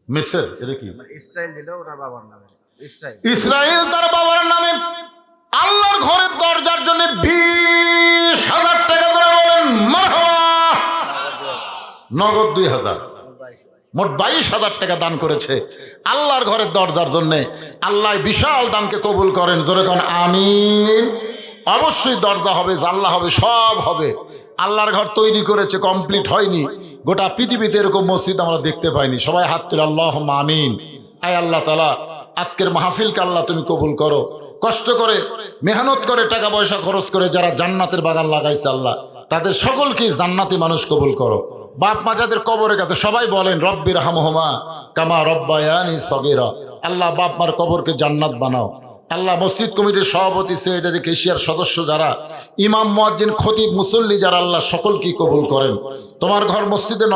মেসের। এটা কি? ইসরাইল দিল ওনার বাবার নামে। ইসরাইল তার বাবার নামে আল্লাহর ঘরের দরজার জন্য 20,000 টাকা ধরে বলেন মারহাবা। নগদ 2,000, মোট 22,000 টাকা দান করেছে আল্লাহর ঘরের দরজার জন্য। আল্লাহ বিশাল দানকে কবুল করেন। জোরে কোন আমিন। অবশ্যই দরজা হবে, জানলা হবে, সব হবে। আল্লাহর ঘর তৈরি করেছে, কমপ্লিট হয়নি। গোটা পৃথিবীতে এরকম মসজিদ আমরা দেখতে পাইনি। সবাই হাত তুলে আল্লাহুম্মা আমিন। আয় আল্লাহ তাআলা, আজকের মাহফিলকে আল্লাহ তুমি কবুল করো। কষ্ট করে, মেহনত করে, টাকা পয়সা খরচ করে যারা জান্নাতের বাগান লাগাইছে আল্লাহ, তাদের সকলকে জান্নাতি মানুষ কবুল করো। বাপ মা যাদের কবরের কাছে, সবাই বলেন রব্বির হামহুমা কামা রব্বায়ানি সগীরা। আল্লাহ বাপ মার কবরকে জান্নাত বানাও। আল্লাহ মসজিদ কমিটির সভাপতি, সেক্রেটারি, কেশিয়ার সদস্য যারা, ইমাম, মুয়াজ্জিন, খতিব, মুসল্লি যারা, আল্লাহ সকলকেই কবুল করেন। তোমার ঘর মসজিদে